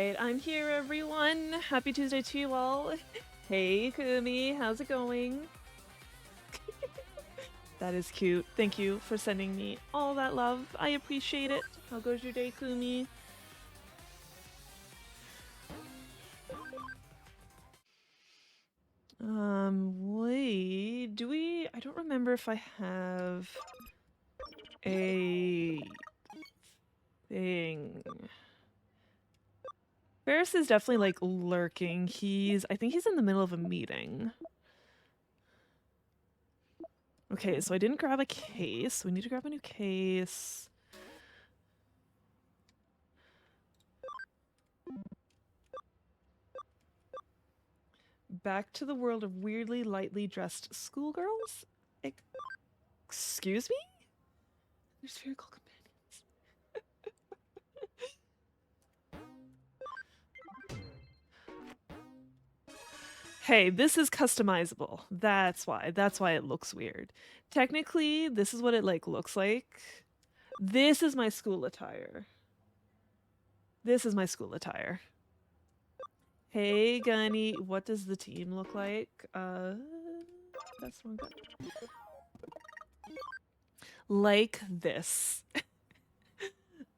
Alright, I'm here everyone. Happy Tuesday to you all. Hey Kumi, how's it going? That is cute. Thank you for sending me all that love. I appreciate it. How goes your day, Kumi? Wait, do we? I don't remember if I have a thing. Ferris is definitely like lurking. I think he's in the middle of a meeting. Okay, so I didn't grab a case. We need to grab a new case. Back to the world of weirdly lightly dressed schoolgirls? Excuse me? They're spherical companions. Hey, this is customizable. That's why. That's why it looks weird. Technically, this is what it looks like. This is my school attire. This is my school attire. Hey, Gunny, what does the team look like? That's one good. Like this.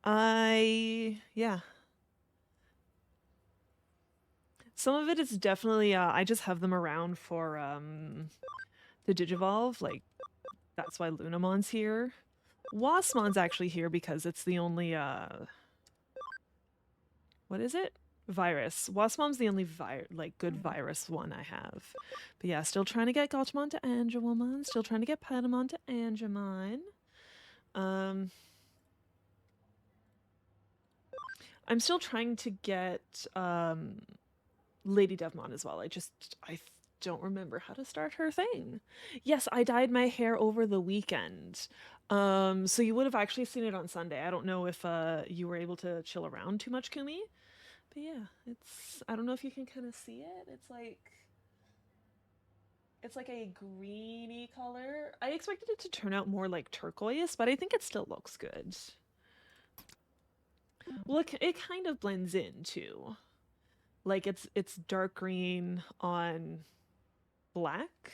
Yeah. Some of it is definitely, I just have them around for, the Digivolve, that's why Lunamon's here. Wasmon's actually here because it's the only, what is it? Virus. Wasmon's the only good virus one I have. But yeah, still trying to get Gotchamon to Angelwomon. Still trying to get Patamon to Angemon. I'm still trying to get Lady Devmon as well. I don't remember how to start her thing. Yes, I dyed my hair over the weekend. So you would have actually seen it on Sunday. I don't know if you were able to chill around too much, Kumi. But yeah, I don't know if you can kind of see it. It's like a greeny color. I expected it to turn out more like turquoise, but I think it still looks good. Well, it kind of blends in too. Like it's dark green on black.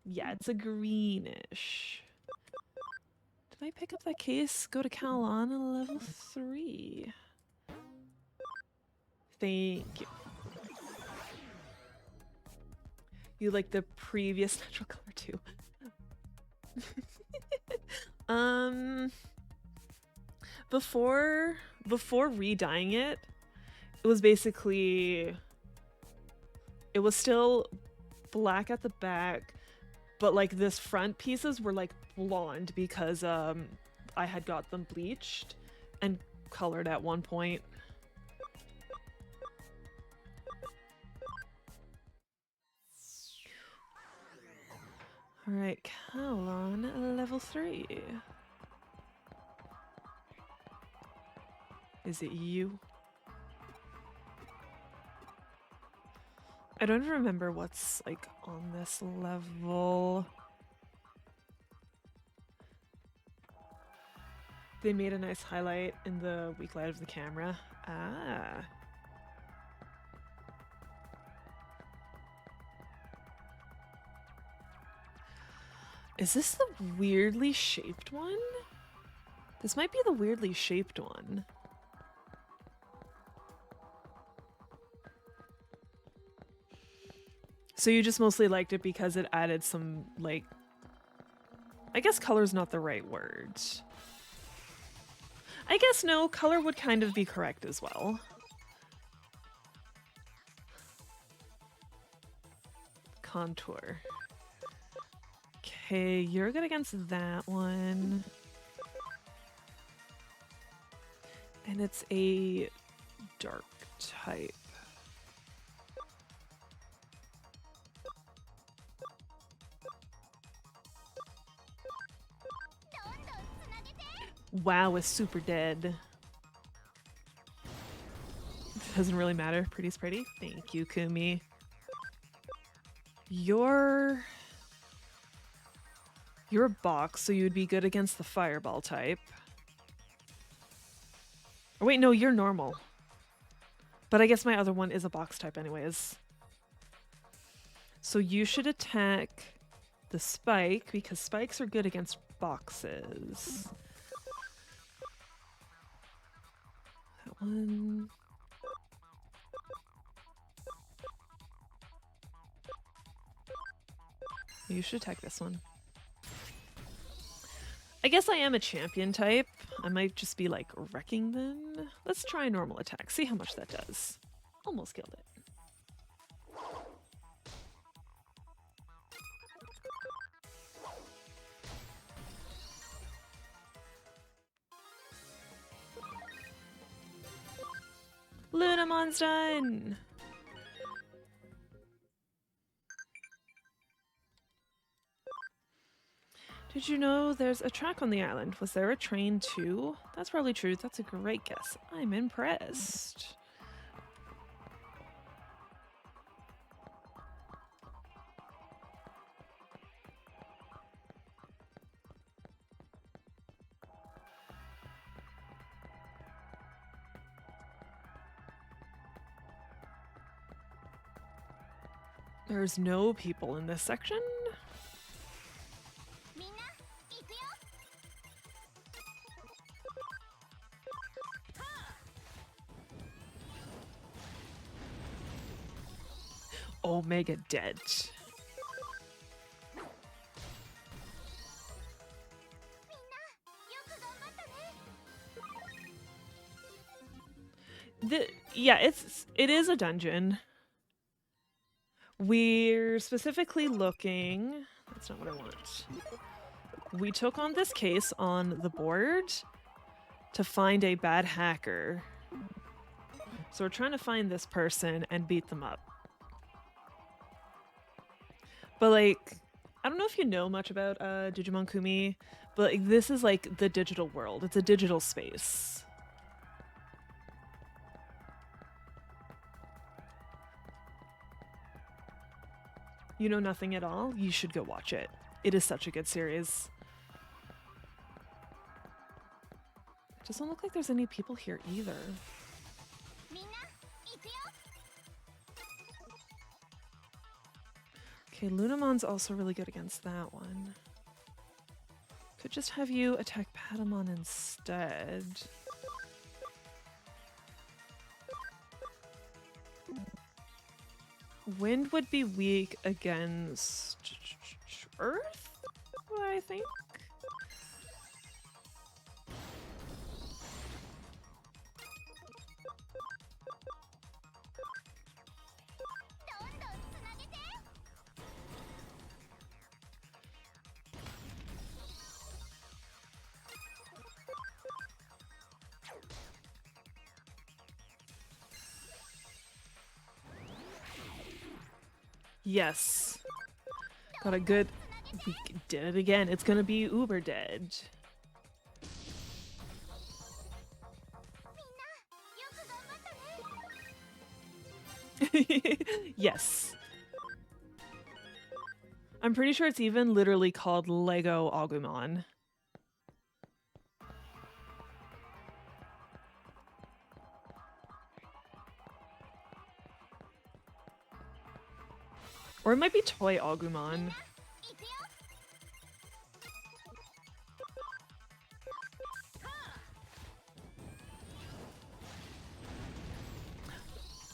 Yeah, it's a greenish. Did I pick up that case? Go to Calon level 3. Thank you. You like the previous natural color too. Before re-dyeing it, it was still black at the back, but like this front pieces were like blonde because I had got them bleached and colored at one point. All right, Calon level 3. Is it you? I don't even remember what's like on this level. They made a nice highlight in the weak light of the camera. Ah. Is this the weirdly shaped one? This might be the weirdly shaped one. So you just mostly liked it because it added some, like... I guess color's not the right word. I guess no, color would kind of be correct as well. Contour. Okay, you're good against that one. And it's a dark type. Wow is super dead. Doesn't really matter. Pretty's pretty. Thank you, Kumi. You're a box, so you'd be good against the fireball type. Oh wait, no, you're normal. But I guess my other one is a box type anyways. So you should attack the spike because spikes are good against boxes. That one. You should attack this one. I guess I am a champion type. I might just be like wrecking them. Let's try a normal attack. See how much that does. Almost killed it. Lunamon's done! Did you know there's a track on the island? Was there a train too? That's probably true. That's a great guess. I'm impressed. There's no people in this section. Omega dead. Yeah, it is a dungeon. We're specifically looking... That's not what I want. We took on this case on the board to find a bad hacker. So we're trying to find this person and beat them up. But like, I don't know if you know much about Digimon Kumi, but like, this is like the digital world. It's a digital space. You know nothing at all? You should go watch it. It is such a good series. It doesn't look like there's any people here either. Okay, Lunamon's also really good against that one. Could just have you attack Patamon instead. Wind would be weak against Earth, I think. Yes. Got a good... We did it again. It's gonna be uber dead. Yes. I'm pretty sure it's even literally called Lego Agumon. Or it might be Toy Agumon.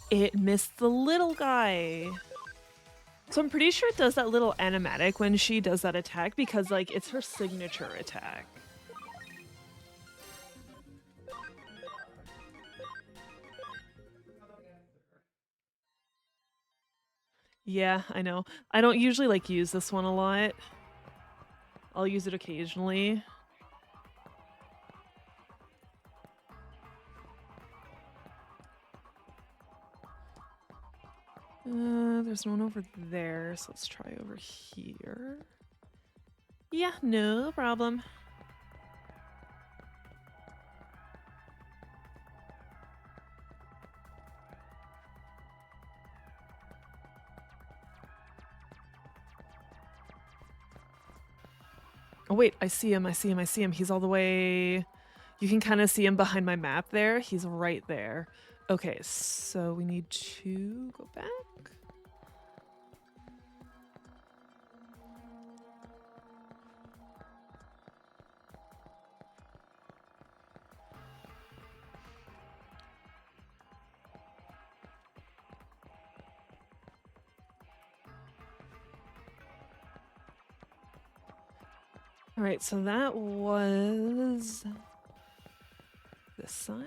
It missed the little guy. So I'm pretty sure it does that little animatic when she does that attack because, like, it's her signature attack. Yeah, I know. I don't usually, like, use this one a lot. I'll use it occasionally. There's no one over there, so let's try over here. Yeah, no problem. Oh wait, I see him, I see him, I see him. He's all the way... You can kind of see him behind my map there. He's right there. Okay, so we need to go back. All right, so that was this side.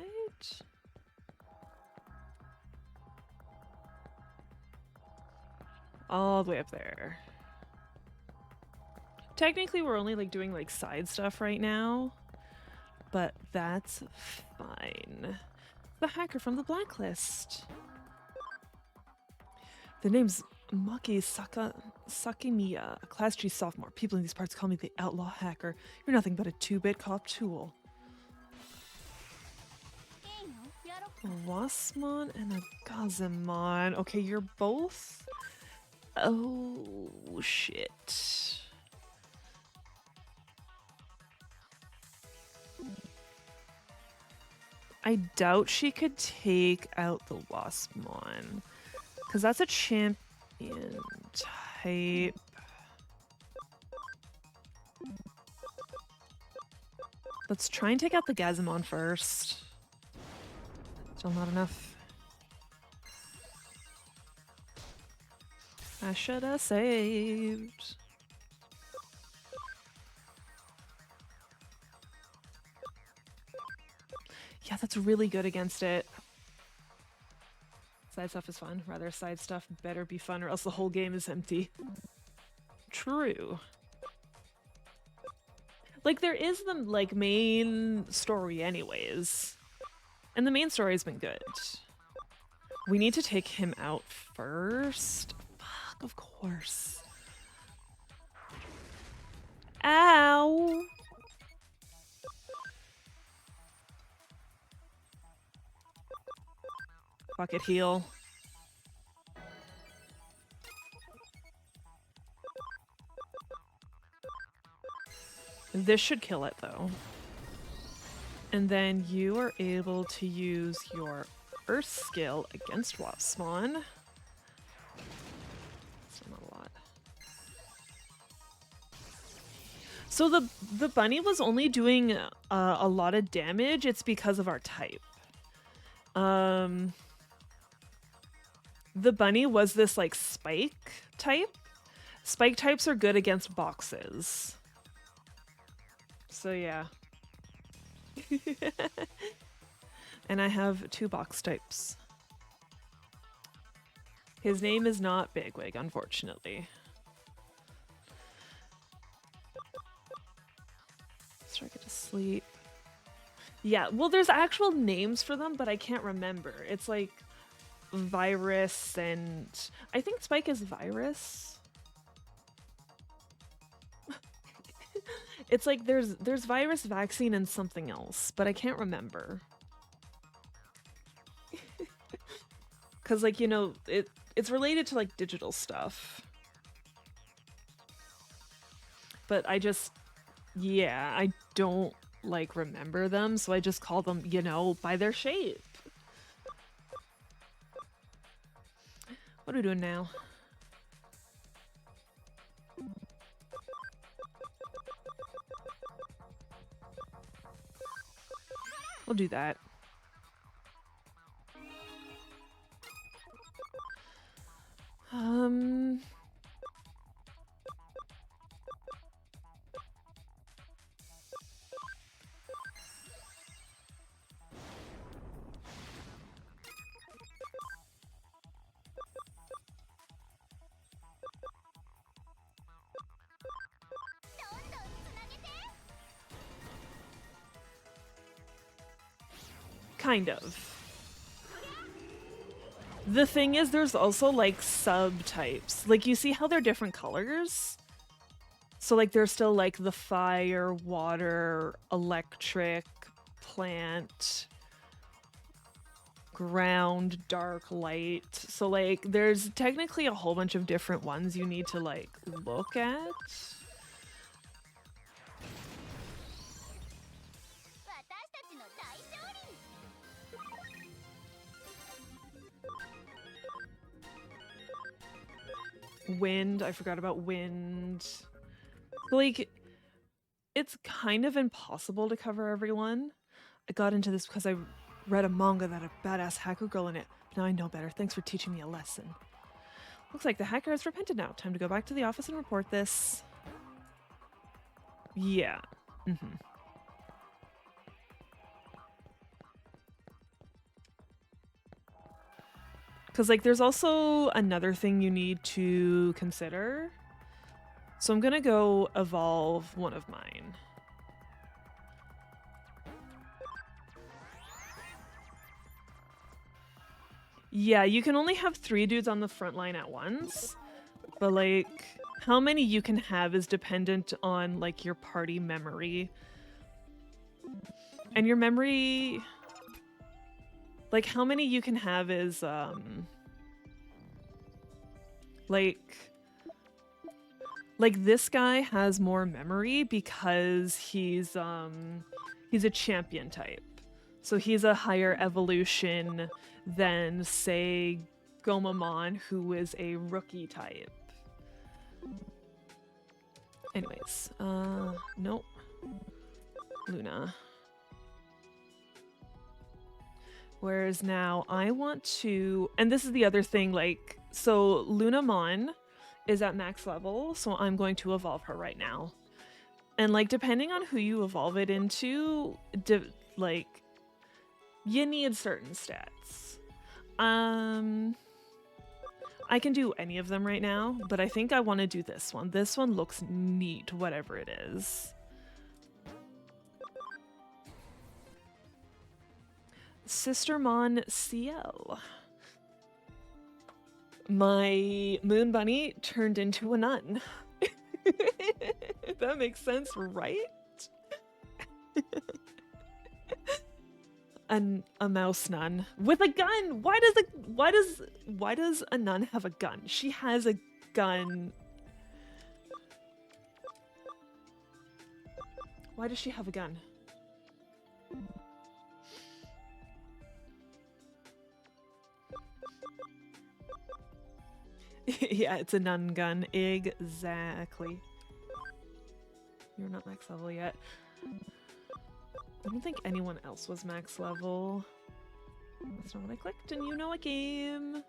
All the way up there. Technically, we're only like doing like side stuff right now, but that's fine. The hacker from the blacklist. The name's Maki Sakimiya, a Class G sophomore. People in these parts call me the outlaw hacker. You're nothing but a 2-bit cop tool. A Waspmon and a Gazemon. Okay, you're both... Oh, shit. I doubt she could take out the Waspmon. Because that's a champion type. Let's try and take out the Gazemon first. Still not enough. I should have saved. Yeah, that's really good against it. Side stuff is fun. Rather, side stuff better be fun or else the whole game is empty. True. Like, there is the, like, main story anyways. And the main story has been good. We need to take him out first. Fuck, of course. Ow! Fuck it, heal. This should kill it, though. And then you are able to use your Earth skill against Waspmon. Still not a lot. So the bunny was only doing a lot of damage. It's because of our type. The bunny was this like spike type. Spike types are good against boxes. So yeah. And I have 2 box types. His name is not Bigwig, unfortunately. Strike it to sleep. Yeah, well, there's actual names for them, but I can't remember. It's like Virus and... I think Spike is Virus. It's like there's Virus, Vaccine, and something else, but I can't remember. Because, like, you know, it's related to, like, digital stuff. But I just... Yeah, I don't, like, remember them, so I just call them, you know, by their shape. What are we doing now? We'll do that. Kind of. The thing is, there's also, like, subtypes. Like, you see how they're different colors? So, like, there's still, like, the fire, water, electric, plant, ground, dark, light. So, like, there's technically a whole bunch of different ones you need to, like, look at. Wind. I forgot about wind. Like, it's kind of impossible to cover everyone. I got into this because I read a manga that had a badass hacker girl in it. But now I know better. Thanks for teaching me a lesson. Looks like the hacker has repented now. Time to go back to the office and report this. Yeah. Because, like, there's also another thing you need to consider. So I'm gonna go evolve one of mine. Yeah, you can only have 3 dudes on the front line at once, but like how many you can have is dependent on like your party memory. And your memory, like how many you can have is like this guy has more memory because he's a champion type. So he's a higher evolution than, say, Gomamon, who is a rookie type. Anyways, nope. Luna. Whereas now I want to, and this is the other thing, like, so Lunamon is at max level, so I'm going to evolve her right now. And like, depending on who you evolve it into, like, you need certain stats. I can do any of them right now, but I think I want to do this one. This one looks neat, whatever it is. Sistermon CL. My moon bunny turned into a nun. That makes sense, right? A mouse nun with a gun. Why does a nun have a gun? She has a gun. Why does she have a gun? Yeah, it's a nun gun. Exactly. You're not max level yet. I don't think anyone else was max level. That's not what I clicked, and you know a game.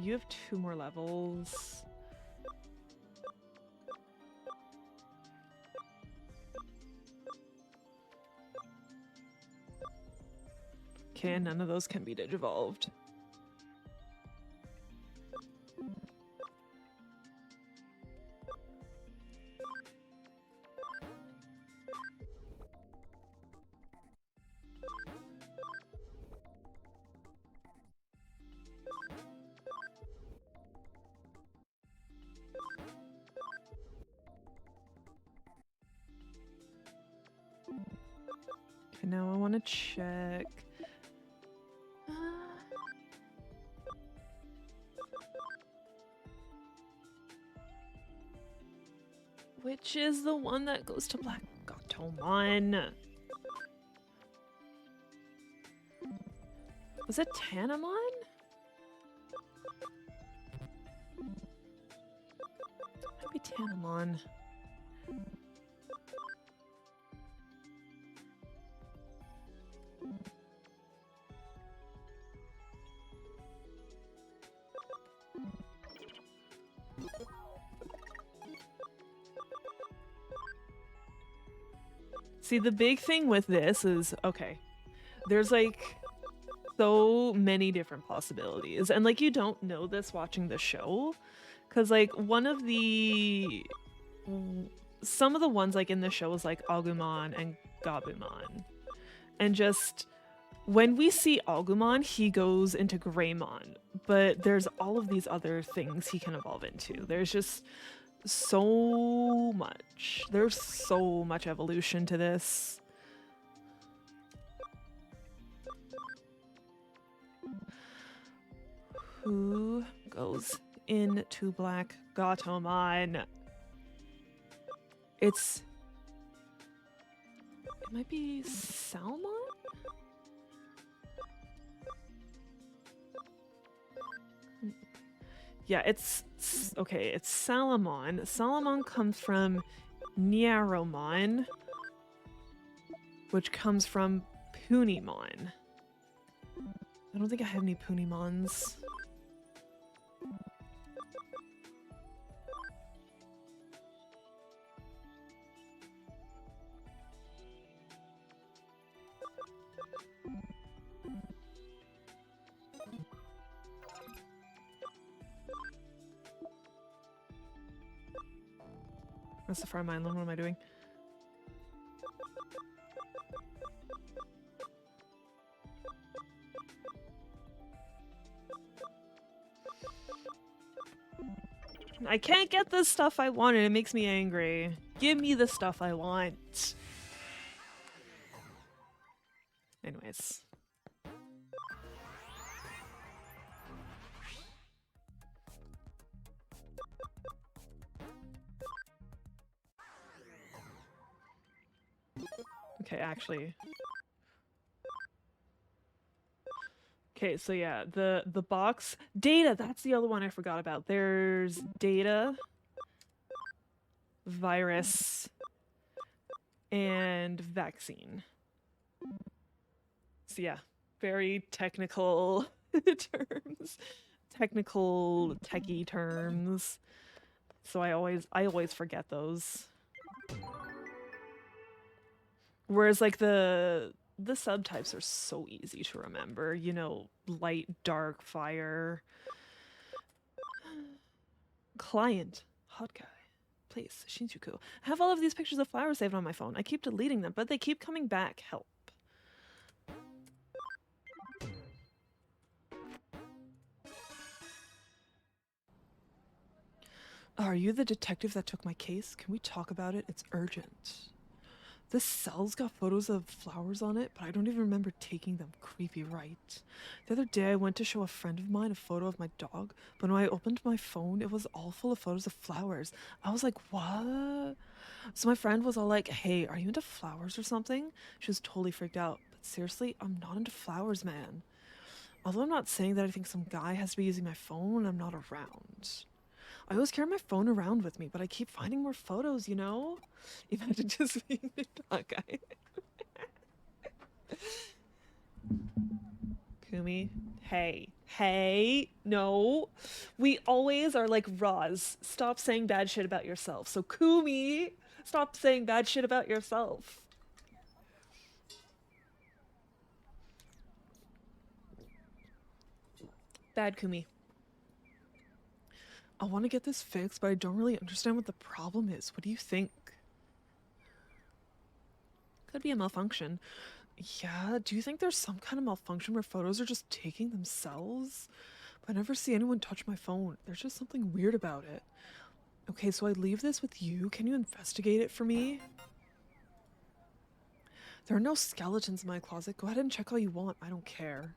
You have 2 more levels. Okay, none of those can be digivolved. Okay, now I want to check. Which is the one that goes to Black Gatomon? Was it Tanamon? Might be Tanamon. See, the big thing with this is, okay, there's like so many different possibilities. And like, you don't know this watching the show. Because like some of the ones like in the show is like Agumon and Gabumon. And just when we see Agumon, he goes into Greymon. But there's all of these other things he can evolve into. There's just so much. There's so much evolution to this. Who goes into black Gatomon. It might be Salmon? Yeah, it's okay, it's Salamon. Salamon comes from Nyaromon, which comes from Punimon. I don't think I have any Punimons. That's the Fire Mine. What am I doing? I can't get the stuff I want and it makes me angry. Give me the stuff I want. Anyways. Okay, actually. Okay, so yeah, the box data, that's the other one I forgot about. There's data, virus, and vaccine. So yeah, very technical terms. Technical techie terms. So I always forget those. Whereas like the subtypes are so easy to remember, you know, light, dark, fire. Client, hot guy, place, Shinjuku. I have all of these pictures of flowers saved on my phone. I keep deleting them, but they keep coming back. Help. Are you the detective that took my case? Can we talk about it? It's urgent. This cell's got photos of flowers on it, but I don't even remember taking them. Creepy, right? The other day I went to show a friend of mine a photo of my dog, but when I opened my phone, it was all full of photos of flowers. I was like, what? So my friend was all like, hey, are you into flowers or something? She was totally freaked out. But seriously, I'm not into flowers, man. Although I'm not saying that I think some guy has to be using my phone when I'm not around. I always carry my phone around with me, but I keep finding more photos, you know? Imagine just being the dog guy. Kumi, hey, no. We always are like, Roz, stop saying bad shit about yourself. So Kumi, stop saying bad shit about yourself. Bad Kumi. I want to get this fixed, but I don't really understand what the problem is. What do you think? Could be a malfunction. Yeah, do you think there's some kind of malfunction where photos are just taking themselves? But I never see anyone touch my phone. There's just something weird about it. Okay, so I leave this with you. Can you investigate it for me? There are no skeletons in my closet. Go ahead and check all you want. I don't care.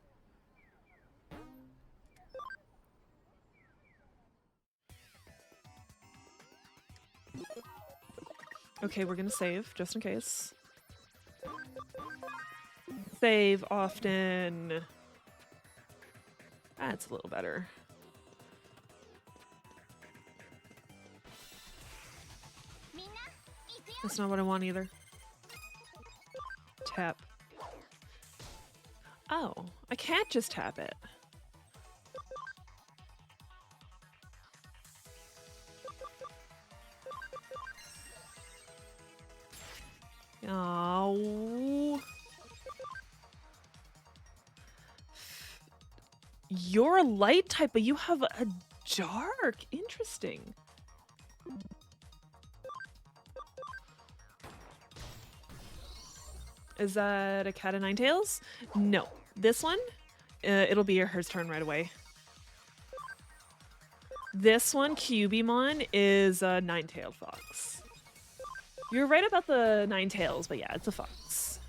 Okay, we're gonna save, just in case. Save often. That's a little better. That's not what I want either. Tap. Oh, I can't just tap it. Oh. You're a light type, but you have a dark. Interesting. Is that a cat of nine tails? No. This one, it'll be her turn right away. This one, Cubimon, is a nine-tailed fox. You're right about the nine tails, but yeah, it's a fox.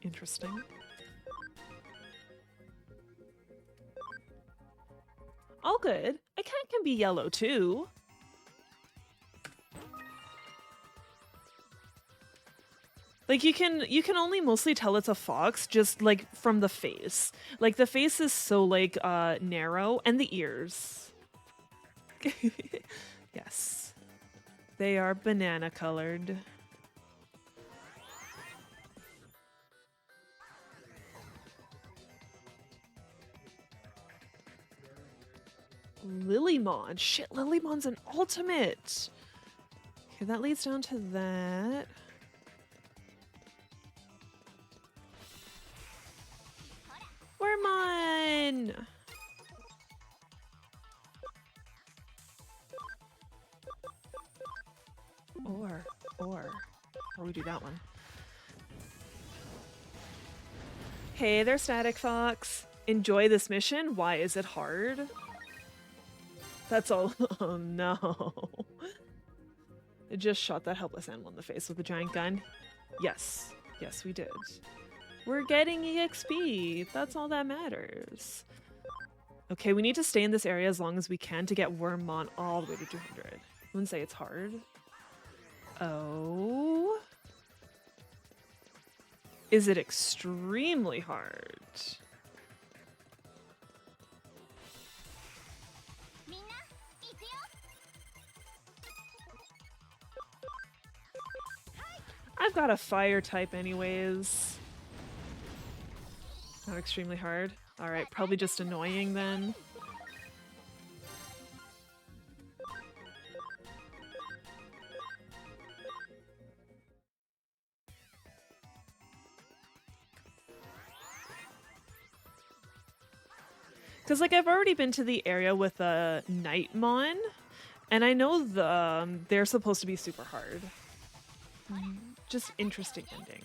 Interesting. All good. A cat can be yellow too. Like you can only mostly tell it's a fox just like from the face. Like the face is so like narrow and the ears. Yes. They are banana colored. Lilymon. Shit, Lilymon's an ultimate. Okay, that leads down to that. Wormmon! Or we do that one. Hey there, Static Fox. Enjoy this mission? Why is it hard? That's all. Oh no. It just shot that helpless animal in the face with a giant gun. Yes. Yes, we did. We're getting EXP. That's all that matters. Okay, we need to stay in this area as long as we can to get Wormmon all the way to 200. I wouldn't say it's hard. Oh. Is it extremely hard? I've got a fire type anyways. Not extremely hard. Alright, probably just annoying then. Because, like, I've already been to the area with a Nightmon, and I know they're supposed to be super hard. Just interesting ending.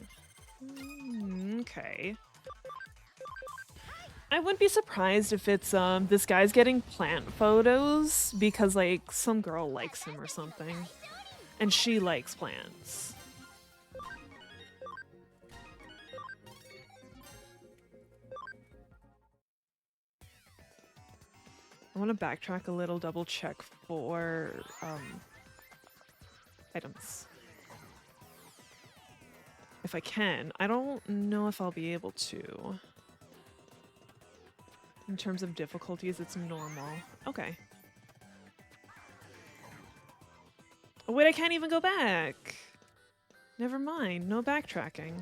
Okay. I wouldn't be surprised if it's, this guy's getting plant photos because, like, some girl likes him or something. And she likes plants. I want to backtrack a little, double check for items. If I can. I don't know if I'll be able to. In terms of difficulties, it's normal. Okay. Oh wait, I can't even go back! Never mind, no backtracking.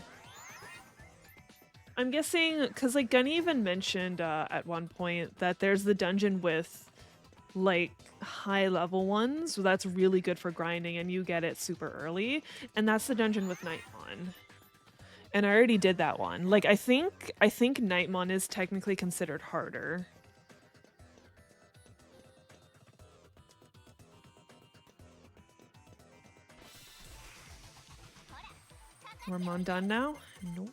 I'm guessing, because like Gunny even mentioned at one point that there's the dungeon with like high level ones that's really good for grinding and you get it super early, and that's the dungeon with Nightmon. And I already did that one. Like I think Nightmon is technically considered harder. Wormmon done now? Nope.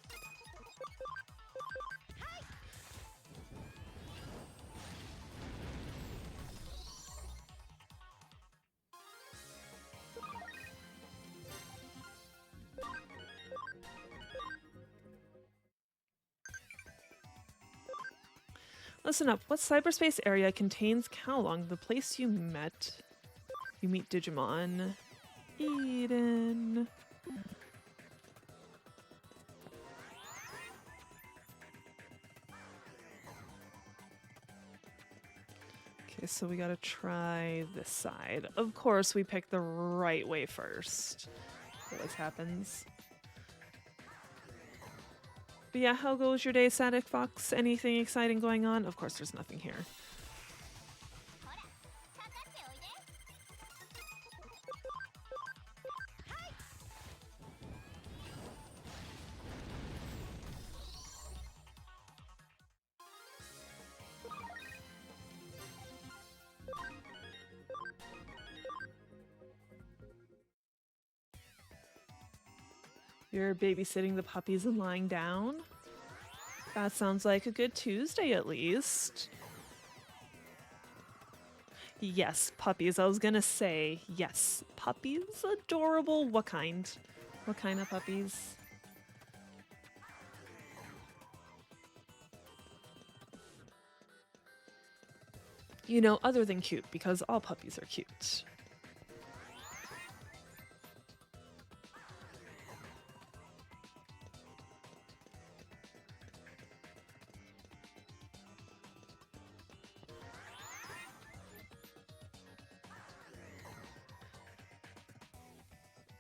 Listen up, what cyberspace area contains Kowloon, the place you meet Digimon? Eden. Okay, so we gotta try this side. Of course, we pick the right way first. Always happens. But yeah, how goes your day, Static Fox? Anything exciting going on? Of course, there's nothing here. You're babysitting the puppies and lying down? That sounds like a good Tuesday at least. Yes, puppies. I was gonna say, yes, puppies. Adorable. What kind? What kind of puppies? You know, other than cute, because all puppies are cute.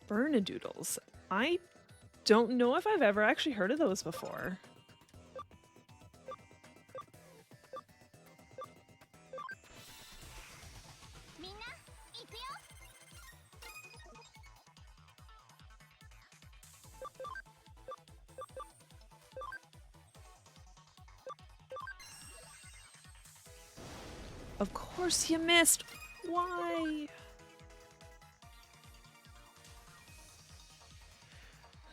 Bernedoodles. I don't know if I've ever actually heard of those before. Of course you missed. Why?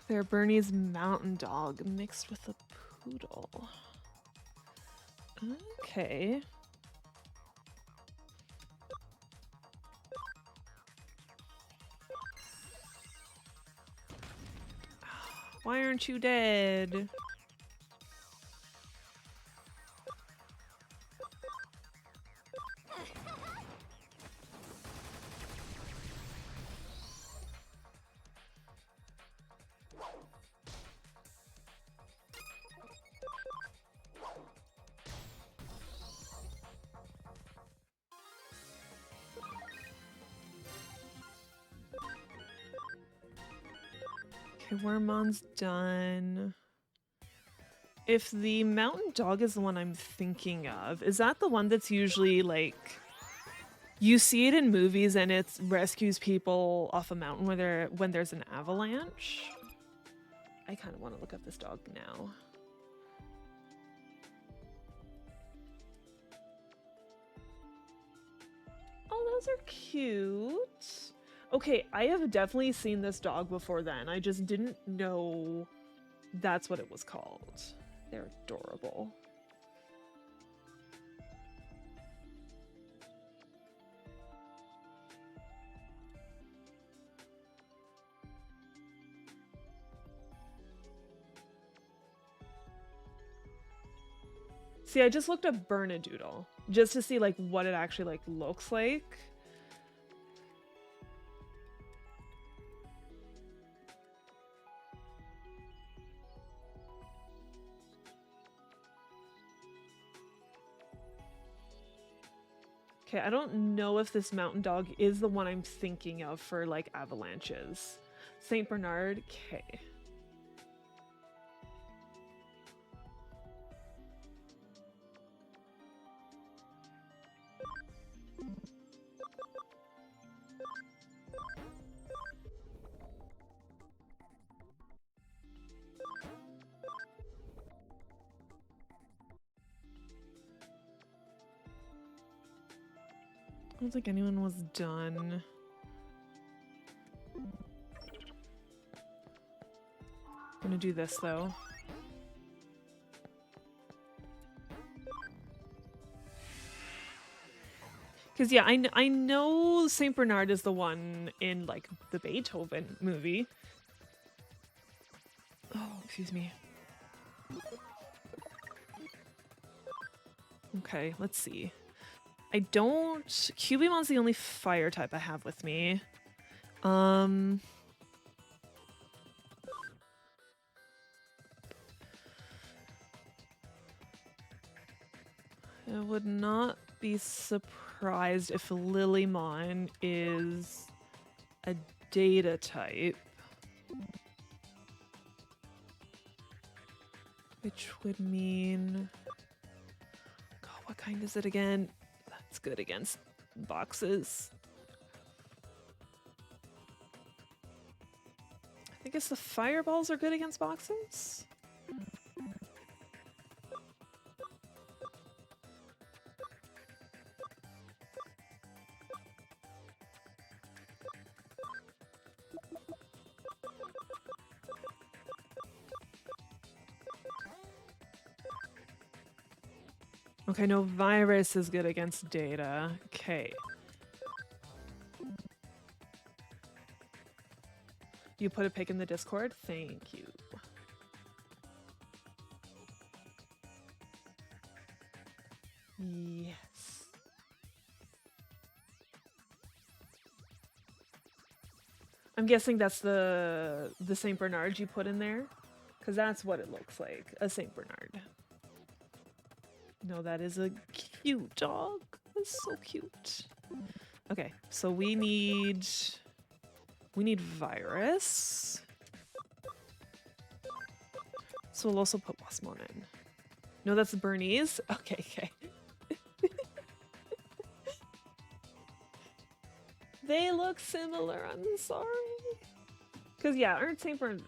They're Bernie's mountain dog mixed with a poodle. Okay. Why aren't you dead? Okay, Wormon's done. If the mountain dog is the one I'm thinking of, is that the one that's usually like you see it in movies and it rescues people off a mountain when there's an avalanche? I kind of want to look up this dog now. Oh, those are cute. Okay, I have definitely seen this dog before then. I just didn't know that's what it was called. They're adorable. See, I just looked up Bernedoodle just to see like what it actually like looks like. Okay, I don't know if this mountain dog is the one I'm thinking of for like avalanches. Saint Bernard, okay. I don't think anyone was done. Gonna do this though. Because yeah, I know Saint Bernard is the one in like the Beethoven movie. Oh, excuse me. Okay, let's see. I don't... Cubimon's the only fire type I have with me. I would not be surprised if Lilymon is a data type. Which would mean... God, what kind is it again? That's good against boxes. I guess the fireballs are good against boxes? Okay, no, virus is good against data. Okay. You put a pic in the Discord? Thank you. Yes. guessing that's the Saint Bernard you put in there, because that's what it looks like, a Saint Bernard. No, that is a cute dog. That's so cute. Okay, so we need Virus. So we'll also put Wasmon in. No, that's Bernese? Okay, okay. They look similar, I'm sorry. Because yeah, aren't St. Bernard...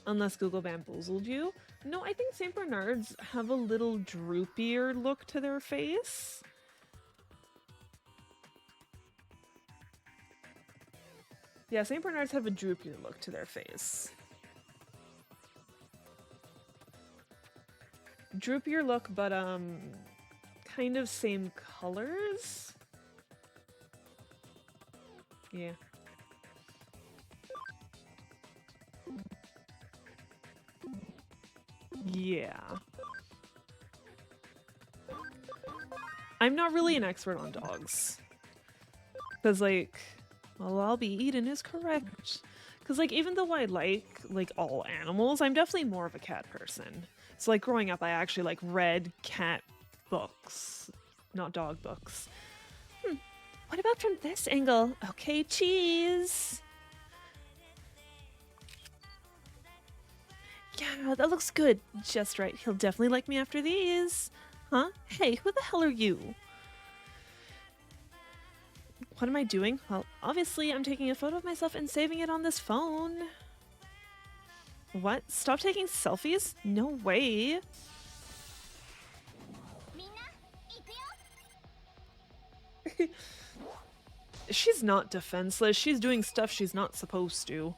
Unless Google bamboozled you. No, I think St. Bernards have a little droopier look to their face. Yeah, St. Bernards have a droopier look to their face. Droopier look, but kind of same colors. Yeah. Yeah. I'm not really an expert on dogs. Because, like, well, I'll be eaten is correct. Because, like, even though I like, all animals, I'm definitely more of a cat person. So, like, growing up, I actually, like, read cat books, not dog books. What about from this angle? Okay, cheese! Yeah, that looks good. Just right. He'll definitely like me after these. Huh? Hey, who the hell are you? What am I doing? Well, obviously I'm taking a photo of myself and saving it on this phone. What? Stop taking selfies? No way. She's not defenseless. She's doing stuff she's not supposed to.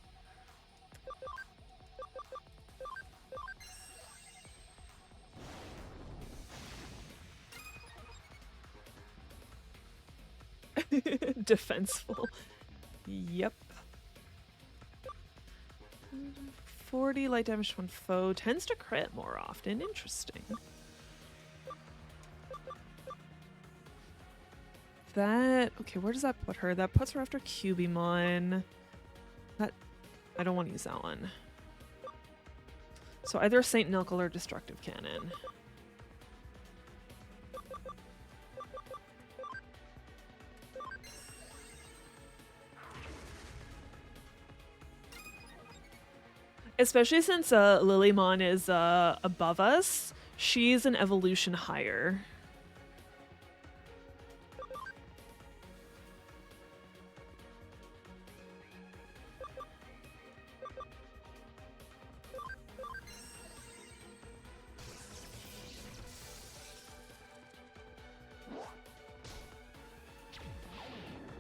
Defenseful. Yep. 40 light damage to one foe. Tends to crit more often. Interesting. That... Okay, where does that put her? That puts her after Cubimon. That... I don't want to use that one. So either Saint Nilkel or Destructive Cannon. Especially since Lilymon is above us, she's an evolution higher.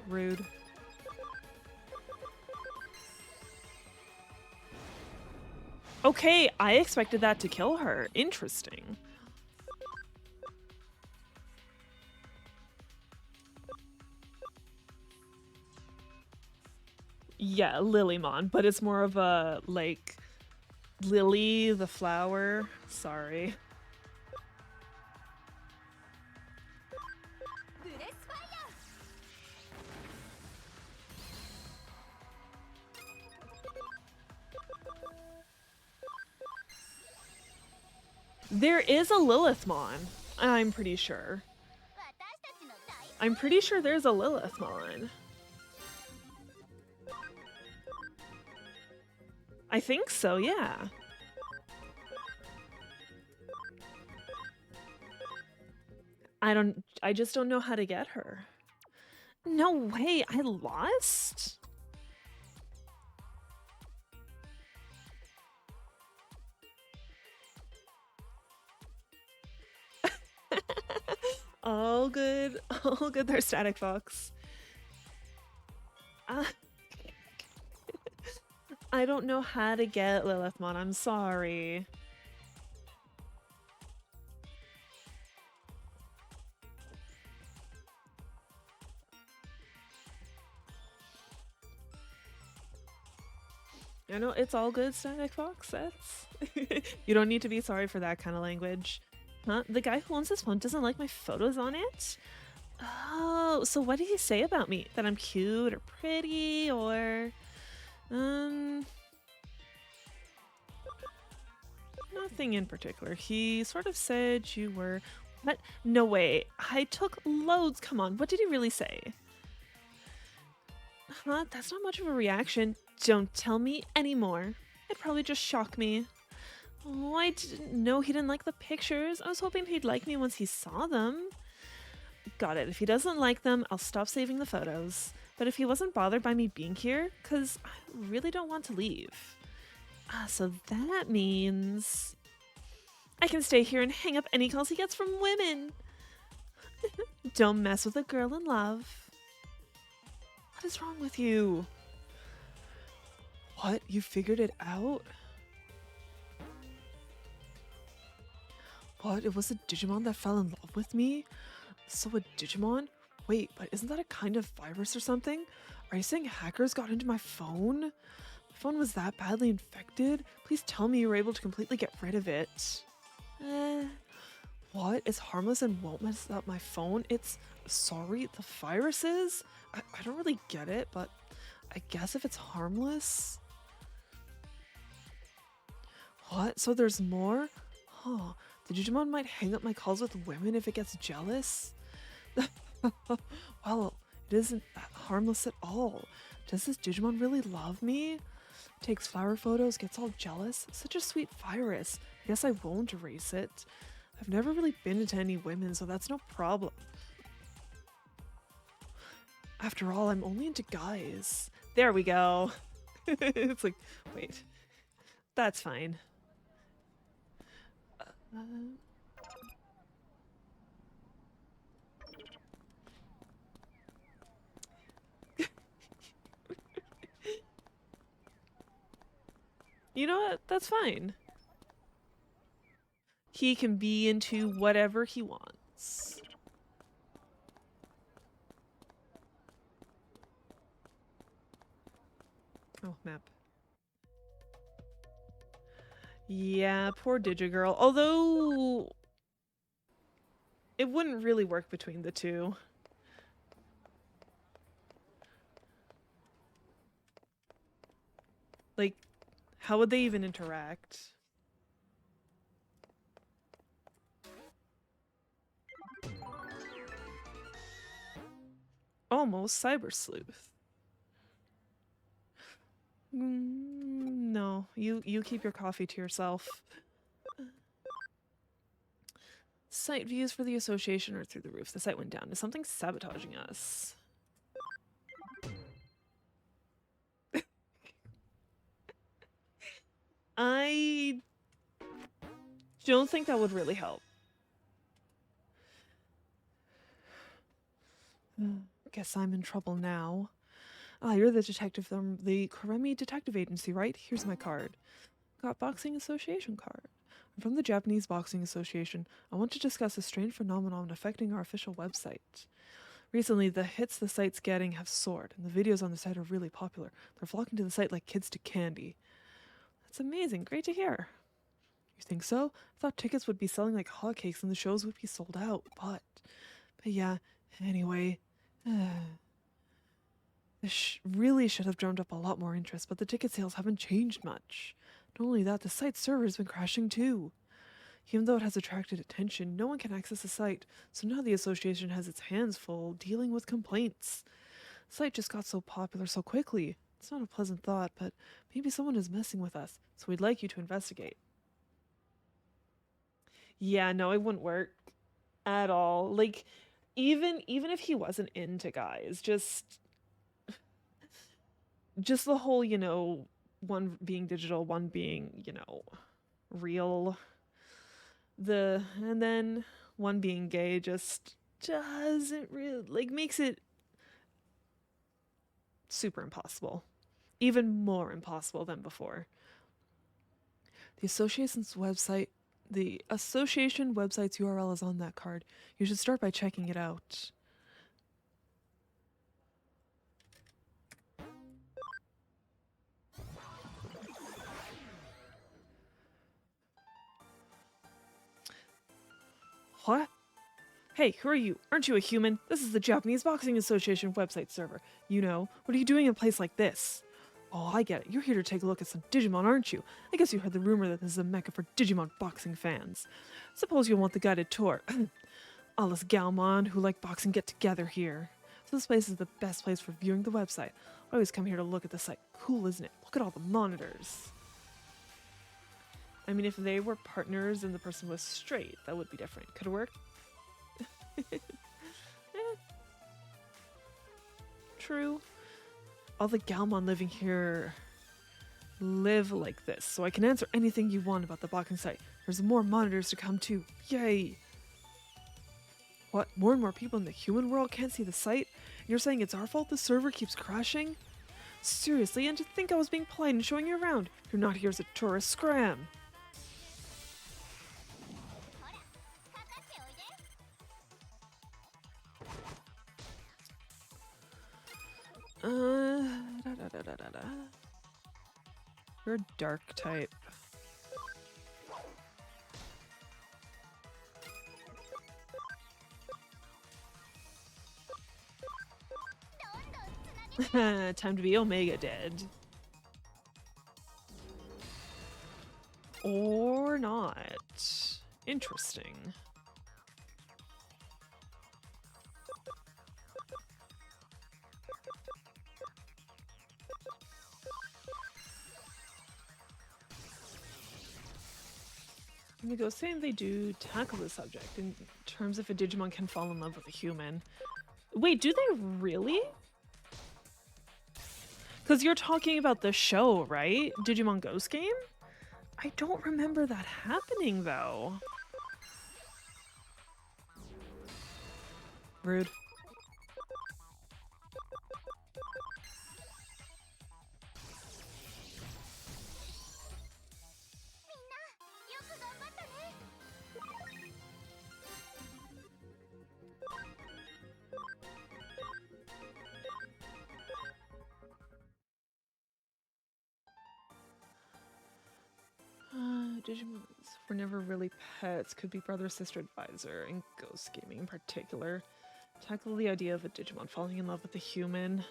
Rude. Okay, I expected that to kill her. Interesting. Yeah, Lilymon, but it's more of a, like, lily, the flower. Sorry. There is a Lilithmon, I'm pretty sure. I'm pretty sure there's a Lilithmon. I think so, yeah. I just don't know how to get her. No way, I lost? All good there, Static Fox. I don't know how to get Lilithmon, I'm sorry. I know, it's all good, Static Fox, that's... You don't need to be sorry for that kind of language. Huh? The guy who owns this phone doesn't like my photos on it? Oh, so what did he say about me? That I'm cute or pretty or um nothing in particular. He sort of said you were what? No way. I took loads. Come on. What did he really say? Huh? That's not much of a reaction. Don't tell me anymore. It'd probably just shock me. Oh, I didn't know he didn't like the pictures. I was hoping he'd like me once he saw them. Got it. If he doesn't like them, I'll stop saving the photos. But if he wasn't bothered by me being here, because I really don't want to leave. Ah, so that means I can stay here and hang up any calls he gets from women. Don't mess with a girl in love. What is wrong with you? What? You figured it out? What? It was a Digimon that fell in love with me? So a Digimon? Wait, but isn't that a kind of virus or something? Are you saying hackers got into my phone? My phone was that badly infected? Please tell me you were able to completely get rid of it. What? It's harmless and won't mess up my phone? Sorry, the viruses? I don't really get it, but I guess if it's harmless. What? So there's more? Huh. The Digimon might hang up my calls with women if it gets jealous? Well, it isn't that harmless at all. Does this Digimon really love me? Takes flower photos, gets all jealous. Such a sweet virus. I guess I won't erase it. I've never really been into any women, so that's no problem. After all, I'm only into guys. There we go. It's like, wait, that's fine. You know what? That's fine. He can be into whatever he wants. Oh, map. Yeah, poor Digigirl. Although it wouldn't really work between the two. Like, how would they even interact? Almost Cyber Sleuth. No, you keep your coffee to yourself. Site views for the association are through the roof. The site went down. Is something sabotaging us? I don't think that would really help. Guess I'm in trouble now. Ah, you're the detective from the Karemi Detective Agency, right? Here's my card. Got Boxing Association card. I'm from the Japanese Boxing Association. I want to discuss a strange phenomenon affecting our official website. Recently, the hits the site's getting have soared, and the videos on the site are really popular. They're flocking to the site like kids to candy. That's amazing. Great to hear. You think so? I thought tickets would be selling like hotcakes and the shows would be sold out, but yeah, anyway. This really should have drummed up a lot more interest, but the ticket sales haven't changed much. Not only that, the site's server has been crashing too. Even though it has attracted attention, no one can access the site, so now the association has its hands full dealing with complaints. The site just got so popular so quickly. It's not a pleasant thought, but maybe someone is messing with us, so we'd like you to investigate. Yeah, no, it wouldn't work at all. Like, even if he wasn't into guys, just the whole, one being digital, one being, real. And then one being gay just doesn't really, like, makes it super impossible. Even more impossible than before. The association website's URL is on that card. You should start by checking it out. What? Hey, who are you? Aren't you a human? This is the Japanese Boxing Association website server. You know, what are you doing in a place like this? Oh, I get it. You're here to take a look at some Digimon, aren't you? I guess you heard the rumor that this is a mecca for Digimon boxing fans. Suppose you'll want the guided tour. All us Galmon who like boxing get together here. So this place is the best place for viewing the website. I always come here to look at the site. Cool, isn't it? Look at all the monitors. I mean, if they were partners and the person was straight, that would be different. Could it work? True. All the Galmon living here live like this, so I can answer anything you want about the boxing site. There's more monitors to come too. Yay! What? More and more people in the human world can't see the site? You're saying it's our fault the server keeps crashing? Seriously, and to think I was being polite and showing you around. You're not here as a tourist, scram! You're a dark type. Time to be Omega dead. Or not. Interesting. I'm gonna go saying they do tackle the subject in terms if a Digimon can fall in love with a human. Wait, do they really? Because you're talking about the show, right? Digimon Ghost Game? I don't remember that happening, though. Rude. Digimons were never really pets, could be brother-sister advisor, and ghost gaming in particular. Tackle the idea of a Digimon falling in love with a human.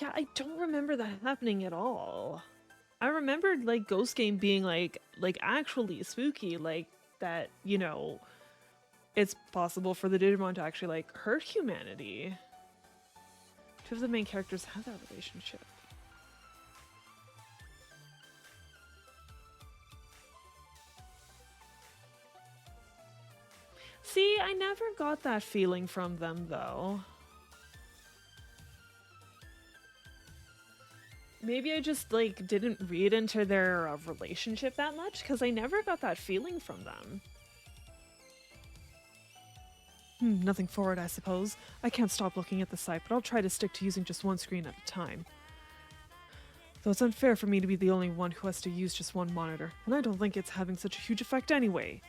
Yeah, I don't remember that happening at all. I remembered, like, Ghost Game being, like actually spooky, like, that, you know, it's possible for the Digimon to actually, like, hurt humanity. Two of the main characters have that relationship. See, I never got that feeling from them, though. Maybe I just, like, didn't read into their relationship that much, because I never got that feeling from them. Nothing for it, I suppose. I can't stop looking at the site, but I'll try to stick to using just one screen at a time. Though it's unfair for me to be the only one who has to use just one monitor, and I don't think it's having such a huge effect anyway.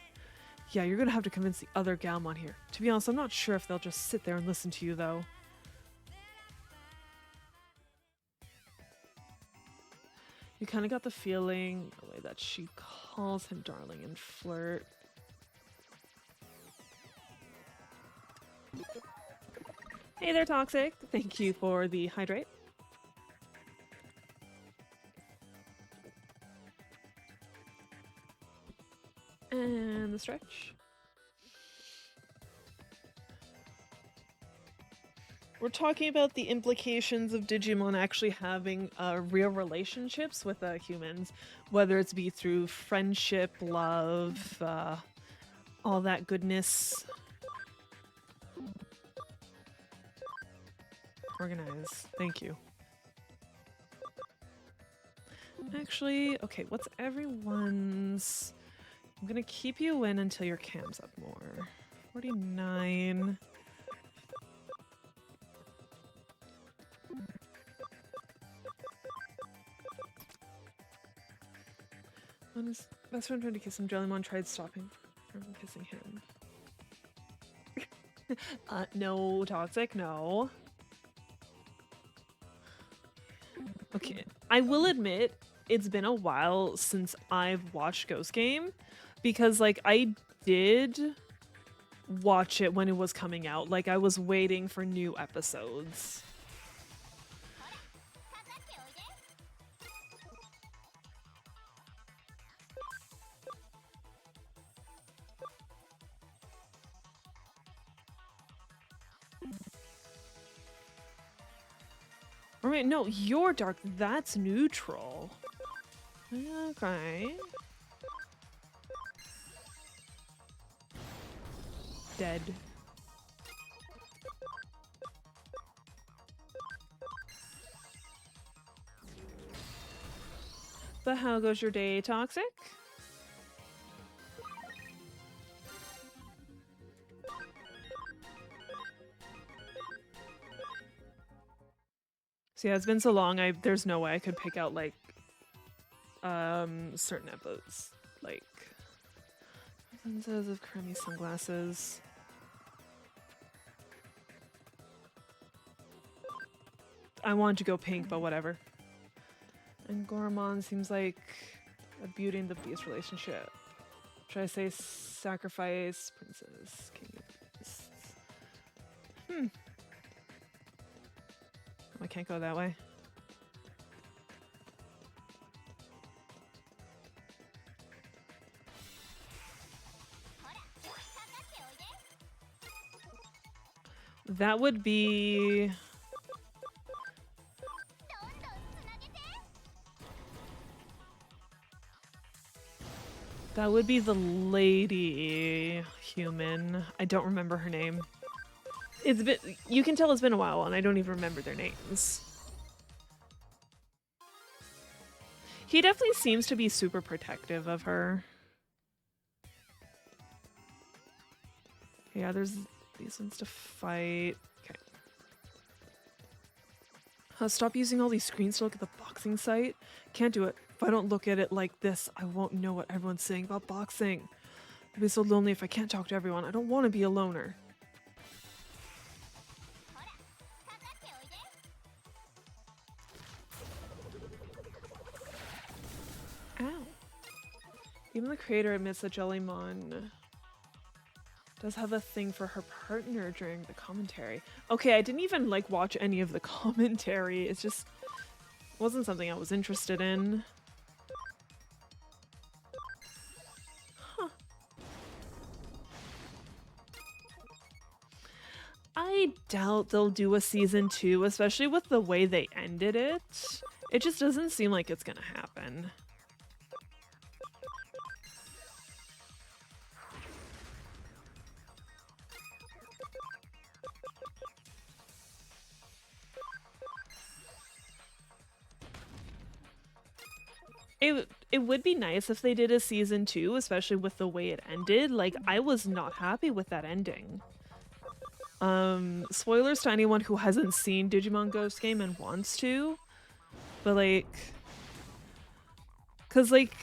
Yeah, you're gonna have to convince the other Galmon here. To be honest, I'm not sure if they'll just sit there and listen to you, though. You kind of got the feeling, the way that she calls him darling and flirt. Hey there, Toxic! Thank you for the hydrate. And the stretch. We're talking about the implications of Digimon actually having real relationships with humans, whether it's be through friendship, love, all that goodness. Organize. Thank you. Actually, okay, what's everyone's... I'm gonna keep you in until your cam's up more. 49... When his best friend tried to kiss him, Jellymon tried stopping from kissing him. No, Toxic, no. Okay, I will admit, it's been a while since I've watched Ghost Game, because, like, I did watch it when it was coming out. Like, I was waiting for new episodes. Or wait, no, you're dark. That's neutral. Okay. Dead. But how goes your day, Toxic? So yeah, it's been so long, there's no way I could pick out, like, certain episodes. Like, lenses of creamy sunglasses. I wanted to go pink, but whatever. And Gormon seems like a Beauty and the Beast relationship. Should I say sacrifice, princess, king of beasts? Oh, I can't go that way. That would be... That would be the lady human. I don't remember her name. It's been, you can tell it's been a while and I don't even remember their names. He definitely seems to be super protective of her. Yeah, there's these ones to fight. Okay. Stop using all these screens to look at the boxing site. Can't do it. If I don't look at it like this, I won't know what everyone's saying about boxing. I'll be so lonely if I can't talk to everyone. I don't want to be a loner. Ow. Even the creator admits that Jellymon does have a thing for her partner during the commentary. Okay, I didn't even like watch any of the commentary. It's just wasn't something I was interested in. Huh. I doubt they'll do a season 2, especially with the way they ended it. It just doesn't seem like it's gonna happen. It would be nice if they did a season 2, especially with the way it ended. Like, I was not happy with that ending. Spoilers to anyone who hasn't seen Digimon Ghost Game and wants to. But like, cause like,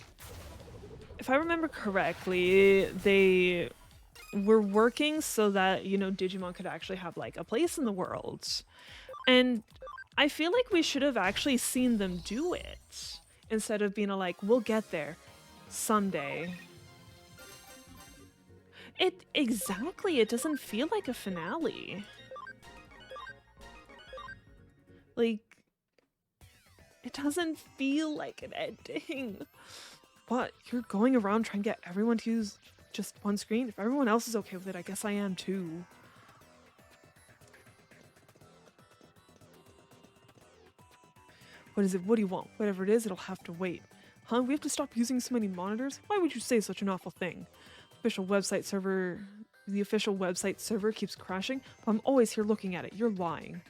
if I remember correctly, they were working so that, you know, Digimon could actually have like a place in the world. And I feel like we should have actually seen them do it. Instead of being like, we'll get there someday. Exactly, it doesn't feel like a finale. Like, it doesn't feel like an ending. But you're going around trying to get everyone to use just one screen. If everyone else is okay with it, I guess I am too. What is it? What do you want? Whatever it is, it'll have to wait. Huh? We have to stop using so many monitors? Why would you say such an awful thing? The official website server keeps crashing, but I'm always here looking at it. You're lying.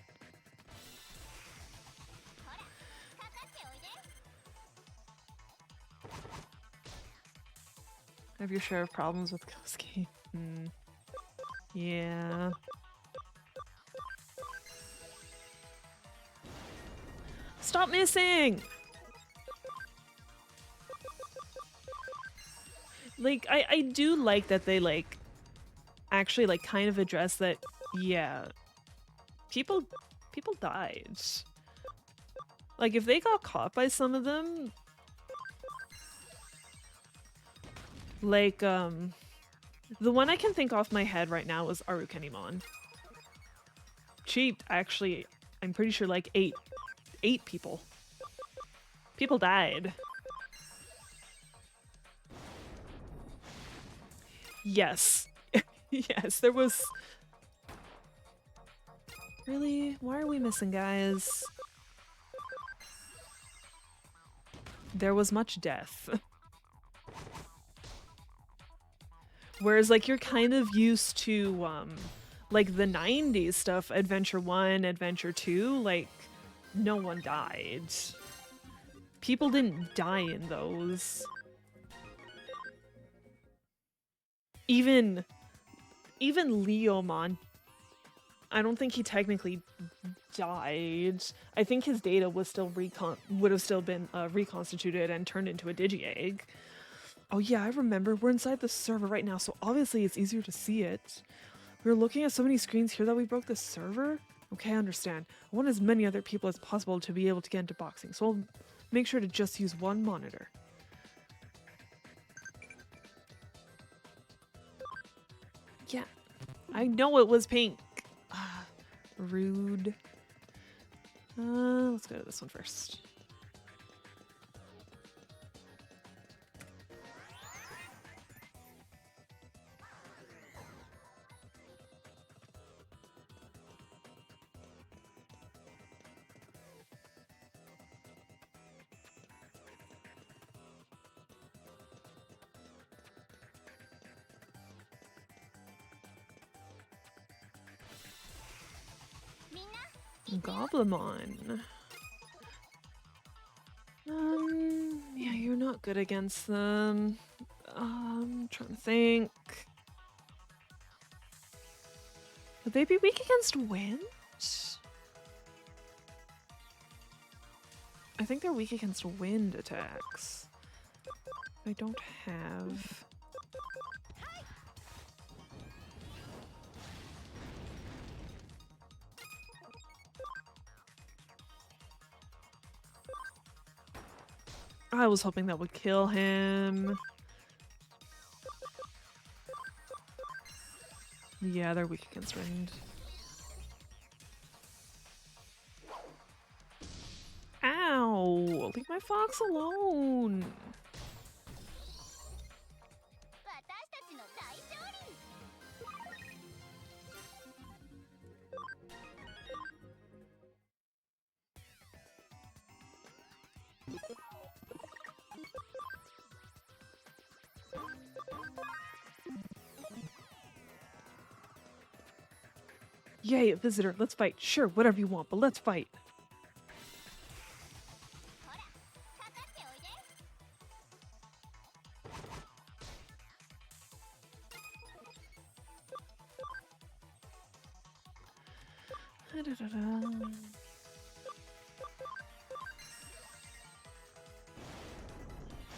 I have your share of problems with Ghost Game. Yeah. Stop missing! Like, I do like that they, like, actually, like, kind of address that, yeah, people died. Like, if they got caught by some of them, like, The one I can think off my head right now is Arukenimon. She actually, I'm pretty sure like eight people. People died. Yes. Yes, there was... Really? Why are we missing, guys? There was much death. Whereas, like, you're kind of used to, like, the 90s stuff, Adventure 1, Adventure 2, like, no one died. People didn't die in those. Even Leomon, I don't think he technically died. I think his data was still would have still been reconstituted and turned into a Digi-Egg. Oh yeah, I remember. We're inside the server right now, so obviously it's easier to see it. We were looking at so many screens here that we broke the server? Okay, I understand. I want as many other people as possible to be able to get into boxing, so I'll make sure to just use one monitor. Yeah, I know it was pink. Rude. Let's go to this one first. Goblimon. Yeah, you're not good against them. Trying to think. Would they be weak against wind? I think they're weak against wind attacks. I don't have... I was hoping that would kill him. Yeah, they're weak against wind. Ow! Leave my fox alone! Yay, a visitor. Let's fight. Sure, whatever you want, but let's fight.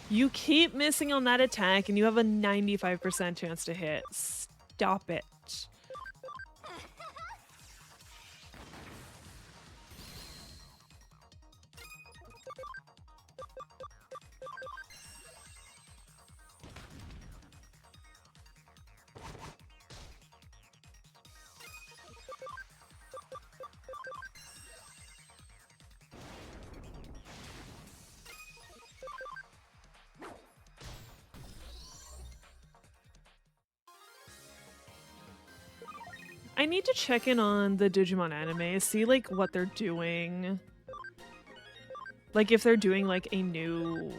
You keep missing on that attack and you have a 95% chance to hit. Stop it. I need to check in on the Digimon anime, see like what they're doing. Like if they're doing like a new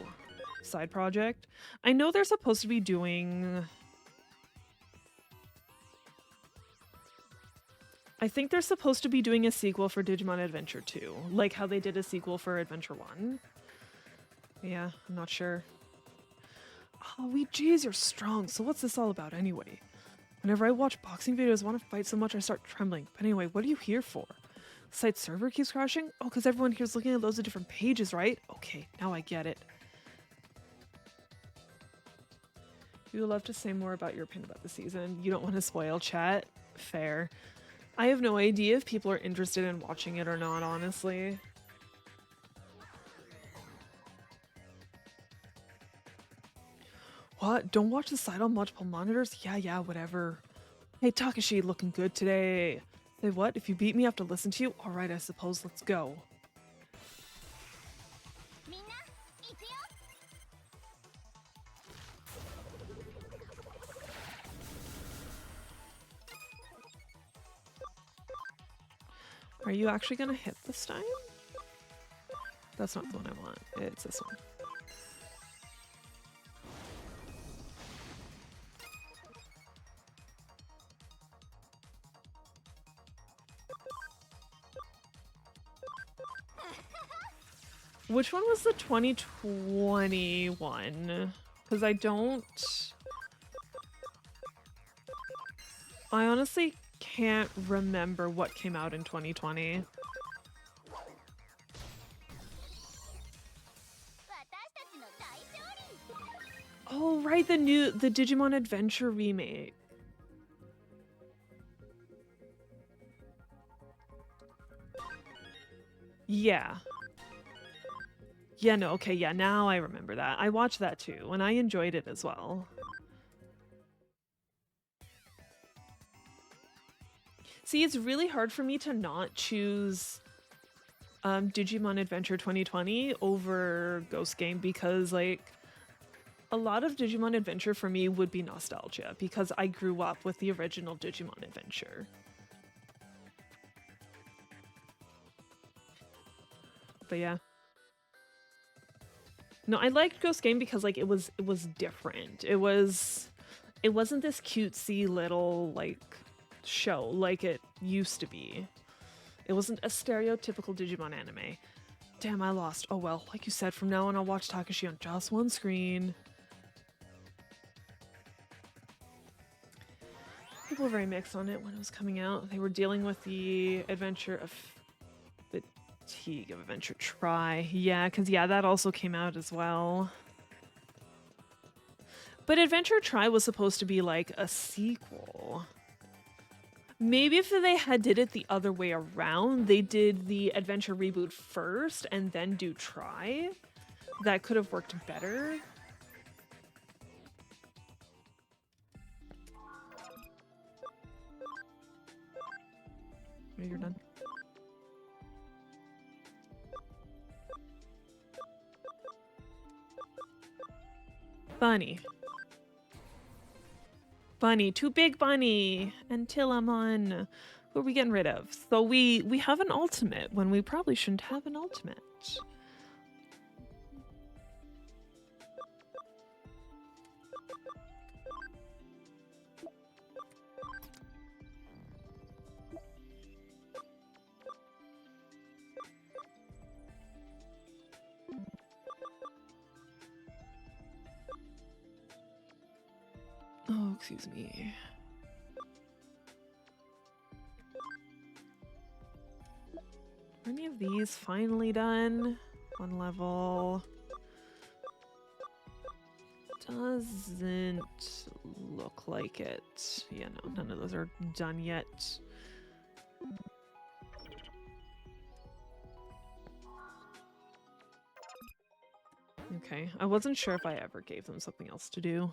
side project. I know they're supposed to be doing... I think they're supposed to be doing a sequel for Digimon Adventure 2, like how they did a sequel for Adventure 1. Yeah, I'm not sure. Oh, geez, you're strong. So what's this all about anyway? Whenever I watch boxing videos, I want to fight so much I start trembling. But anyway, what are you here for? The site server keeps crashing? Oh, because everyone here's looking at loads of different pages, right? Okay, now I get it. You would love to say more about your opinion about the season. You don't want to spoil chat? Fair. I have no idea if people are interested in watching it or not, honestly. What? Don't watch the side on multiple monitors? Yeah, whatever. Hey, Takashi, looking good today. Say what? If you beat me, I have to listen to you? Alright, I suppose. Let's go. Are you actually gonna hit this time? That's not the one I want. It's this one. Which one was the 2020 one? Because I honestly can't remember what came out in 2020. Oh, right, the Digimon Adventure remake. Yeah. Yeah, no, okay, yeah, now I remember that. I watched that too, and I enjoyed it as well. See, it's really hard for me to not choose Digimon Adventure 2020 over Ghost Game because, like, a lot of Digimon Adventure for me would be nostalgia because I grew up with the original Digimon Adventure. But yeah. No, I liked Ghost Game because like it was different. It wasn't this cutesy little like show like it used to be. It wasn't a stereotypical Digimon anime. Damn, I lost. Oh well, like you said, from now on I'll watch Takashi on just one screen. People were very mixed on it when it was coming out. They were dealing with the fatigue of Adventure Try. Yeah, because yeah, that also came out as well. But Adventure Try was supposed to be like a sequel. Maybe if they had did it the other way around, they did the Adventure reboot first and then do Try, that could have worked better. You're done. Bunny. Bunny, too big bunny! And Tillamon. Who are we getting rid of? So we have an ultimate when we probably shouldn't have an ultimate. Oh, excuse me. Are any of these finally done? One level. Doesn't look like it. Yeah, no, none of those are done yet. Okay, I wasn't sure if I ever gave them something else to do.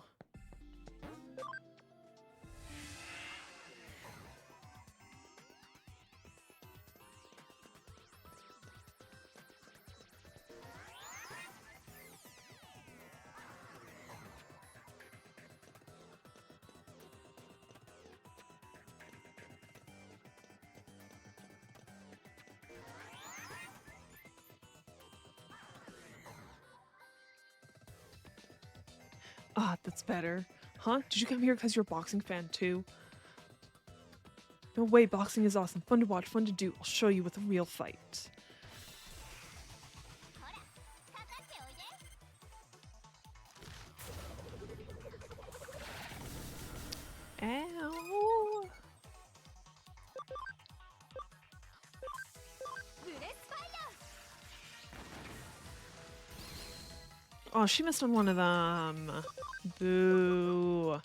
Ah, that's better. Huh? Did you come here because you're a boxing fan too? No way, boxing is awesome. Fun to watch, fun to do. I'll show you with a real fight. Ow! Oh, she missed on one of them. Boo.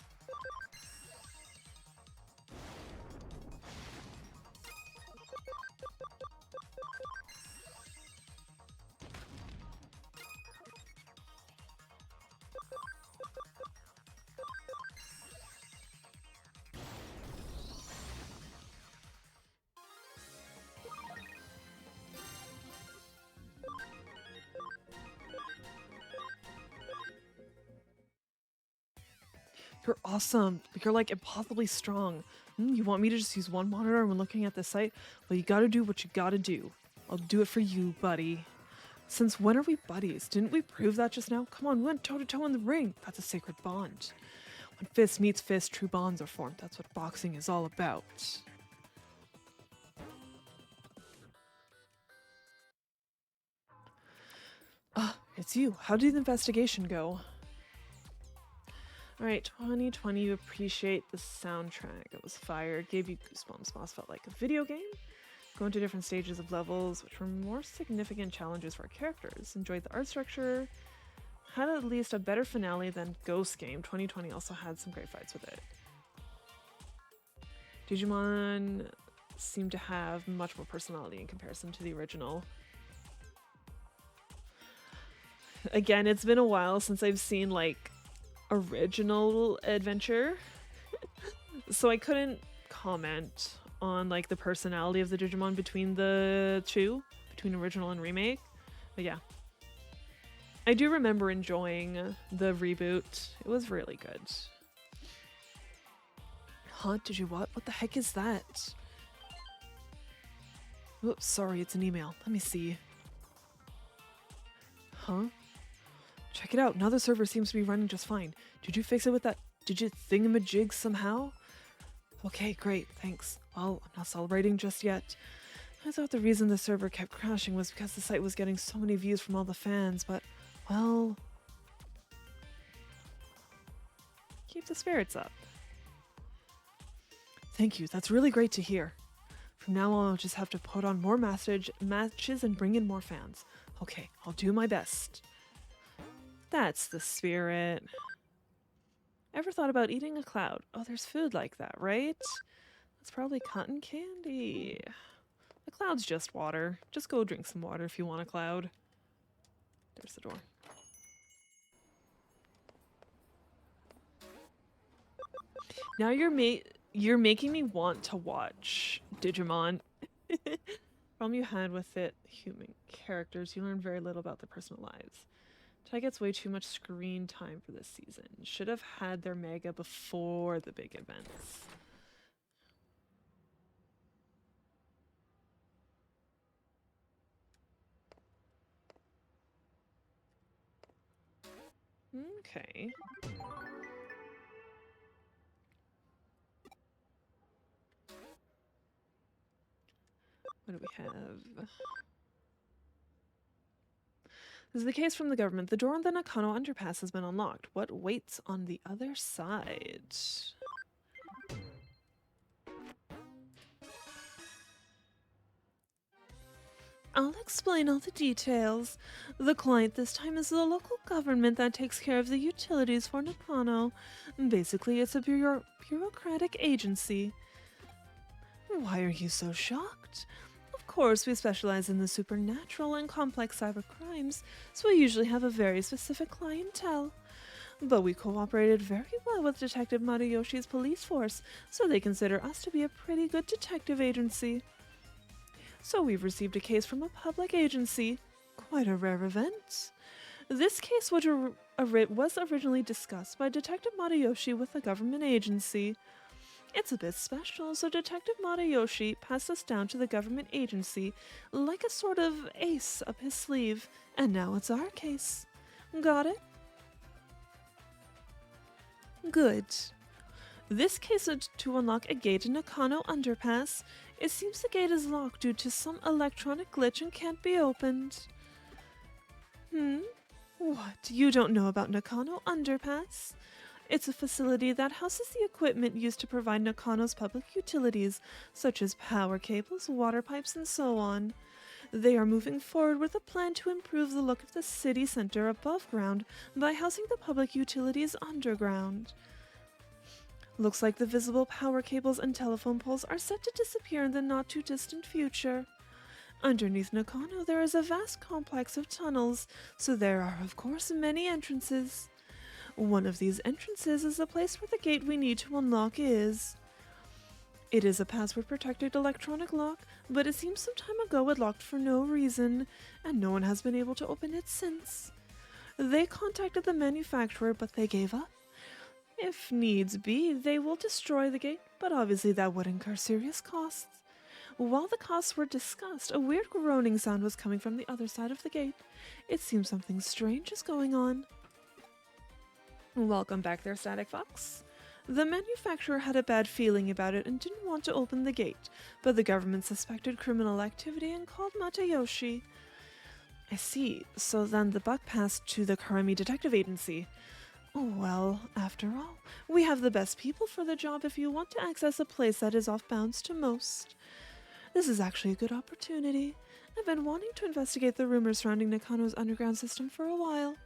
You're awesome, but you're like impossibly strong. You want me to just use one monitor when looking at the site? Well, you gotta do what you gotta do. I'll do it for you, buddy. Since when are we buddies? Didn't we prove that just now? Come on, we went toe to toe in the ring. That's a sacred bond. When fist meets fist, true bonds are formed. That's what boxing is all about. Ah, it's you. How did the investigation go? Alright, 2020, you appreciate the soundtrack. It was fire, it gave you goosebumps. Boss felt like a video game. Going to different stages of levels, which were more significant challenges for our characters. Enjoyed the art structure. Had at least a better finale than Ghost Game. 2020 also had some great fights with it. Digimon seemed to have much more personality in comparison to the original. Again, it's been a while since I've seen like original adventure, so I couldn't comment on like the personality of the Digimon between the two, between original and remake. But yeah, I do remember enjoying the reboot. It was really good. Huh? Did you what? What the heck is that? Oops, sorry, it's an email. Let me see. Huh? Check it out. Now the server seems to be running just fine. Did you fix it with that digit thingamajig somehow? Okay, great, thanks. Well, I'm not celebrating just yet. I thought the reason the server kept crashing was because the site was getting so many views from all the fans, but, well... keep the spirits up. Thank you, that's really great to hear. From now on, I'll just have to put on more matches and bring in more fans. Okay, I'll do my best. That's the spirit. Ever thought about eating a cloud? Oh, there's food like that, right? That's probably cotton candy. A cloud's just water. Just go drink some water if you want a cloud. There's the door. Now you're making me want to watch Digimon. Problem you had with it, human characters, you learn very little about their personal lives. Tai gets way too much screen time for this season. Should have had their mega before the big events. Okay. What do we have? This is the case from the government. The door on the Nakano underpass has been unlocked. What waits on the other side? I'll explain all the details. The client this time is the local government that takes care of the utilities for Nakano. Basically, it's a bureaucratic agency. Why are you so shocked? Of course, we specialize in the supernatural and complex cyber crimes, so we usually have a very specific clientele. But we cooperated very well with Detective Mariyoshi's police force, so they consider us to be a pretty good detective agency. So we've received a case from a public agency. Quite a rare event. This case was originally discussed by Detective Mariyoshi with a government agency. It's a bit special, so Detective Mariyoshi passed us down to the government agency like a sort of ace up his sleeve, and now it's our case. Got it? Good. This case is to unlock a gate in Nakano Underpass. It seems the gate is locked due to some electronic glitch and can't be opened. What? You don't know about Nakano Underpass? It's a facility that houses the equipment used to provide Nakano's public utilities, such as power cables, water pipes, and so on. They are moving forward with a plan to improve the look of the city center above ground by housing the public utilities underground. Looks like the visible power cables and telephone poles are set to disappear in the not-too-distant future. Underneath Nakano, there is a vast complex of tunnels, so there are, of course, many entrances. One of these entrances is the place where the gate we need to unlock is. It is a password-protected electronic lock, but it seems some time ago it locked for no reason, and no one has been able to open it since. They contacted the manufacturer, but they gave up. If needs be, they will destroy the gate, but obviously that would incur serious costs. While the costs were discussed, a weird groaning sound was coming from the other side of the gate. It seems something strange is going on. Welcome back there, Static Fox. The manufacturer had a bad feeling about it and didn't want to open the gate, but the government suspected criminal activity and called Matayoshi. I see. So then the buck passed to the Karami Detective Agency. Oh, well, after all, we have the best people for the job if you want to access a place that is off bounds to most. This is actually a good opportunity. I've been wanting to investigate the rumors surrounding Nakano's underground system for a while.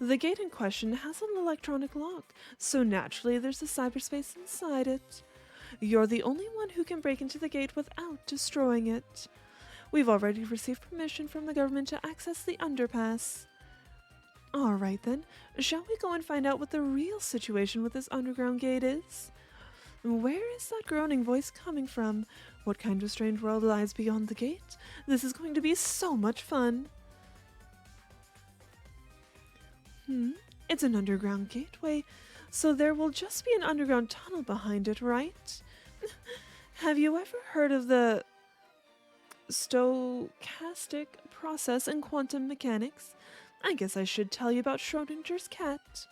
The gate in question has an electronic lock, so naturally there's a cyberspace inside it. You're the only one who can break into the gate without destroying it. We've already received permission from the government to access the underpass. Alright then, shall we go and find out what the real situation with this underground gate is? Where is that groaning voice coming from? What kind of strange world lies beyond the gate? This is going to be so much fun. It's an underground gateway, so there will just be an underground tunnel behind it, right? Have you ever heard of the stochastic process in quantum mechanics? I guess I should tell you about Schrodinger's cat.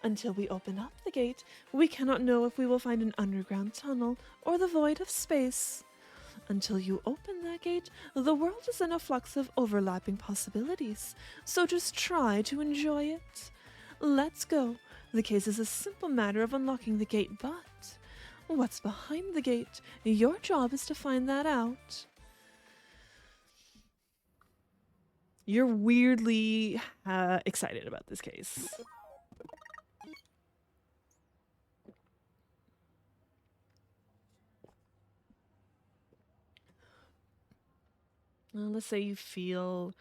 Until we open up the gate, we cannot know if we will find an underground tunnel or the void of space. Until you open that gate, the world is in a flux of overlapping possibilities, so just try to enjoy it. Let's go. The case is a simple matter of unlocking the gate, but what's behind the gate? Your job is to find that out. You're weirdly excited about this case. Let's say you feel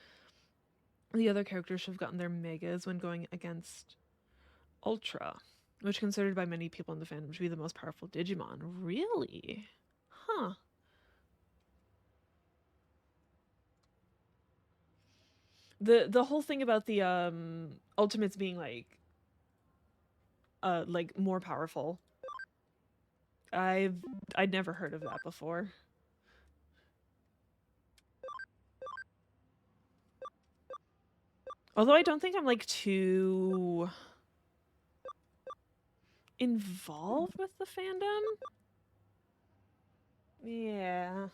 the other characters should have gotten their megas when going against Ultra, which is considered by many people in the fandom to be the most powerful Digimon. Really? Huh. The whole thing about the ultimates being like more powerful. I'd never heard of that before. Although I don't think I'm like too involved with the fandom. Yeah.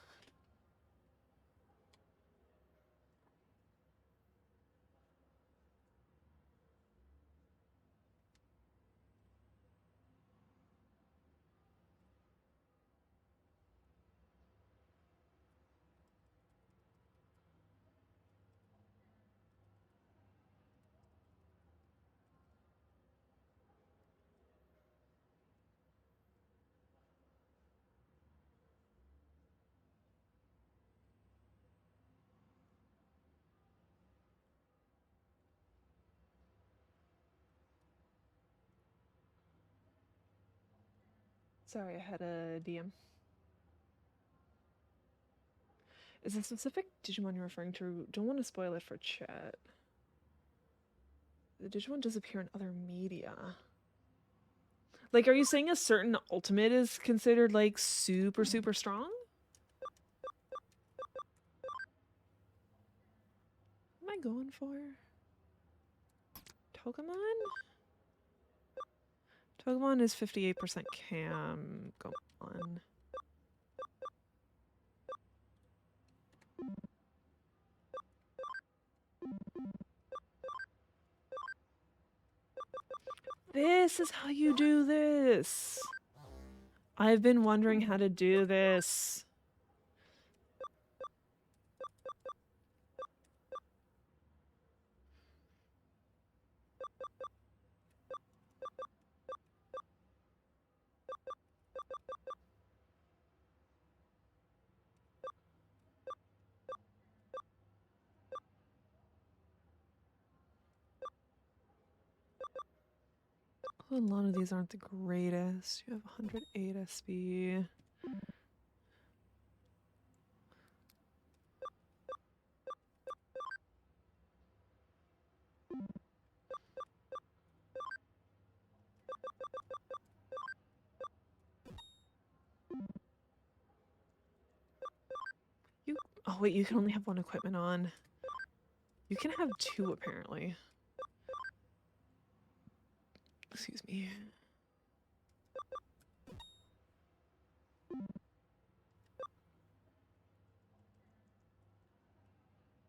Sorry, I had a DM. Is a specific Digimon you're referring to? Don't want to spoil it for chat. The Digimon disappear in other media. Like, are you saying a certain ultimate is considered like super strong? What am I going for? Togemon? Togemon is 58% cam. Go on. This is how you do this. I've been wondering how to do this. A lot of these aren't the greatest. You have 108 SB. Oh wait, you can only have one equipment on. You can have two apparently. Excuse me.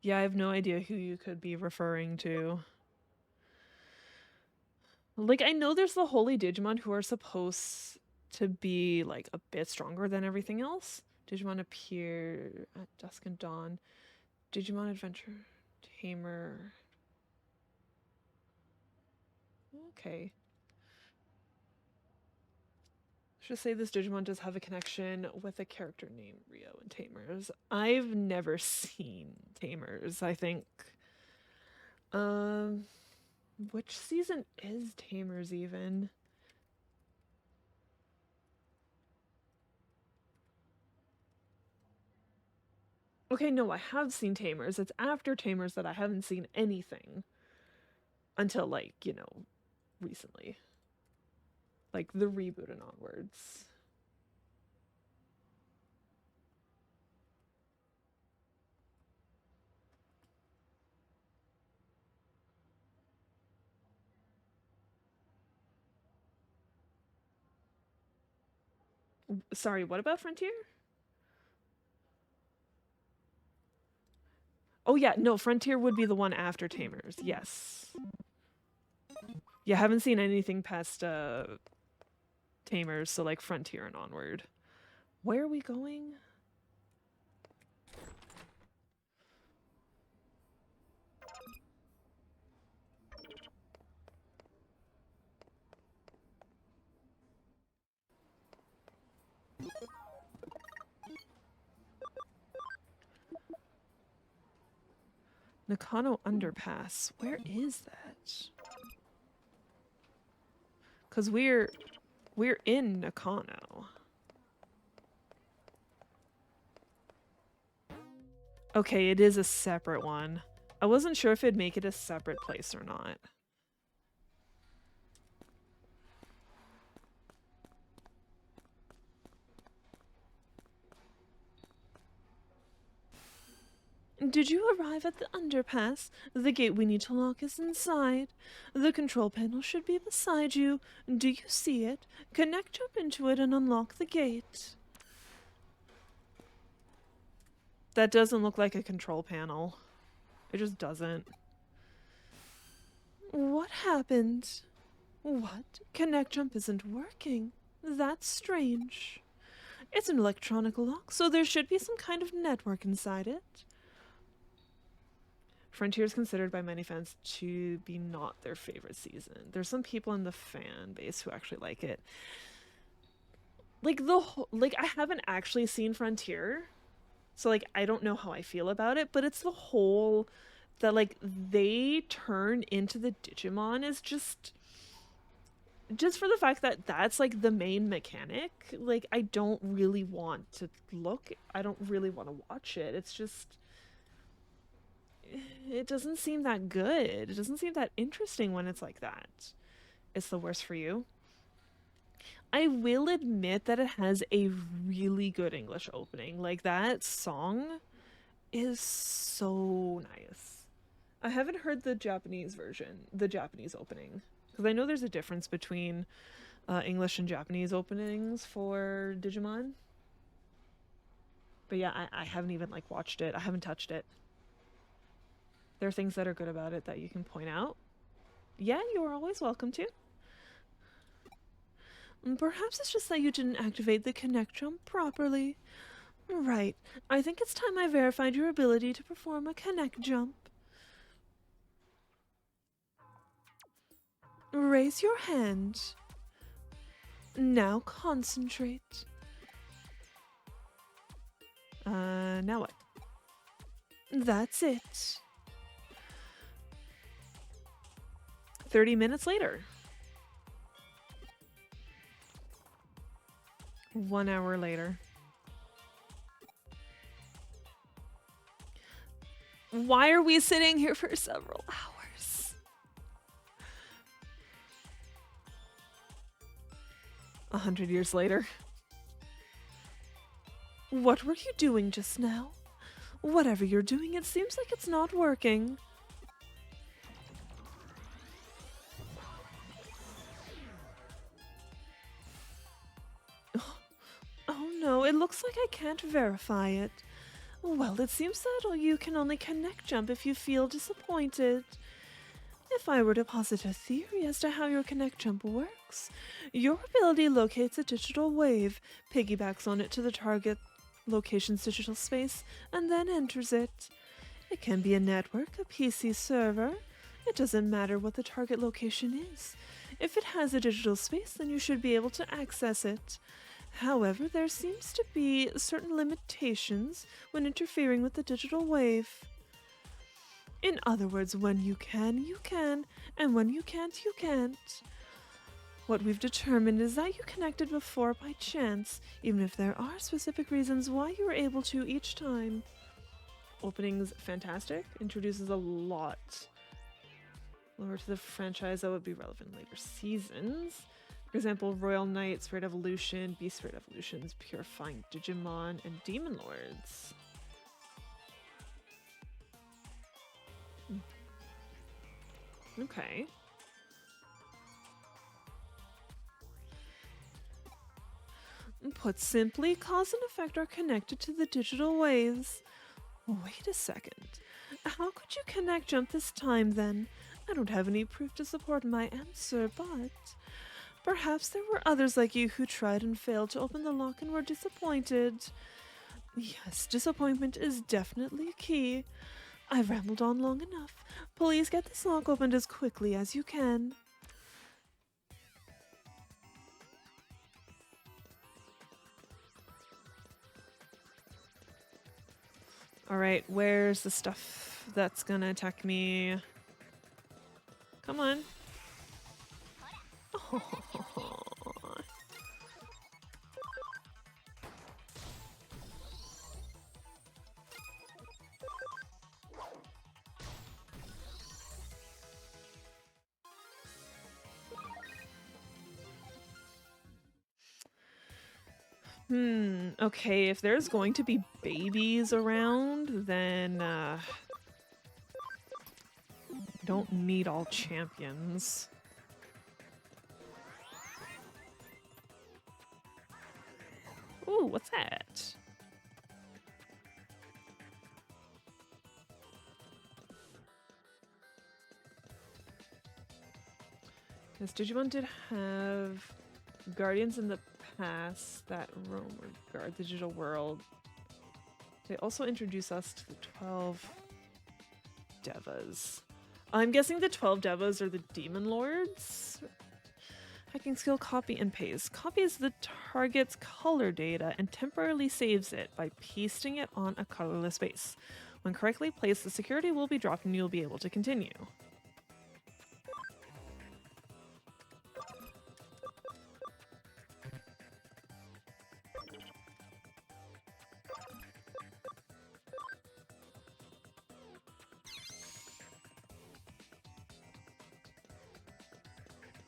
Yeah, I have no idea who you could be referring to. Like, I know there's the Holy Digimon who are supposed to be, like, a bit stronger than everything else. Digimon appear at dusk and dawn. Digimon Adventure Tamer. Okay. Should say this Digimon does have a connection with a character named Rio in Tamers. I've never seen Tamers, I think. Which season is Tamers even? Okay, no, I have seen Tamers. It's after Tamers that I haven't seen anything until, like, you know, recently. Like the reboot and onwards. Sorry, what about Frontier? Oh yeah, no, Frontier would be the one after Tamers. Yes. Yeah, haven't seen anything past Tamers, so like Frontier and onward. Where are we going? Nakano Underpass. Where is that? Cause we're in Nakano. Okay, it is a separate one. I wasn't sure if it'd make it a separate place or not. Did you arrive at the underpass? The gate we need to lock is inside. The control panel should be beside you. Do you see it? Connect up into it and unlock the gate. That doesn't look like a control panel. It just doesn't. What happened? What? Connect jump isn't working. That's strange. It's an electronic lock, so there should be some kind of network inside it. Frontier is considered by many fans to be not their favorite season. There's some people in the fan base who actually like it. Like I haven't actually seen Frontier, so like I don't know how I feel about it, but it's the whole that like they turn into the Digimon is just for the fact that that's like the main mechanic. Like I don't really want to look. I don't really want to watch it. It's just it doesn't seem that good. It doesn't seem that interesting when it's like that. It's the worst for you. I will admit that it has a really good English opening. Like that song is so nice. I haven't heard the Japanese version, the Japanese opening, because I know there's a difference between English and Japanese openings for Digimon. But yeah, I haven't even like watched it. I haven't touched it. There are things that are good about it that you can point out. Yeah, you are always welcome to. Perhaps it's just that you didn't activate the connect jump properly. Right. I think it's time I verified your ability to perform a connect jump. Raise your hand. Now concentrate. Now what? That's it. 30 minutes later. 1 hour later. Why are we sitting here for several hours? 100 years later. What were you doing just now? Whatever you're doing, it seems like it's not working. Oh no, it looks like I can't verify it. Well, it seems that you can only connect jump if you feel disappointed. If I were to posit a theory as to how your connect jump works, your ability locates a digital wave, piggybacks on it to the target location's digital space, and then enters it. It can be a network, a PC server. It doesn't matter what the target location is. If it has a digital space, then you should be able to access it. However, there seems to be certain limitations when interfering with the digital wave. In other words, when you can, and when you can't, you can't. What we've determined is that you connected before by chance, even if there are specific reasons why you were able to each time. Opening's fantastic, introduces a lot. Lower to the franchise that would be relevant in later seasons. For example, Royal Knight, Spirit Evolution, Beast Spirit Evolutions, Purifying Digimon, and Demon Lords. Okay. Put simply, cause and effect are connected to the digital waves. Wait a second. How could you connect jump this time then? I don't have any proof to support my answer, but perhaps there were others like you who tried and failed to open the lock and were disappointed. Yes, disappointment is definitely key. I've rambled on long enough. Please get this lock opened as quickly as you can. Alright, where's the stuff that's gonna attack me? Come on. Oh. Okay, if there's going to be babies around, then don't need all champions. Ooh, what's that? Yes, Digimon did have guardians in the past that roam or guard the digital world. They also introduce us to the 12 Devas. I'm guessing the 12 Devas are the Demon Lords? Hacking skill copy and paste. Copies the target's color data and temporarily saves it by pasting it on a colorless base. When correctly placed, the security will be dropped and you'll be able to continue.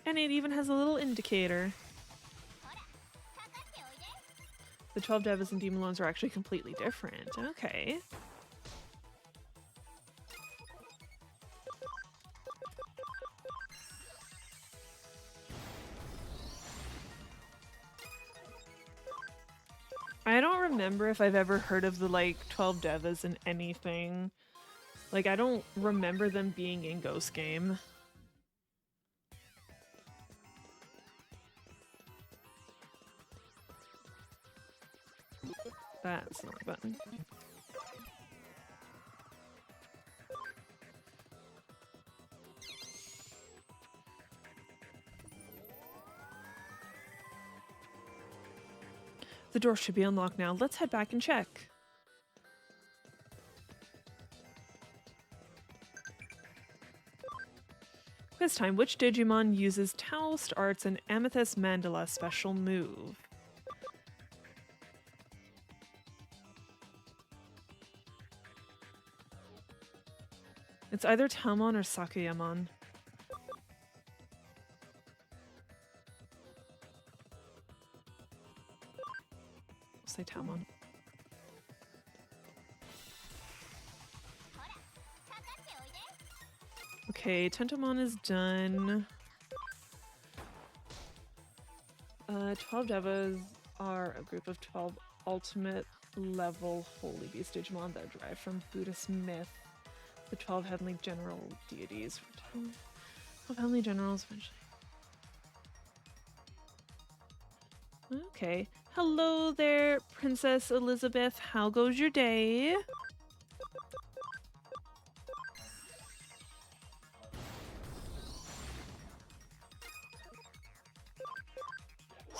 And it even has a little indicator. The 12 Devas and Demon Lords are actually completely different. Okay. I don't remember if I've ever heard of the, like, 12 Devas in anything. Like, I don't remember them being in Ghost Game. That's not a button. The door should be unlocked now. Let's head back and check. This time, which Digimon uses Taoist Arts and Amethyst Mandala special move? It's either Talmon or Sakuyamon. I'll say Talmon. Okay, Tentomon is done. 12 Devas are a group of 12 ultimate level holy beast Digimon that are derived from Buddhist myth. The 12 heavenly general deities. 12 heavenly generals eventually. Okay. Hello there, Princess Elizabeth. How goes your day?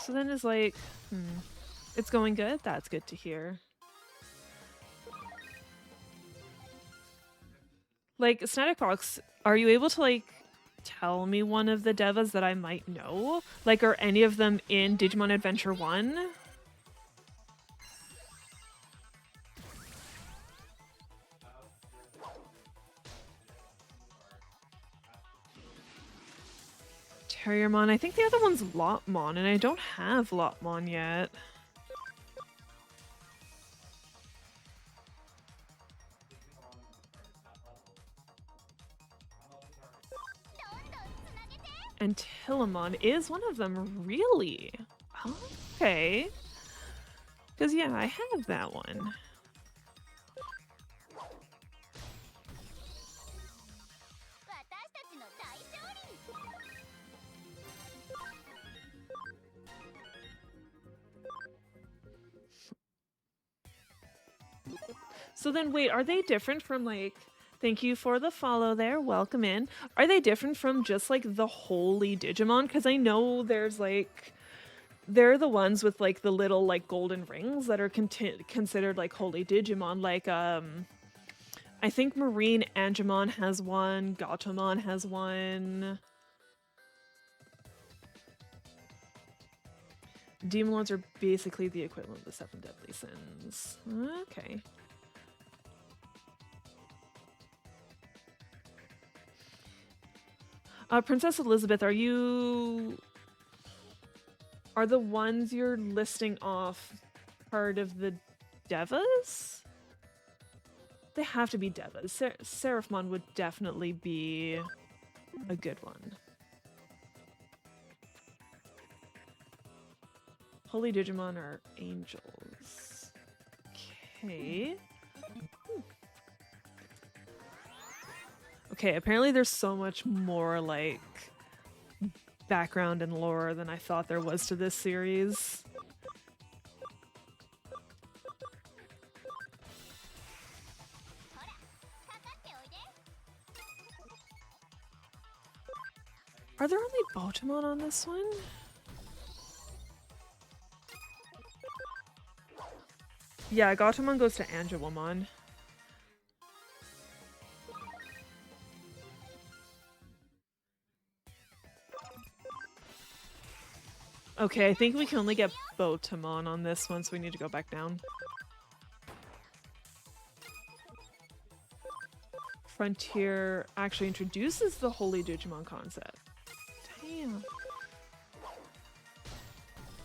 So then it's like, it's going good? That's good to hear. Like, Static Fox, are you able to, like, tell me one of the Devas that I might know? Like, are any of them in Digimon Adventure 1? Terriermon. I think the other one's Lotmon, and I don't have Lotmon yet. And Tillamon is one of them, really? Okay. Because, yeah, I have that one. So then, wait, are they different from, like... Thank you for the follow there. Welcome in. Are they different from just, like, the holy Digimon? Because I know there's, like... They're the ones with, like, the little, like, golden rings that are considered, like, holy Digimon. Like, I think Marine Angemon has one. Gatomon has one. Demon Lords are basically the equivalent of the Seven Deadly Sins. Okay. Princess Elizabeth, are the ones you're listing off part of the Devas? They have to be Devas. Seraphmon would definitely be a good one. Holy Digimon are angels. Okay. Okay, apparently there's so much more, like, background and lore than I thought there was to this series. Are there only Botamon on this one? Yeah, Gatomon goes to Angelomon. Okay, I think we can only get Botamon on this one, so we need to go back down. Frontier actually introduces the Holy Digimon concept. Damn.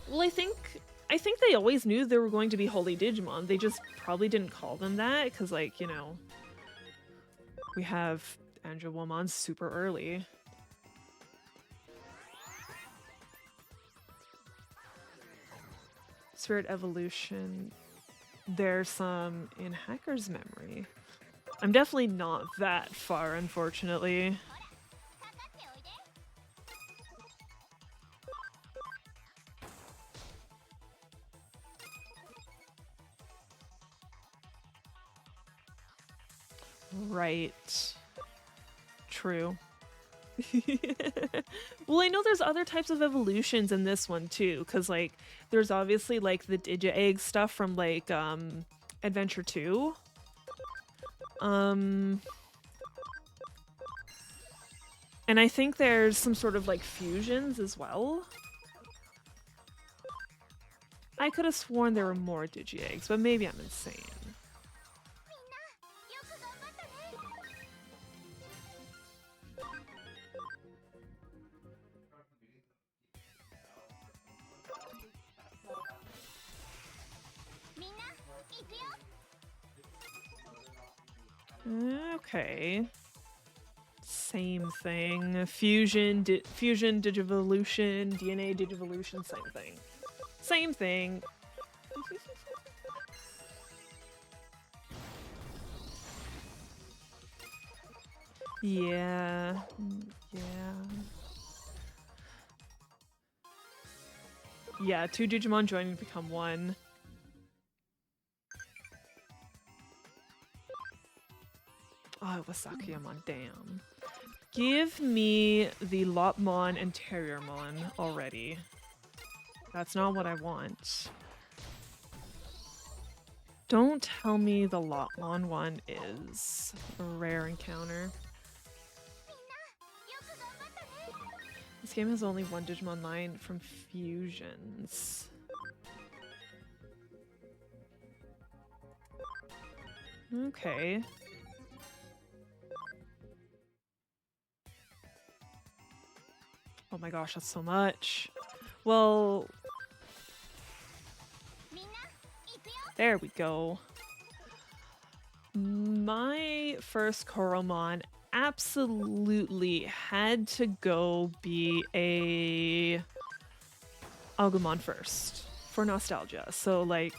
Well, I think they always knew there were going to be Holy Digimon. They just probably didn't call them that, because, like, you know, we have Angelomon super early. Spirit Evolution. There's some in Hacker's Memory. I'm definitely not that far, unfortunately. Right. True. Well, I know there's other types of evolutions in this one too, because, like, there's obviously, like, the Digi-Egg stuff from, like, Adventure 2. And I think there's some sort of, like, fusions as well. I could have sworn there were more Digi-Eggs, but maybe I'm insane. Okay. Same thing. Fusion, fusion, digivolution, DNA, digivolution, same thing. Same thing. Yeah. Yeah. Yeah, 2 Digimon joining to become 1. Oh, it was Sakuyamon, damn. Give me the Lopmon and Terriermon already. That's not what I want. Don't tell me the Lopmon one is a rare encounter. This game has only 1 Digimon line from fusions. Okay. Oh my gosh, that's so much. Well, there we go. My first Koromon absolutely had to go be a Agumon first for nostalgia. So like,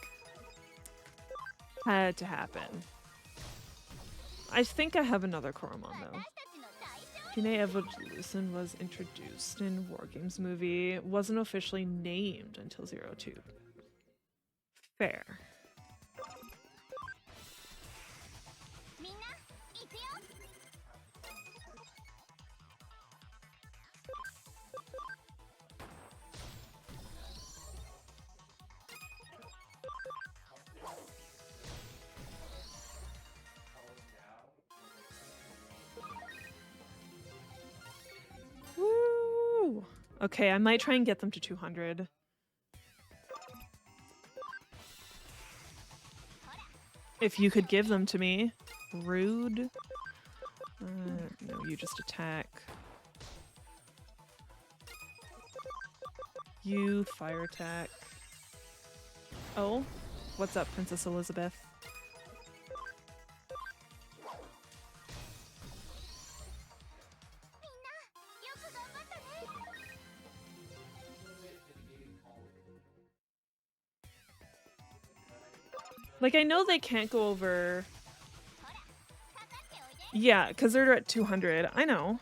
had to happen. I think I have another Koromon though. Kine Evolution was introduced in War Games movie. Wasn't officially named until 02. Fair. Woo! Okay, I might try and get them to 200. If you could give them to me. Rude. No, you just attack. You fire attack. Oh, what's up, Princess Elizabeth? Like, I know they can't go over... Yeah, because they're at 200. I know.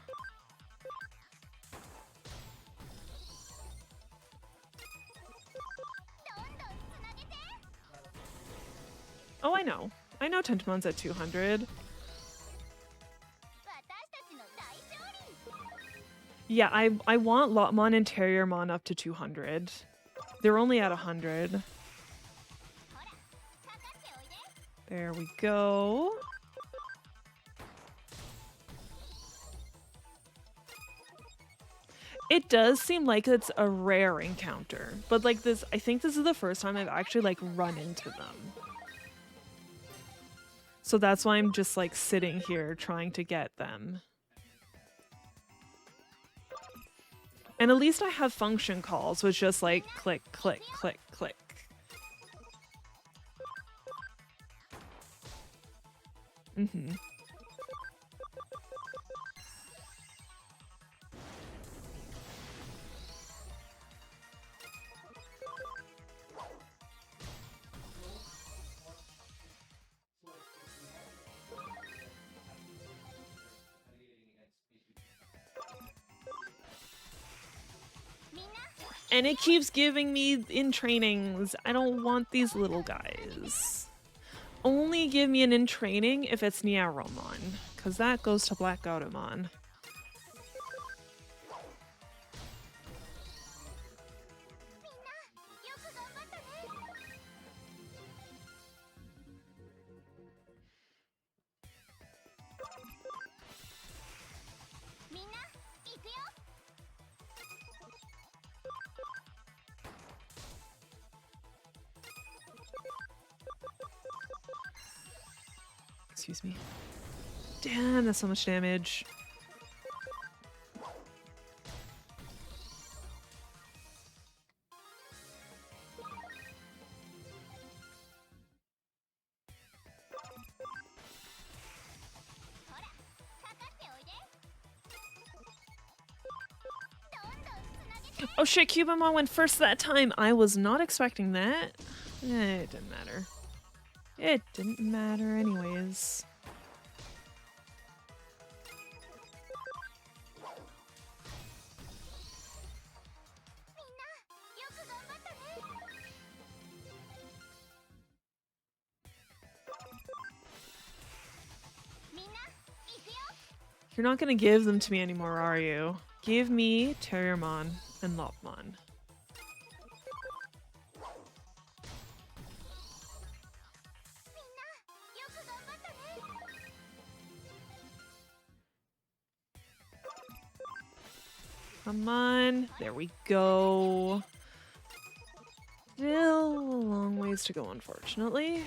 Oh, I know. I know Tentamon's at 200. Yeah, I want Lotmon and Terriermon up to 200. They're only at 100. There we go. It does seem like it's a rare encounter, but like this, I think this is the first time I've actually like run into them. So that's why I'm just like sitting here trying to get them. And at least I have function calls, so it's just like click, click, click, click. Mm-hmm. And it keeps giving me in trainings. I don't want these little guys. Only give me an in training if it's Niaromon, because that goes to Black Gautomon. Excuse me. Damn, that's so much damage. Oh shit, Cubamon went first that time. I was not expecting that. It didn't matter. It didn't matter anyways. You're not gonna give them to me anymore, are you? Give me Terriermon and Lopmon. Come on. There we go. Still a long ways to go, unfortunately.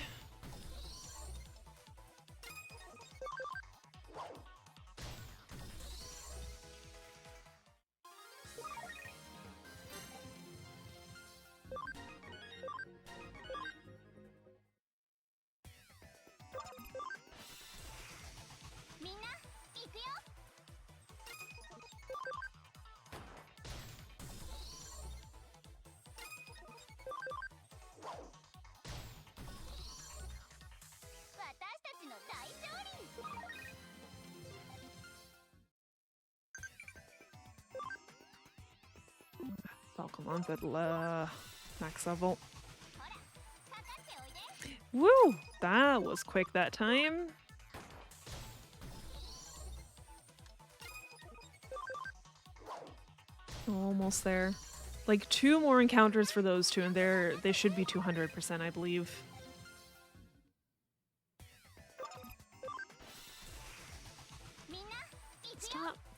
Pokemon at max level. Woo! That was quick that time. Almost there. Like 2 more encounters for those two, and they should be 200%, I believe.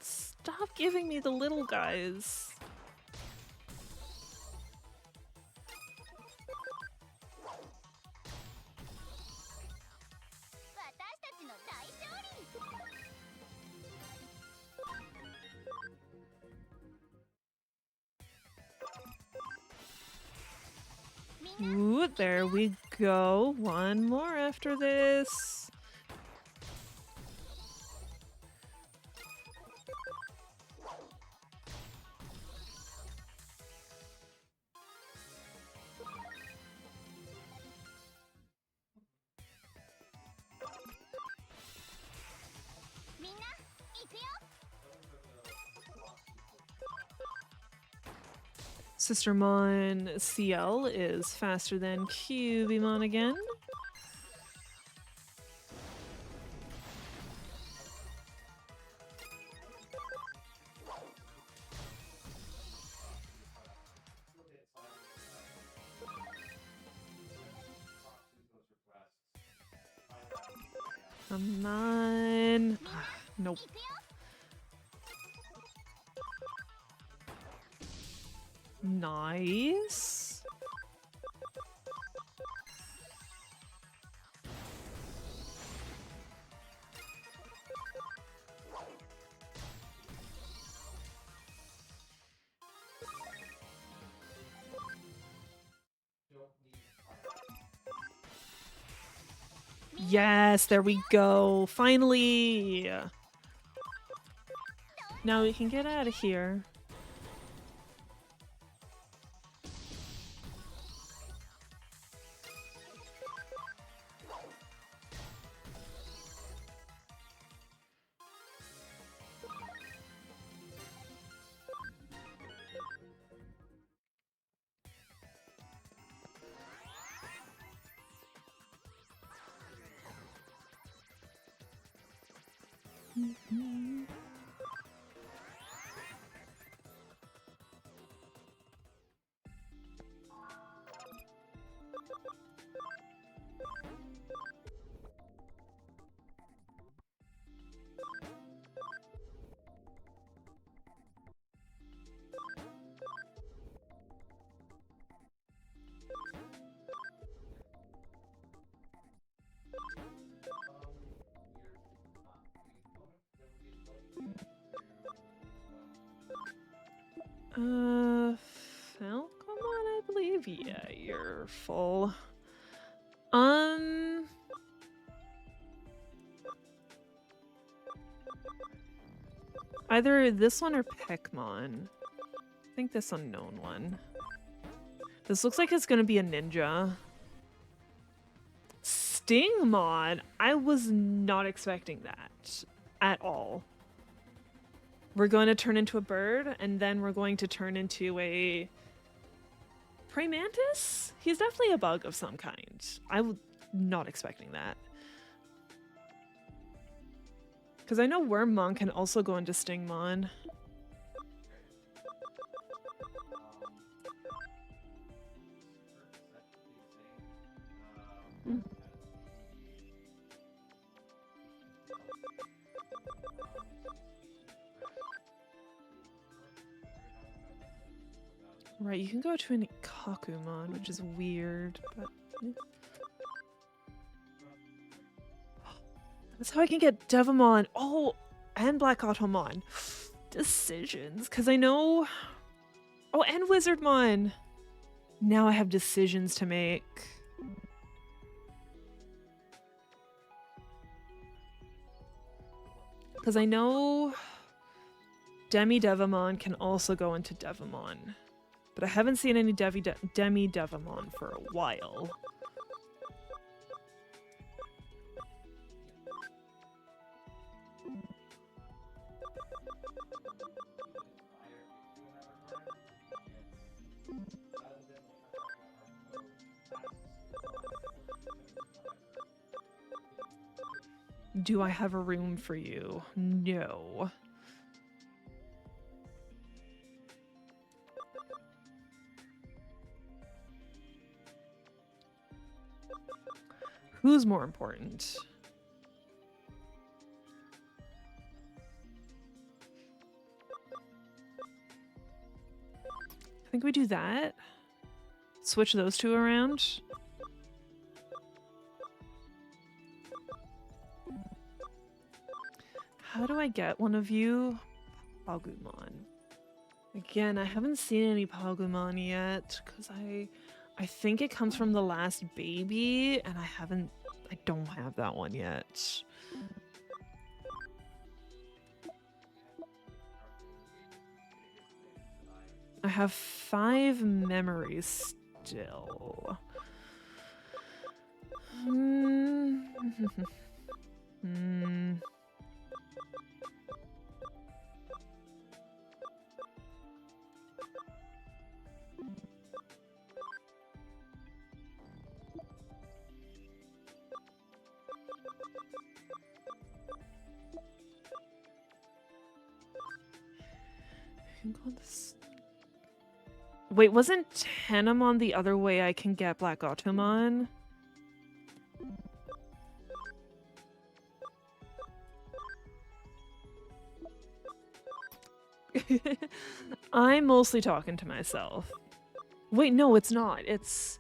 Stop giving me the little guys. Ooh, there we go. One more after this. Sistermon CL is faster than Cubimon again. Come on. Nope. Nice. Yes, there we go. Finally. Now we can get out of here. Falcomon, I believe? Yeah, you're full. Either this one or Peckmon. think this unknown one. This looks like it's gonna be a ninja. Stingmon? I was not expecting that at all. We're going to turn into a bird, and then we're going to turn into a praying mantis? He's definitely a bug of some kind. I was not expecting that. Because I know Wormmon can also go into Stingmon. Right, you can go to an Kakumon, which is weird, but... That's how I can get Devamon. Oh, and Black Automon. Decisions, because I know... Oh, and Wizardmon! Now I have decisions to make. Because I know Demi-Devamon can also go into Devamon. But I haven't seen any Demi-Devamon for a while. Do I have a room for you? No. Who's more important? I think we do that. Switch those two around. How do I get one of you? Pagumon. Again, I haven't seen any Pagumon yet, because I think it comes from the last baby, and I don't have that one yet. I have 5 memories still. Wait, wasn't Tanamon the other way I can get Black Automon? I'm mostly talking to myself. Wait, no, it's not. It's...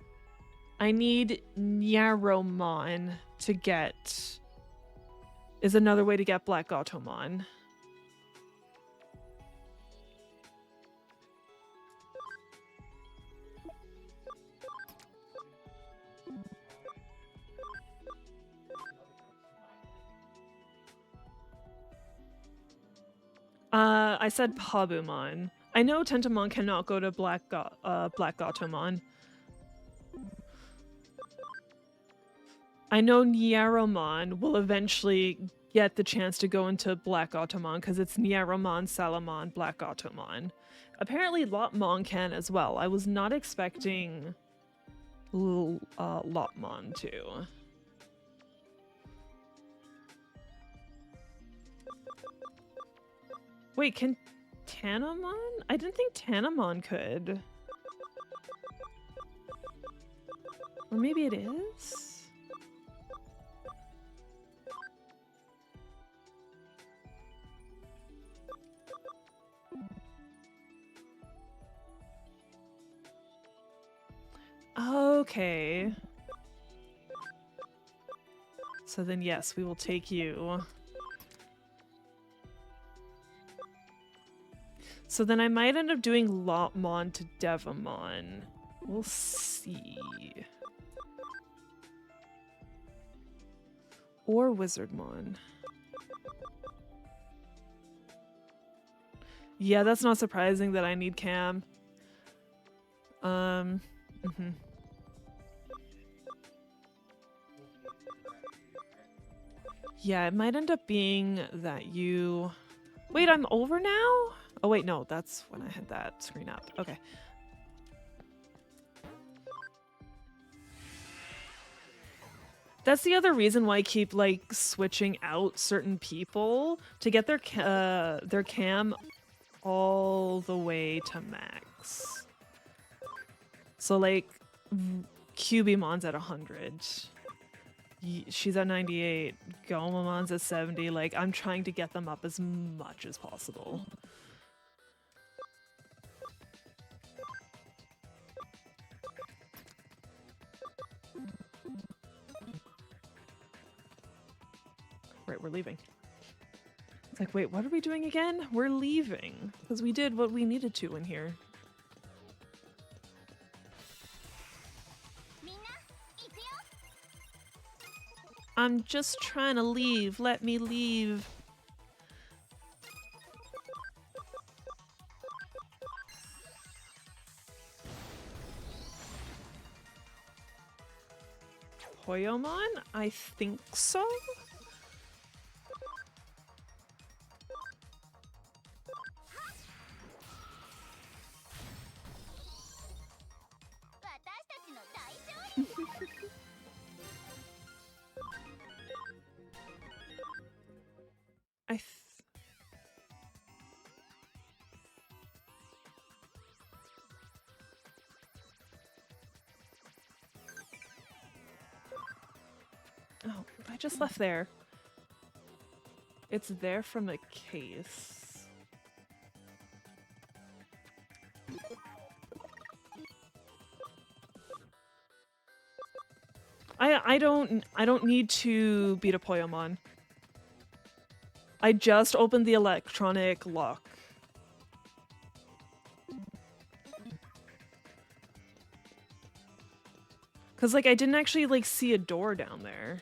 I need Nyaromon to get... is another way to get Black Automon. I said Pabumon. I know Tentamon cannot go to Black Automon. I know Nyaromon will eventually get the chance to go into Black Automon because it's Nyaromon, Salamon, Black Automon. Apparently Lopmon can as well. I was not expecting Lopmon to. Wait, can Tanamon? I didn't think Tanamon could. Or maybe it is? Okay. So then yes, we will take you. So then I might end up doing Lopmon to Devamon. We'll see. Or Wizardmon. Yeah, that's not surprising that I need Cam. Mhm. Yeah, it might end up being that you... Wait, I'm over now? Oh wait, no, that's when I had that screen up. Okay. That's the other reason why I keep like switching out certain people to get their cam all the way to max. So like Cubimon's at 100. She's at 98. Gomamon's at 70. Like I'm trying to get them up as much as possible. Right, we're leaving. It's like, wait, what are we doing again? We're leaving. Because we did what we needed to in here. I'm just trying to leave. Let me leave. Hoyomon? I think so? Oh, I just left there. It's there from a case. I don't need to beat a Poyomon. I just opened the electronic lock. Cause like I didn't actually like see a door down there.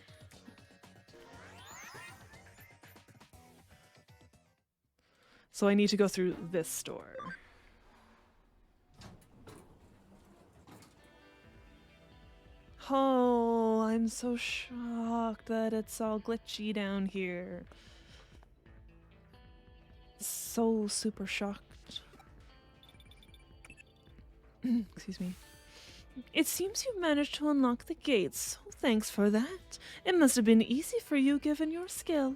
So I need to go through this door. Oh, I'm so shocked that it's all glitchy down here. So super shocked. Excuse me. It seems you managed to unlock the gates. Oh, thanks for that. It must have been easy for you given your skill.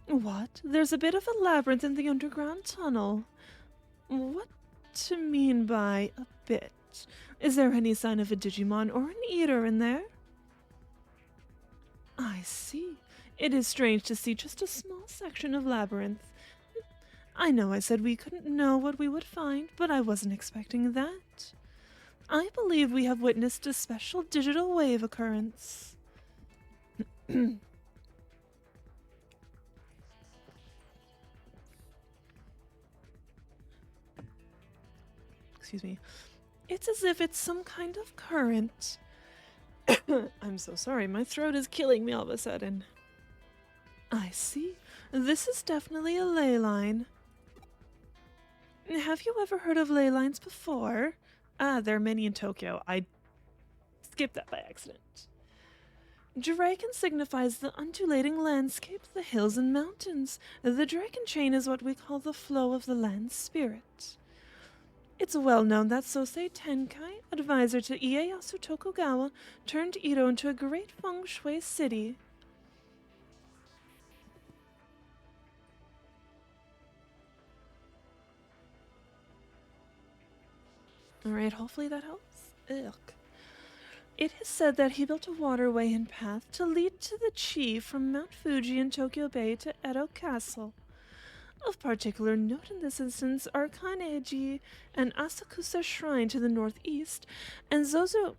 What? There's a bit of a labyrinth in the underground tunnel. What to mean by a bit? Is there any sign of a Digimon or an eater in there? I see. It is strange to see just a small section of labyrinth. I know I said we couldn't know what we would find, but I wasn't expecting that. I believe we have witnessed a special digital wave occurrence. Excuse me. It's as if it's some kind of current. I'm so sorry, my throat is killing me all of a sudden. I see. This is definitely a ley line. Have you ever heard of ley lines before? Ah, there are many in Tokyo. I skipped that by accident. Dragon signifies the undulating landscape, the hills and mountains. The dragon chain is what we call the flow of the land spirit. It's well known that Sosei Tenkai, advisor to Ieyasu Tokugawa, turned Edo into a great feng shui city. Alright, hopefully that helps. Ugh. It is said that he built a waterway and path to lead to the chi from Mount Fuji in Tokyo Bay to Edo Castle. Of particular note in this instance are Kaneji and Asakusa Shrine to the northeast, and Zojoji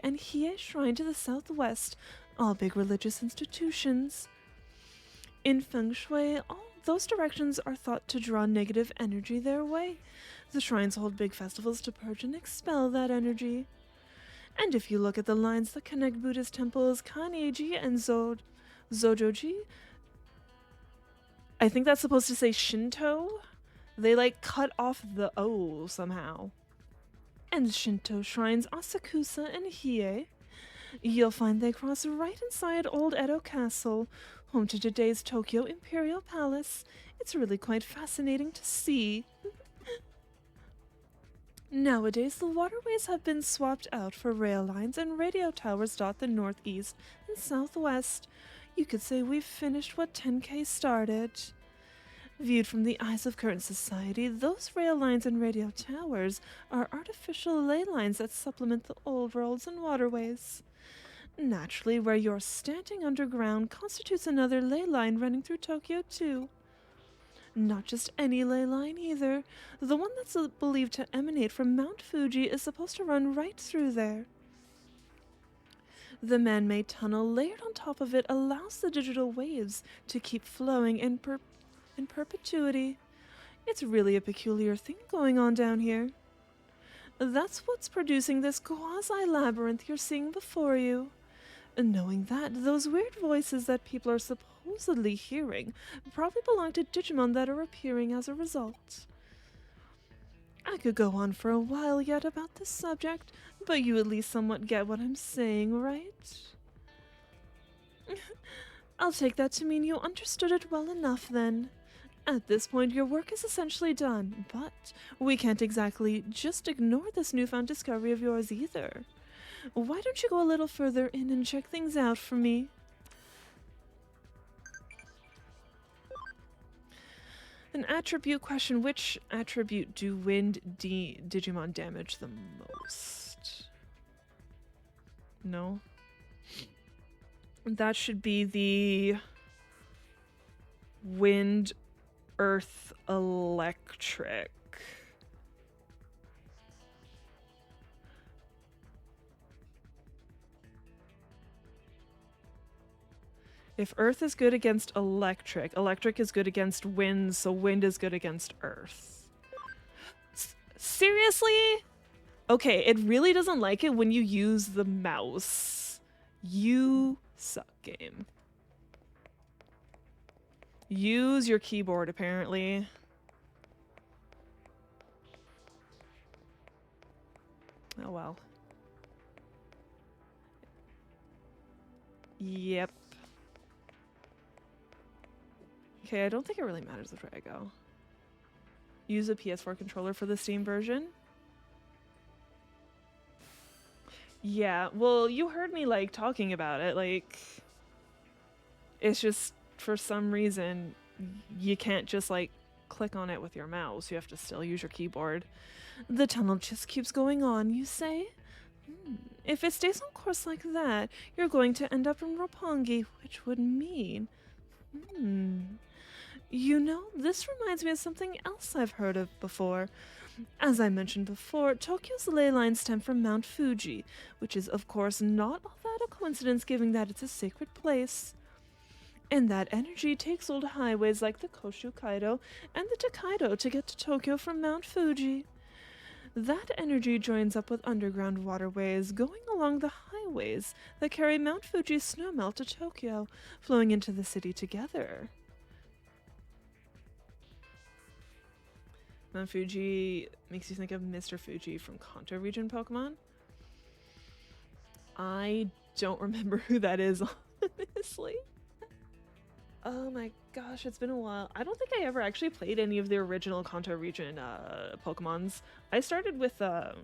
and Hiei Shrine to the southwest, all big religious institutions. In Feng Shui, all those directions are thought to draw negative energy their way. The shrines hold big festivals to purge and expel that energy. And if you look at the lines that connect Buddhist temples Kaneji and Zojoji, I think that's supposed to say Shinto. They like cut off the O somehow. And Shinto shrines Asakusa and Hiei. You'll find they cross right inside Old Edo Castle, home to today's Tokyo Imperial Palace. It's really quite fascinating to see. Nowadays, the waterways have been swapped out for rail lines, and radio towers dot the northeast and southwest. You could say we've finished what 10K started. Viewed from the eyes of current society, those rail lines and radio towers are artificial ley lines that supplement the old roads and waterways. Naturally, where you're standing underground constitutes another ley line running through Tokyo, too. Not just any ley line either. The one that's believed to emanate from Mount Fuji is supposed to run right through there. The man-made tunnel layered on top of it allows the digital waves to keep flowing in perpetuity. It's really a peculiar thing going on down here. That's what's producing this quasi-labyrinth you're seeing before you. Knowing that, those weird voices that people are supposedly hearing probably belong to Digimon that are appearing as a result. I could go on for a while yet about this subject, but you at least somewhat get what I'm saying, right? I'll take that to mean you understood it well enough then. At this point, your work is essentially done, but we can't exactly just ignore this newfound discovery of yours either. Why don't you go a little further in and check things out for me? An attribute question. Which attribute do wind Digimon damage the most? No. That should be the wind, earth, electric. If earth is good against electric, electric is good against wind, so wind is good against earth. Seriously? Okay, it really doesn't like it when you use the mouse. You suck, game. Use your keyboard, apparently. Oh well. Yep. Okay, I don't think it really matters which way I go. Use a PS4 controller for the Steam version? Yeah, well, you heard me, like, talking about it, like... It's just, for some reason, you can't just, like, click on it with your mouse. You have to still use your keyboard. The tunnel just keeps going on, you say? If it stays on course like that, you're going to end up in Roppongi, which would mean... You know, this reminds me of something else I've heard of before. As I mentioned before, Tokyo's ley lines stem from Mount Fuji, which is of course not all that a coincidence given that it's a sacred place. And that energy takes old highways like the Koshu Kaido and the Tokaido to get to Tokyo from Mount Fuji. That energy joins up with underground waterways going along the highways that carry Mount Fuji's snowmelt to Tokyo, flowing into the city together. Mount Fuji makes you think of Mr. Fuji from Kanto region Pokemon. I don't remember who that is, honestly. Oh my gosh, it's been a while. I don't think I ever actually played any of the original Kanto region Pokemons. I started with the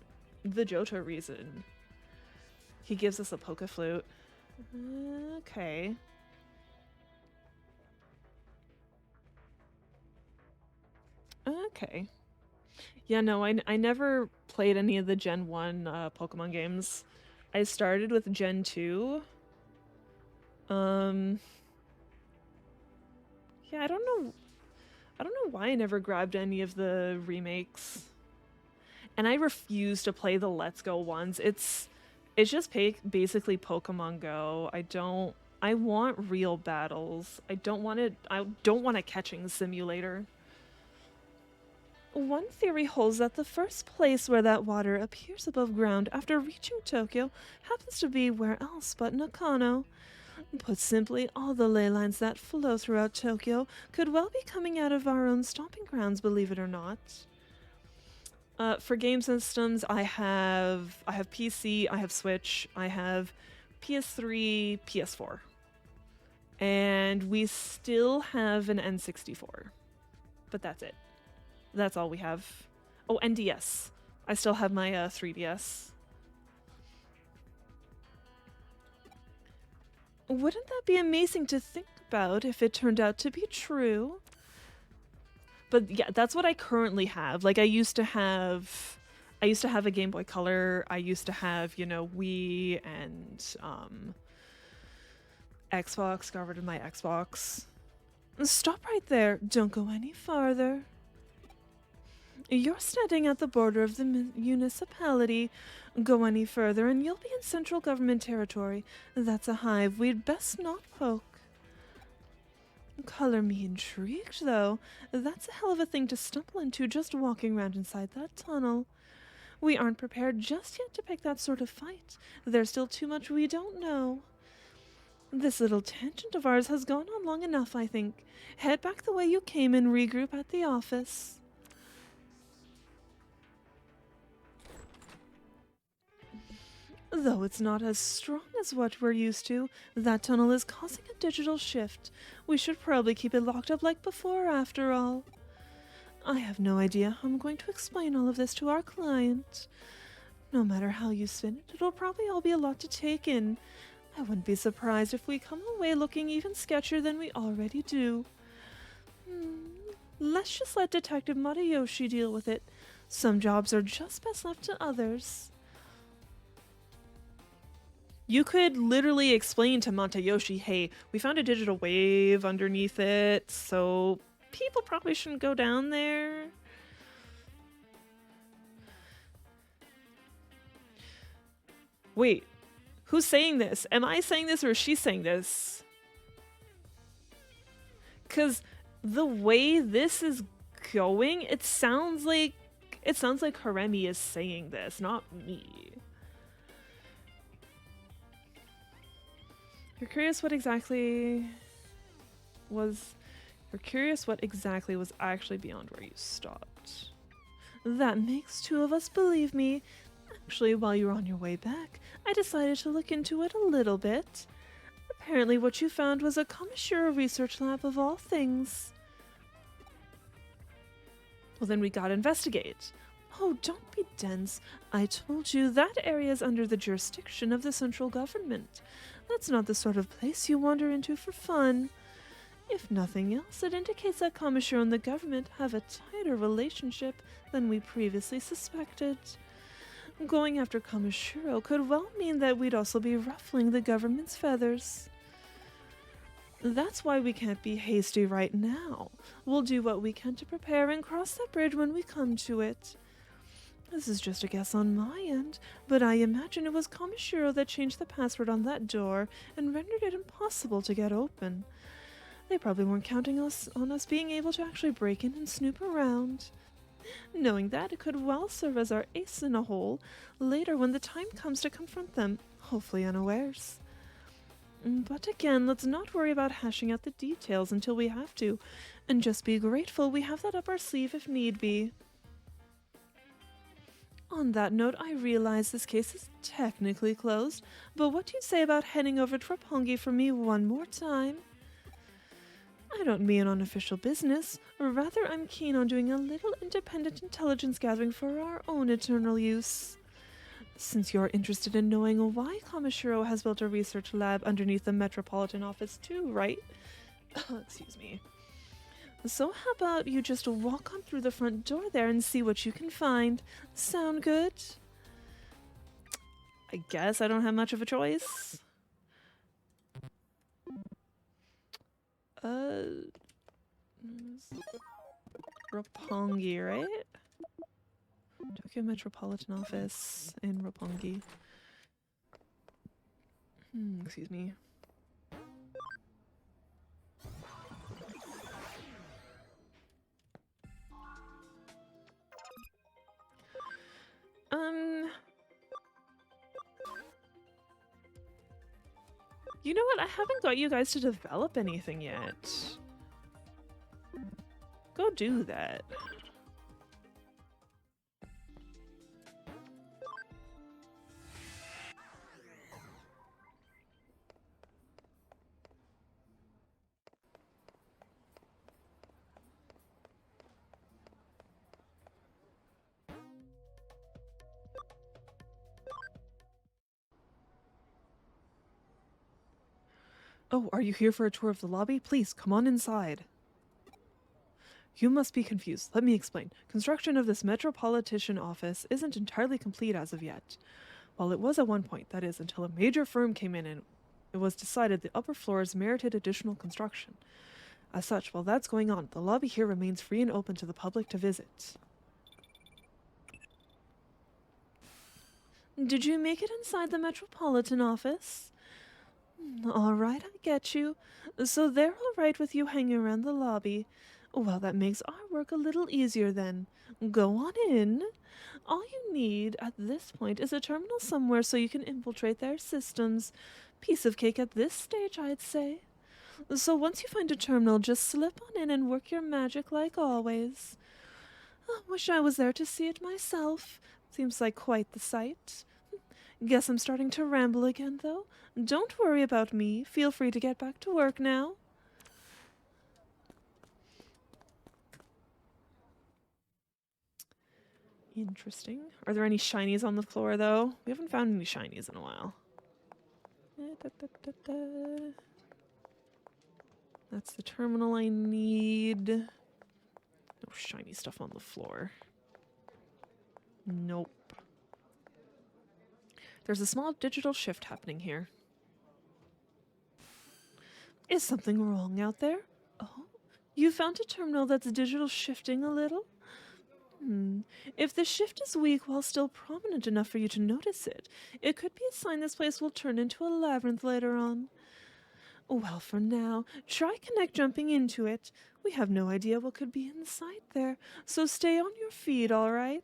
Johto region. He gives us a Poke Flute. Okay. Okay. Yeah, no, I never played any of the Gen 1 Pokemon games. I started with Gen 2. Yeah, I don't know why I never grabbed any of the remakes. And I refuse to play the Let's Go ones. It's just basically Pokemon Go. I want real battles. I don't want a catching simulator. One theory holds that the first place where that water appears above ground after reaching Tokyo happens to be where else but Nakano. Put simply, all the ley lines that flow throughout Tokyo could well be coming out of our own stomping grounds, believe it or not. For game systems, I have PC, I have Switch, I have PS3, PS4, and we still have an N64. But that's it. That's all we have. Oh, NDS. I still have my 3DS. Wouldn't that be amazing to think about if it turned out to be true? But yeah, that's what I currently have. Like I used to have a Game Boy Color. I used to have, Wii and Xbox. Got rid of my Xbox. Stop right there. Don't go any farther. You're standing at the border of the municipality. Go any further and you'll be in central government territory. That's a hive we'd best not poke. Color me intrigued, though. That's a hell of a thing to stumble into just walking around inside that tunnel. We aren't prepared just yet to pick that sort of fight. There's still too much we don't know. This little tangent of ours has gone on long enough, I think. Head back the way you came and regroup at the office. Though it's not as strong as what we're used to, that tunnel is causing a digital shift. We should probably keep it locked up like before, after all. I have no idea how I'm going to explain all of this to our client. No matter how you spin it, it'll probably all be a lot to take in. I wouldn't be surprised if we come away looking even sketchier than we already do. Let's just let Detective Matayoshi deal with it. Some jobs are just best left to others. You could literally explain to Matayoshi, hey, we found a digital wave underneath it, so people probably shouldn't go down there. Wait, who's saying this? Am I saying this or is she saying this? Because the way this is going, it sounds like Haremi is saying this, not me. You're curious what exactly was actually beyond where you stopped. That makes two of us, believe me. Actually, while you were on your way back, I decided to look into it a little bit. Apparently what you found was a Kamishiro research lab of all things. Well, then we gotta investigate. Oh, don't be dense. I told you that area is under the jurisdiction of the central government. That's not the sort of place you wander into for fun. If nothing else, it indicates that Kamishiro and the government have a tighter relationship than we previously suspected. Going after Kamishiro could well mean that we'd also be ruffling the government's feathers. That's why we can't be hasty right now. We'll do what we can to prepare and cross that bridge when we come to it. This is just a guess on my end, but I imagine it was Kamishiro that changed the password on that door and rendered it impossible to get open. They probably weren't counting on us being able to actually break in and snoop around. Knowing that, it could well serve as our ace in a hole later when the time comes to confront them, hopefully unawares. But again, let's not worry about hashing out the details until we have to, and just be grateful we have that up our sleeve if need be. On that note, I realize this case is technically closed, but what do you say about heading over to Roppongi for me one more time? I don't mean on official business, rather I'm keen on doing a little independent intelligence gathering for our own eternal use. Since you're interested in knowing why Kamishiro has built a research lab underneath the Metropolitan Office too, right? Excuse me. So how about you just walk on through the front door there and see what you can find? Sound good? I guess I don't have much of a choice. Roppongi, right? Tokyo Metropolitan Office in Roppongi. Excuse me. You know what? I haven't got you guys to develop anything yet. Go do that. Oh, are you here for a tour of the lobby? Please, come on inside. You must be confused. Let me explain. Construction of this metropolitan office isn't entirely complete as of yet. While it was at one point, that is, until a major firm came in and it was decided the upper floors merited additional construction. As such, while that's going on, the lobby here remains free and open to the public to visit. Did you make it inside the metropolitan office? All right, I get you. So they're all right with you hanging around the lobby. Well, that makes our work a little easier then. Go on in. All you need at this point is a terminal somewhere so you can infiltrate their systems. Piece of cake at this stage, I'd say. So once you find a terminal, just slip on in and work your magic like always. Wish I was there to see it myself. Seems like quite the sight. Guess I'm starting to ramble again, though. Don't worry about me. Feel free to get back to work now. Interesting. Are there any shinies on the floor, though? We haven't found any shinies in a while. That's the terminal I need. No shiny stuff on the floor. Nope. There's a small digital shift happening here. Is something wrong out there? Oh, you found a terminal that's digital shifting a little? If the shift is weak while still prominent enough for you to notice it, it could be a sign this place will turn into a labyrinth later on. Well, for now, try connect jumping into it. We have no idea what could be inside there, so stay on your feet, all right?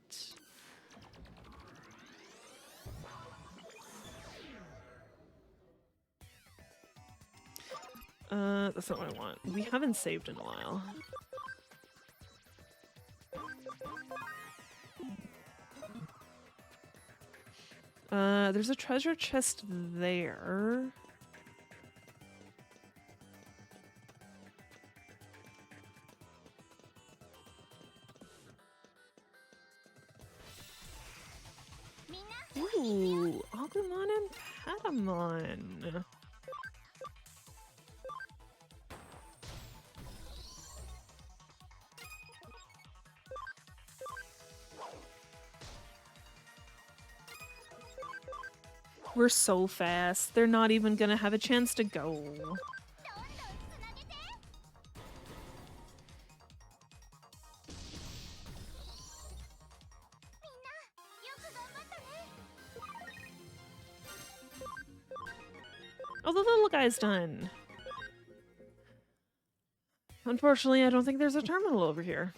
That's not what I want. We haven't saved in a while. There's a treasure chest there. Ooh, Agumon and Patamon. We're so fast. They're not even gonna have a chance to go. Oh, the little guy's done. Unfortunately, I don't think there's a terminal over here.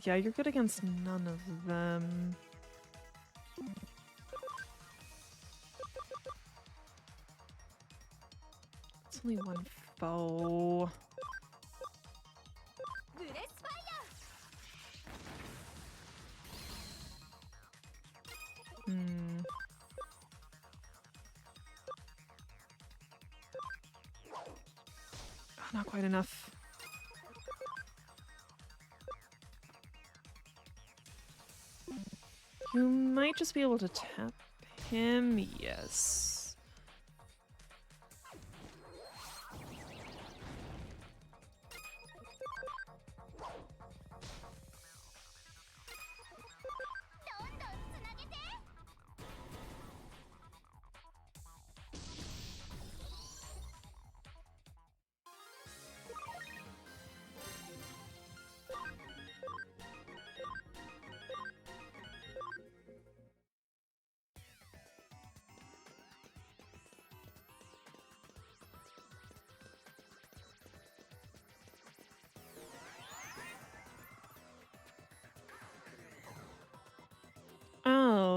Yeah, you're good against none of them. It's only one foe. Oh, not quite enough. You might just be able to tap him, yes.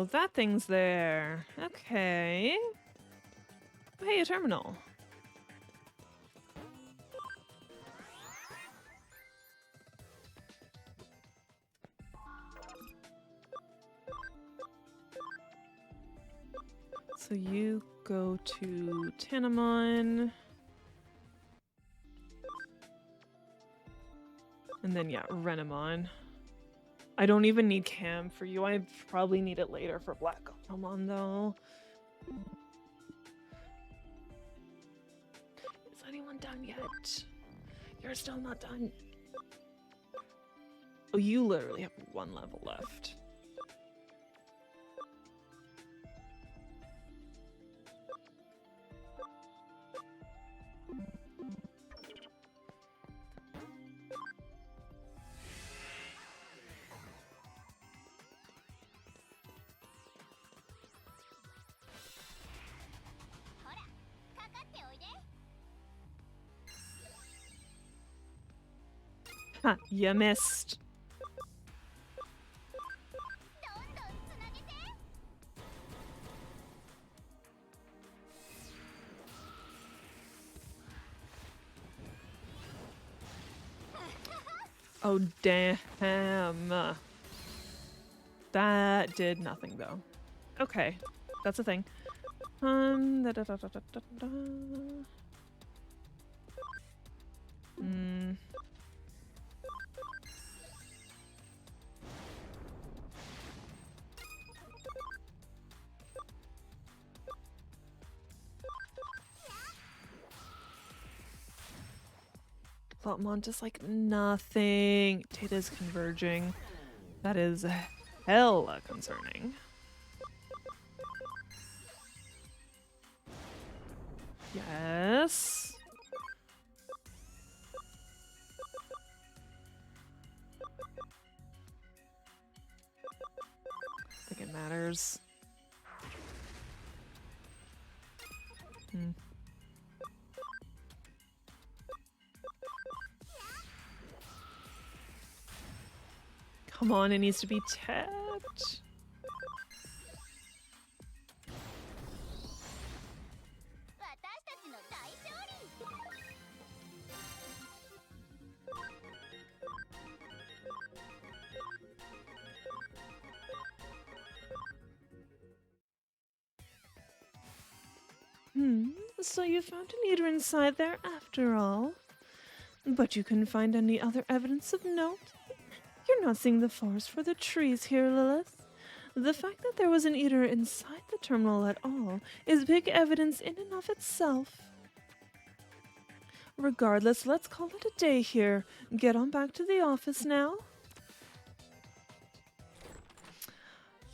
Oh, that thing's there. Okay. Hey, a terminal. So you go to Tanamon. And then, yeah, Renamon. I don't even need Cam for you. I probably need it later for Black Gothomon, though. Is anyone done yet? You're still not done. Oh, you literally have one level left. Ha, you missed. Oh, damn. That did nothing, though. Okay, that's a thing. Da, da, da, da, da, da, da. Lotmont is like nothing. Data's converging. That is hella concerning. Yes. I think it matters. Come on, it needs to be tapped. So you found an eater inside there after all. But you couldn't find any other evidence of note? You're not seeing the forest for the trees here, Lilith. The fact that there was an eater inside the terminal at all is big evidence in and of itself. Regardless, let's call it a day here. Get on back to the office now.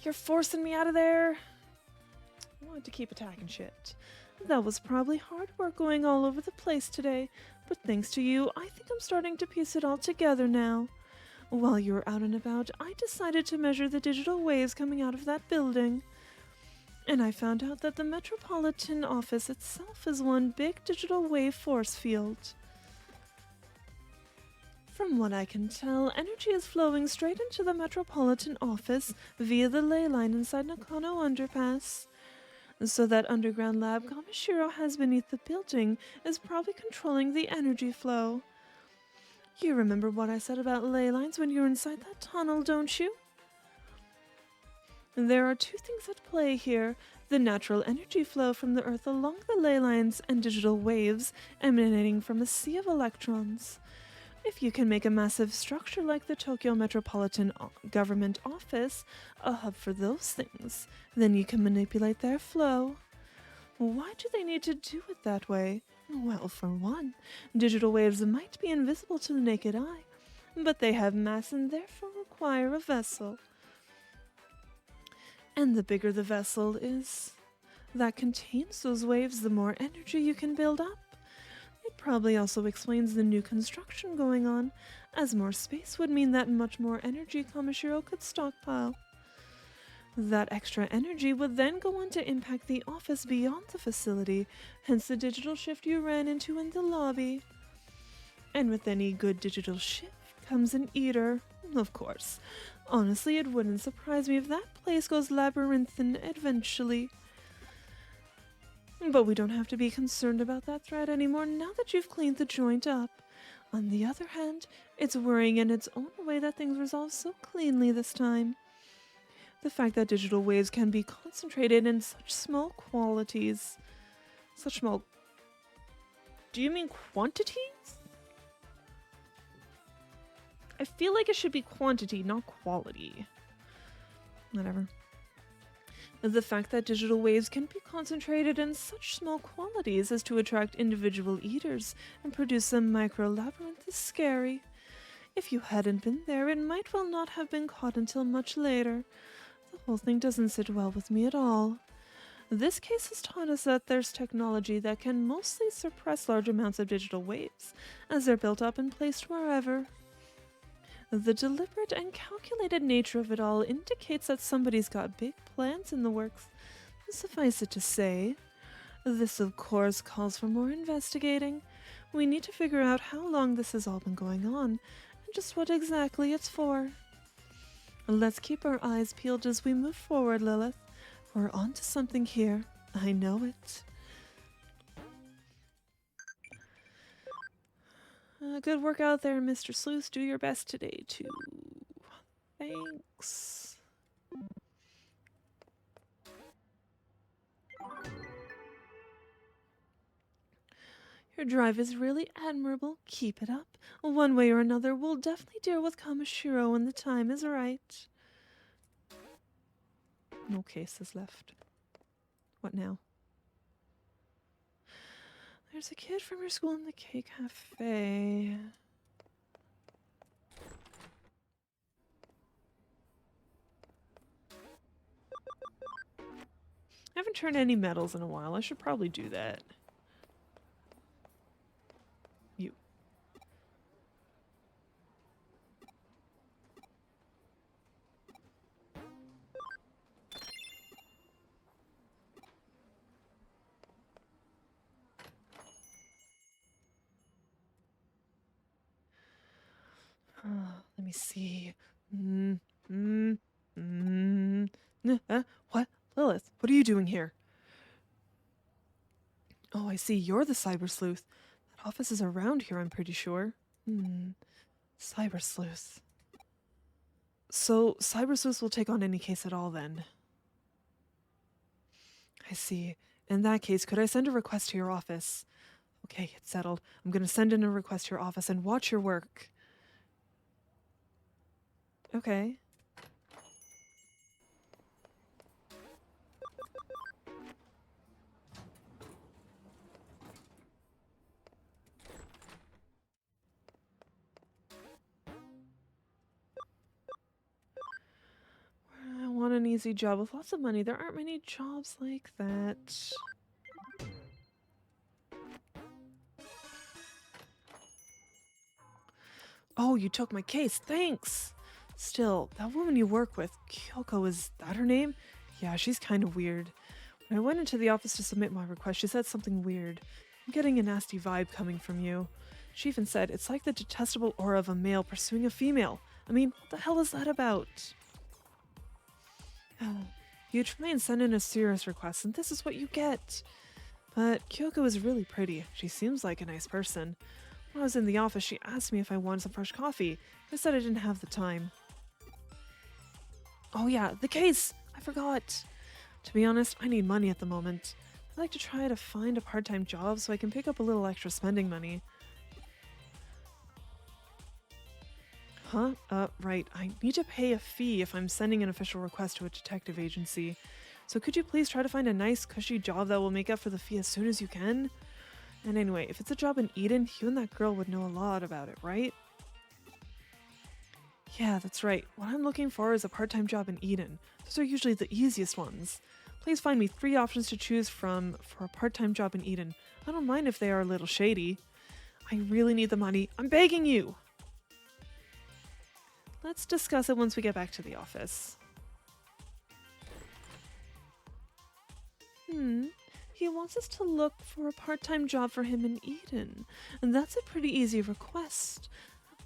You're forcing me out of there. I wanted to keep attacking shit. That was probably hard work going all over the place today, but thanks to you, I think I'm starting to piece it all together now. While you were out and about, I decided to measure the digital waves coming out of that building. And I found out that the Metropolitan Office itself is one big digital wave force field. From what I can tell, energy is flowing straight into the Metropolitan Office via the ley line inside Nakano Underpass. So that underground lab Kamishiro has beneath the building is probably controlling the energy flow. You remember what I said about ley lines when you were inside that tunnel, don't you? There are two things at play here: the natural energy flow from the Earth along the ley lines and digital waves emanating from a sea of electrons. If you can make a massive structure like the Tokyo Metropolitan Government Office a hub for those things, then you can manipulate their flow. Why do they need to do it that way? Well, for one, digital waves might be invisible to the naked eye, but they have mass and therefore require a vessel. And the bigger the vessel is that contains those waves, the more energy you can build up. It probably also explains the new construction going on, as more space would mean that much more energy Kamishiro could stockpile. That extra energy would then go on to impact the office beyond the facility, hence the digital shift you ran into in the lobby. And with any good digital shift comes an eater, of course. Honestly, it wouldn't surprise me if that place goes labyrinthine eventually. But we don't have to be concerned about that threat anymore now that you've cleaned the joint up. On the other hand, it's worrying in its own way that things resolve so cleanly this time. The fact that digital waves can be concentrated in such small qualities. Such small... Do you mean quantities? I feel like it should be quantity, not quality. Whatever. The fact that digital waves can be concentrated in such small quantities as to attract individual eaters and produce a micro-labyrinth is scary. If you hadn't been there, it might well not have been caught until much later. The whole thing doesn't sit well with me at all. This case has taught us that there's technology that can mostly suppress large amounts of digital waves, as they're built up and placed wherever. The deliberate and calculated nature of it all indicates that somebody's got big plans in the works. Suffice it to say, this of course calls for more investigating. We need to figure out how long this has all been going on, and just what exactly it's for. Let's keep our eyes peeled as we move forward, Lilith. We're onto something here. I know it. Good work out there, Mr. Sleuth. Do your best today, too. Thanks. Your drive is really admirable. Keep it up. One way or another, we'll definitely deal with Kamashiro when the time is right. No cases left. What now? There's a kid from your school in the K Cafe. I haven't turned any medals in a while. I should probably do that. You. Let me see. What? Lilith, what are you doing here? Oh, I see. You're the Cyber Sleuth. That office is around here, I'm pretty sure. Cyber Sleuth. So, Cyber Sleuth will take on any case at all, then? I see. In that case, could I send a request to your office? Okay, it's settled. I'm gonna send in a request to your office and watch your work. Okay. I want an easy job with lots of money. There aren't many jobs like that. Oh, you took my case. Thanks! Still, that woman you work with, Kyoko, is that her name? Yeah, she's kind of weird. When I went into the office to submit my request, she said something weird. I'm getting a nasty vibe coming from you. She even said, it's like the detestable aura of a male pursuing a female. I mean, what the hell is that about? You try and send in a serious request, and this is what you get. But Kyoko is really pretty. She seems like a nice person. When I was in the office, she asked me if I wanted some fresh coffee. I said I didn't have the time. Oh yeah, the case! I forgot! To be honest, I need money at the moment. I'd like to try to find a part-time job so I can pick up a little extra spending money. Huh? Right. I need to pay a fee if I'm sending an official request to a detective agency. So could you please try to find a nice, cushy job that will make up for the fee as soon as you can? And anyway, if it's a job in Eden, you and that girl would know a lot about it, right? Yeah, that's right. What I'm looking for is a part-time job in Eden. Those are usually the easiest ones. Please find me 3 options to choose from for a part-time job in Eden. I don't mind if they are a little shady. I really need the money. I'm begging you! Let's discuss it once we get back to the office. He wants us to look for a part-time job for him in Eden, and that's a pretty easy request.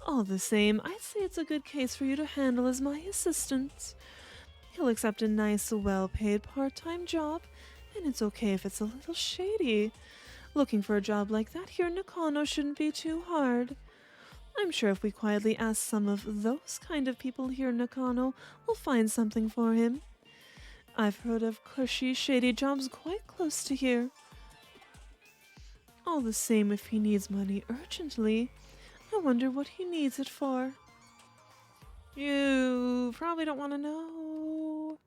All the same, I'd say it's a good case for you to handle as my assistant. He'll accept a nice, well-paid part-time job, and it's okay if it's a little shady. Looking for a job like that here in Nakano shouldn't be too hard. I'm sure if we quietly ask some of those kind of people here in Nakano, we'll find something for him. I've heard of cushy, shady jobs quite close to here. All the same, if he needs money urgently, I wonder what he needs it for. You probably don't want to know.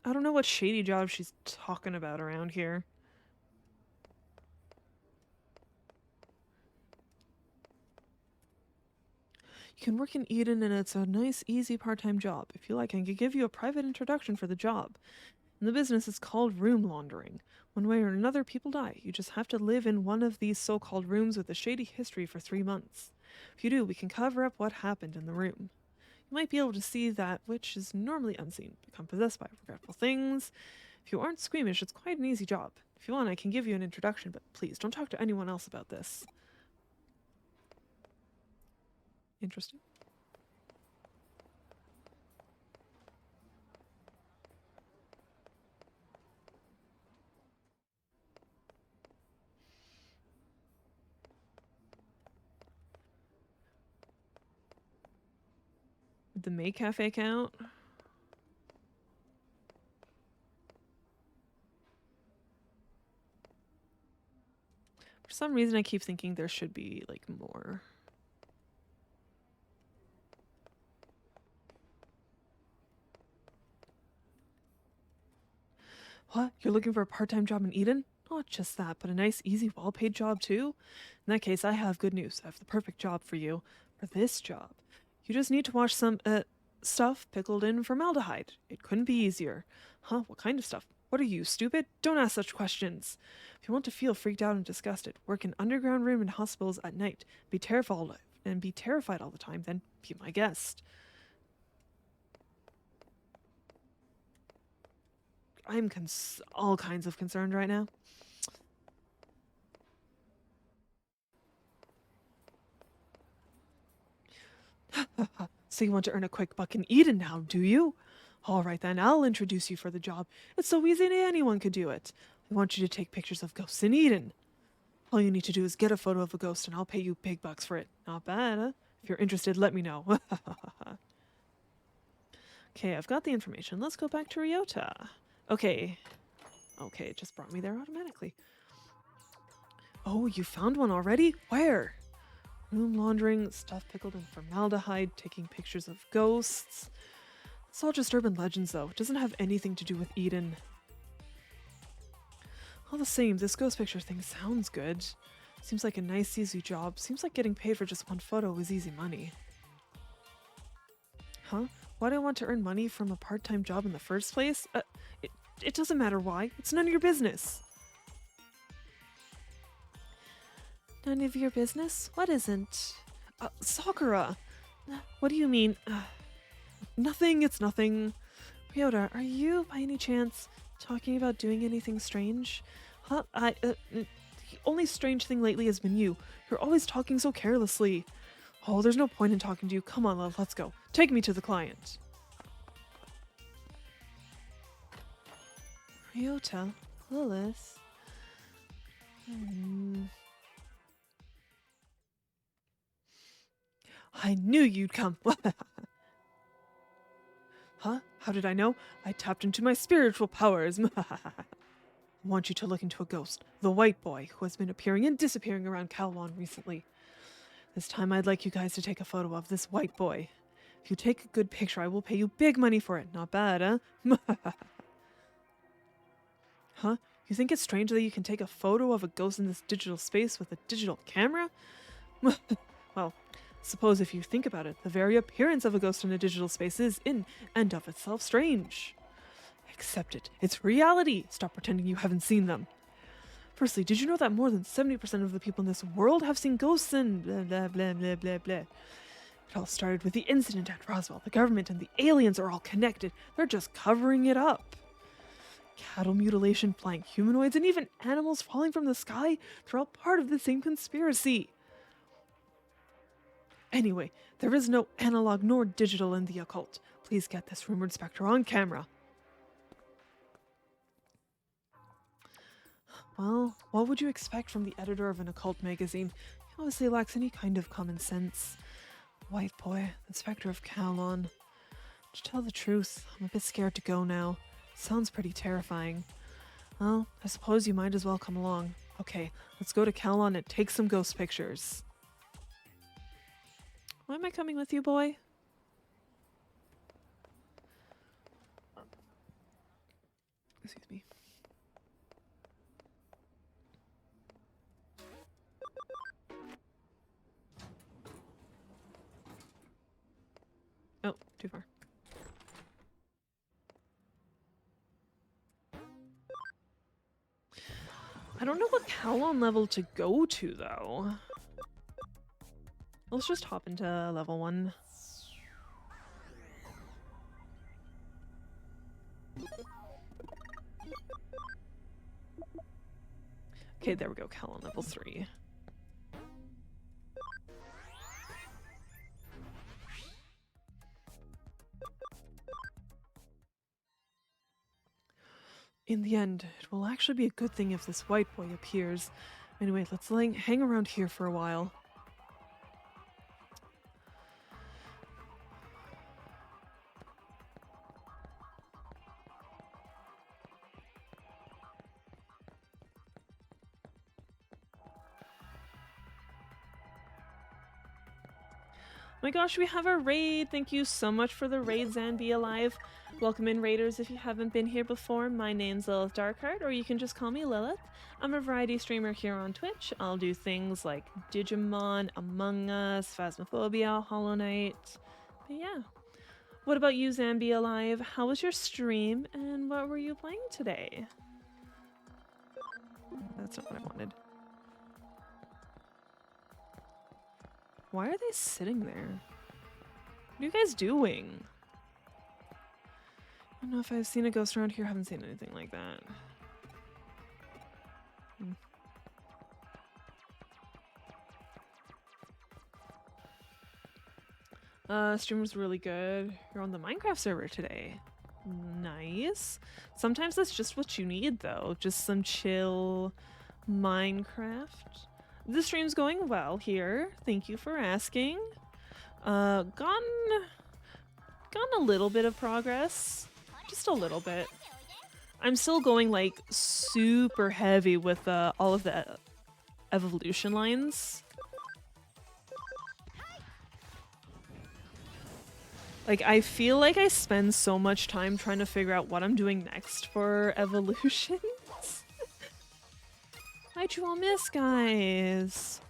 I don't know what shady job she's talking about around here. You can work in Eden and it's a nice, easy part-time job. If you like, I can give you a private introduction for the job. And the business is called room laundering. One way or another, people die. You just have to live in one of these so-called rooms with a shady history for 3 months. If you do, we can cover up what happened in the room. You might be able to see that which is normally unseen, become possessed by regretful things. If you aren't squeamish, it's quite an easy job. If you want, I can give you an introduction, but please don't talk to anyone else about this. Interesting. Did the May Cafe count? For some reason, I keep thinking there should be, like, more. What? You're looking for a part-time job in Eden? Not just that, but a nice, easy, well-paid job too? In that case, I have good news. I have the perfect job for you. For this job. You just need to wash some, stuff pickled in formaldehyde. It couldn't be easier. Huh? What kind of stuff? What are you, stupid? Don't ask such questions. If you want to feel freaked out and disgusted, work in underground room in hospitals at night, be terrified all the time, then be my guest. I'm all kinds of concerned right now. So you want to earn a quick buck in Eden now, do you? All right then, I'll introduce you for the job. It's so easy anyone could do it. I want you to take pictures of ghosts in Eden. All you need to do is get a photo of a ghost and I'll pay you big bucks for it. Not bad, huh? If you're interested, let me know. Okay, I've got the information. Let's go back to Ryota. Okay. Okay, it just brought me there automatically. Oh, you found one already? Where? Room laundering, stuff pickled in formaldehyde, taking pictures of ghosts. It's all just urban legends, though. It doesn't have anything to do with Eden. All the same, this ghost picture thing sounds good. Seems like a nice, easy job. Seems like getting paid for just one photo is easy money. Huh? Why do I want to earn money from a part-time job in the first place? It doesn't matter why. It's none of your business. None of your business? What isn't? Sakura! What do you mean? Nothing, it's nothing. Ryota, are you, by any chance, talking about doing anything strange? Huh? The only strange thing lately has been you. You're always talking so carelessly. Oh, there's no point in talking to you. Come on, love, let's go. Take me to the client. Ryota, Lilith. I knew you'd come. Huh? How did I know? I tapped into my spiritual powers. I want you to look into a ghost, the white boy, who has been appearing and disappearing around Kowloon recently. This time I'd like you guys to take a photo of this white boy. If you take a good picture, I will pay you big money for it. Not bad, huh? Huh? You think it's strange that you can take a photo of a ghost in this digital space with a digital camera? Well, suppose if you think about it, the very appearance of a ghost in a digital space is in and of itself strange. Accept it. It's reality. Stop pretending you haven't seen them. Firstly, did you know that more than 70% of the people in this world have seen ghosts and blah blah blah blah blah blah. It all started with the incident at Roswell. The government and the aliens are all connected. They're just covering it up. Cattle mutilation, flying humanoids, and even animals falling from the sky, they're all part of the same conspiracy. Anyway, there is no analog nor digital in the occult. Please get this rumored specter on camera. Well, what would you expect from the editor of an occult magazine? He obviously lacks any kind of common sense. White boy, the specter of Calon. To tell the truth, I'm a bit scared to go now. Sounds pretty terrifying. Well, I suppose you might as well come along. Okay, let's go to Calon and take some ghost pictures. Why am I coming with you, boy? Excuse me. Oh, too far. I don't know what Calon level to go to, though. Let's just hop into level 1. Okay, there we go, Calon level 3. In the end, it will actually be a good thing if this white boy appears. Anyway, let's hang around here for a while. Oh my gosh, we have a raid! Thank you so much for the raid, Zanby Alive. Welcome in, raiders, if you haven't been here before. My name's Lilith Darkheart, or you can just call me Lilith. I'm a variety streamer here on Twitch. I'll do things like Digimon, Among Us, Phasmophobia, Hollow Knight. But yeah. What about you, Zanby Alive? How was your stream, and what were you playing today? That's not what I wanted. Why are they sitting there? What are you guys doing? I don't know if I've seen a ghost around here. I haven't seen anything like that. Stream was really good. You're on the Minecraft server today. Nice. Sometimes that's just what you need, though. Just some chill Minecraft. The stream's going well here. Thank you for asking. Gotten a little bit of progress. Just a little bit. I'm still going like super heavy with all of the evolution lines. Like, I feel like I spend so much time trying to figure out what I'm doing next for evolutions. How'd you all miss, guys?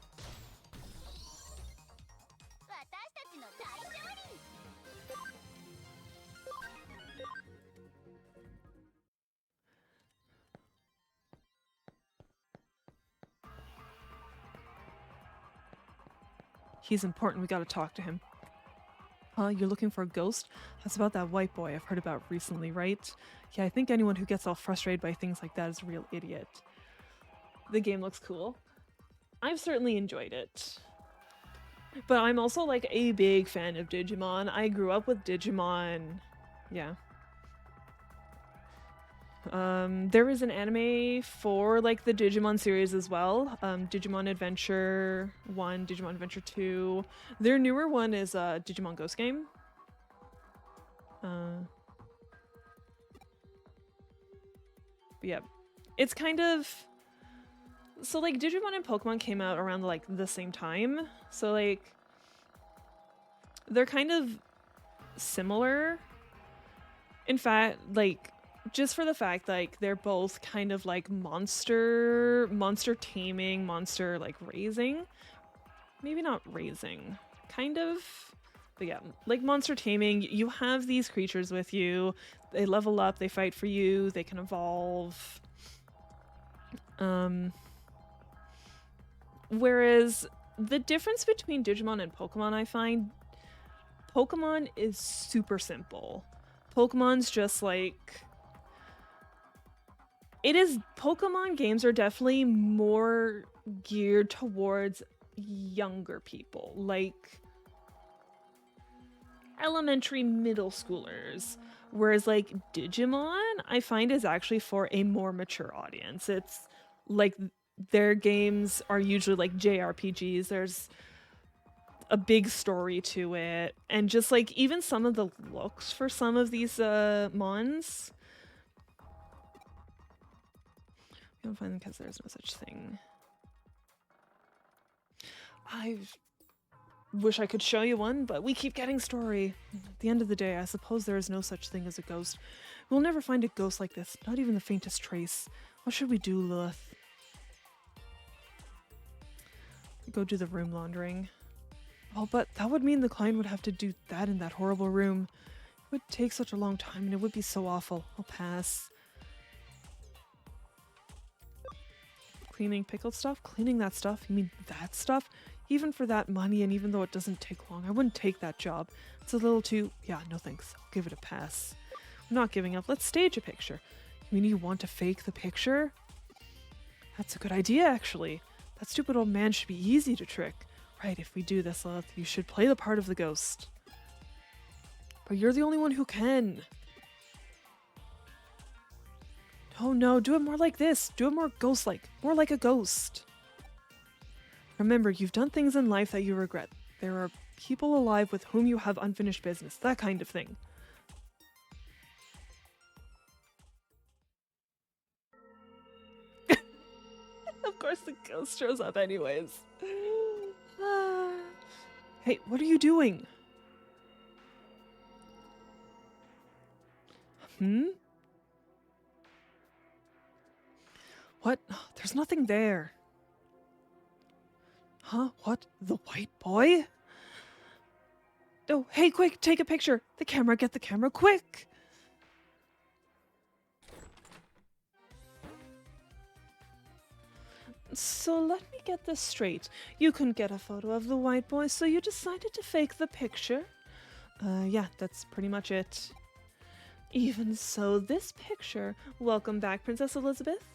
He's important, we gotta talk to him. You're looking for a ghost? That's about that white boy I've heard about recently, right? Yeah, I think anyone who gets all frustrated by things like that is a real idiot. The game looks cool. I've certainly enjoyed it. But I'm also like a big fan of Digimon. I grew up with Digimon. Yeah. There is an anime for like the Digimon series as well. Digimon Adventure 1, Digimon Adventure 2. Their newer one is Digimon Ghost Game. Yeah. It's kind of... So like Digimon and Pokemon came out around like the same time. So like they're kind of similar. In fact, like just for the fact like they're both kind of like monster taming, monster like raising. Maybe not raising. Kind of. But yeah, like monster taming, you have these creatures with you. They level up, they fight for you, they can evolve. Whereas the difference between Digimon and Pokemon, I find, Pokemon is super simple. Pokemon's just like... Pokemon games are definitely more geared towards younger people. Like, elementary middle schoolers. Whereas like Digimon, I find is actually for a more mature audience. It's like their games are usually like JRPGs. There's a big story to it, and just like even some of the looks for some of these mons, we don't find them because there's no such thing. I wish I could show you one, but we keep getting story. At the end of the day, I suppose there is no such thing as a ghost. We'll never find a ghost like this, not even the faintest trace. What should we do, Lilith? Go do the room laundering. Oh, but that would mean the client would have to do that in that horrible room. It would take such a long time and it would be so awful. I'll pass. Cleaning pickled stuff? Cleaning that stuff? You mean that stuff? Even for that money, and even though it doesn't take long, I wouldn't take that job. It's a little too... Yeah, no thanks. I'll give it a pass. I'm not giving up. Let's stage a picture. You mean you want to fake the picture? That's a good idea, actually. That stupid old man should be easy to trick. Right, if we do this, Sleuth, you should play the part of the ghost. But you're the only one who can. Oh no, do it more like this. Do it more ghost-like. More like a ghost. Remember, you've done things in life that you regret. There are people alive with whom you have unfinished business. That kind of thing. Of course the ghost shows up anyways. Hey, what are you doing? What? There's nothing there. Huh? What? The white boy? Oh, hey, quick, take a picture. The camera, get the camera, quick. So let me get this straight. You couldn't get a photo of the white boy, so you decided to fake the picture? Yeah, that's pretty much it. Even so, this picture... Welcome back, Princess Elizabeth.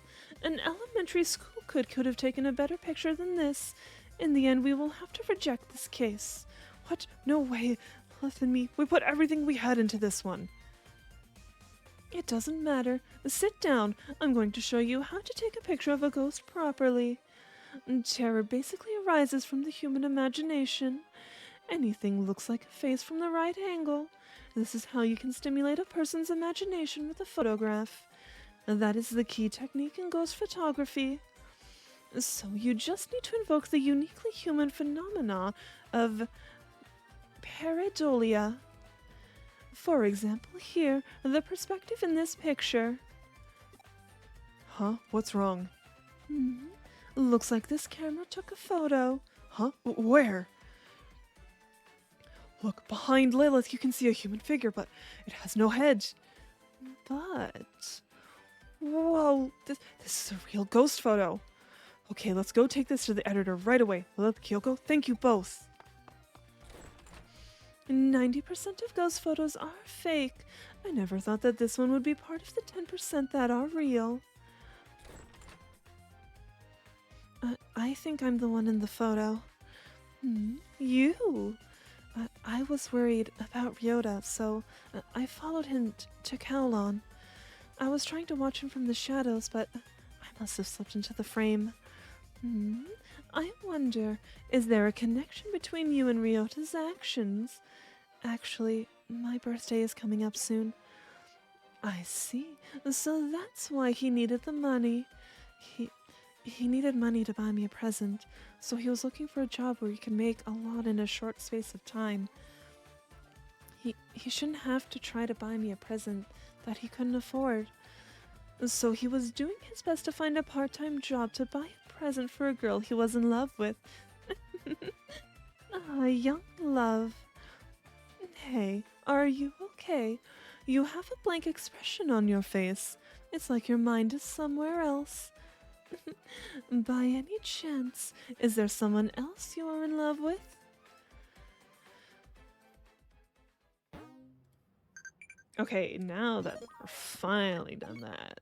An elementary school could have taken a better picture than this. In the end, we will have to reject this case. What? No way. Lilith and me, we put everything we had into this one. It doesn't matter. Sit down. I'm going to show you how to take a picture of a ghost properly. Terror basically arises from the human imagination. Anything looks like a face from the right angle. This is how you can stimulate a person's imagination with a photograph. That is the key technique in ghost photography. So you just need to invoke the uniquely human phenomena of pareidolia. For example, here, the perspective in this picture. Huh? What's wrong? Looks like this camera took a photo. Huh? Where? Look, behind Lilith you can see a human figure, but it has no head. But... Whoa, this is a real ghost photo. Okay, let's go take this to the editor right away. Lilith, Kyoko, thank you both. 90% of ghost photos are fake. I never thought that this one would be part of the 10% that are real. I think I'm the one in the photo. You? I was worried about Ryota, so I followed him to Kowloon. I was trying to watch him from the shadows, but I must have slipped into the frame. I wonder, is there a connection between you and Ryota's actions? Actually, my birthday is coming up soon. I see. So that's why he needed the money. He needed money to buy me a present, so he was looking for a job where he could make a lot in a short space of time. He shouldn't have to try to buy me a present that he couldn't afford. So he was doing his best to find a part-time job to buy a present for a girl he was in love with. Young love. Hey, are you okay? You have a blank expression on your face. It's like your mind is somewhere else. By any chance, is there someone else you are in love with? Okay, now that we're finally done that.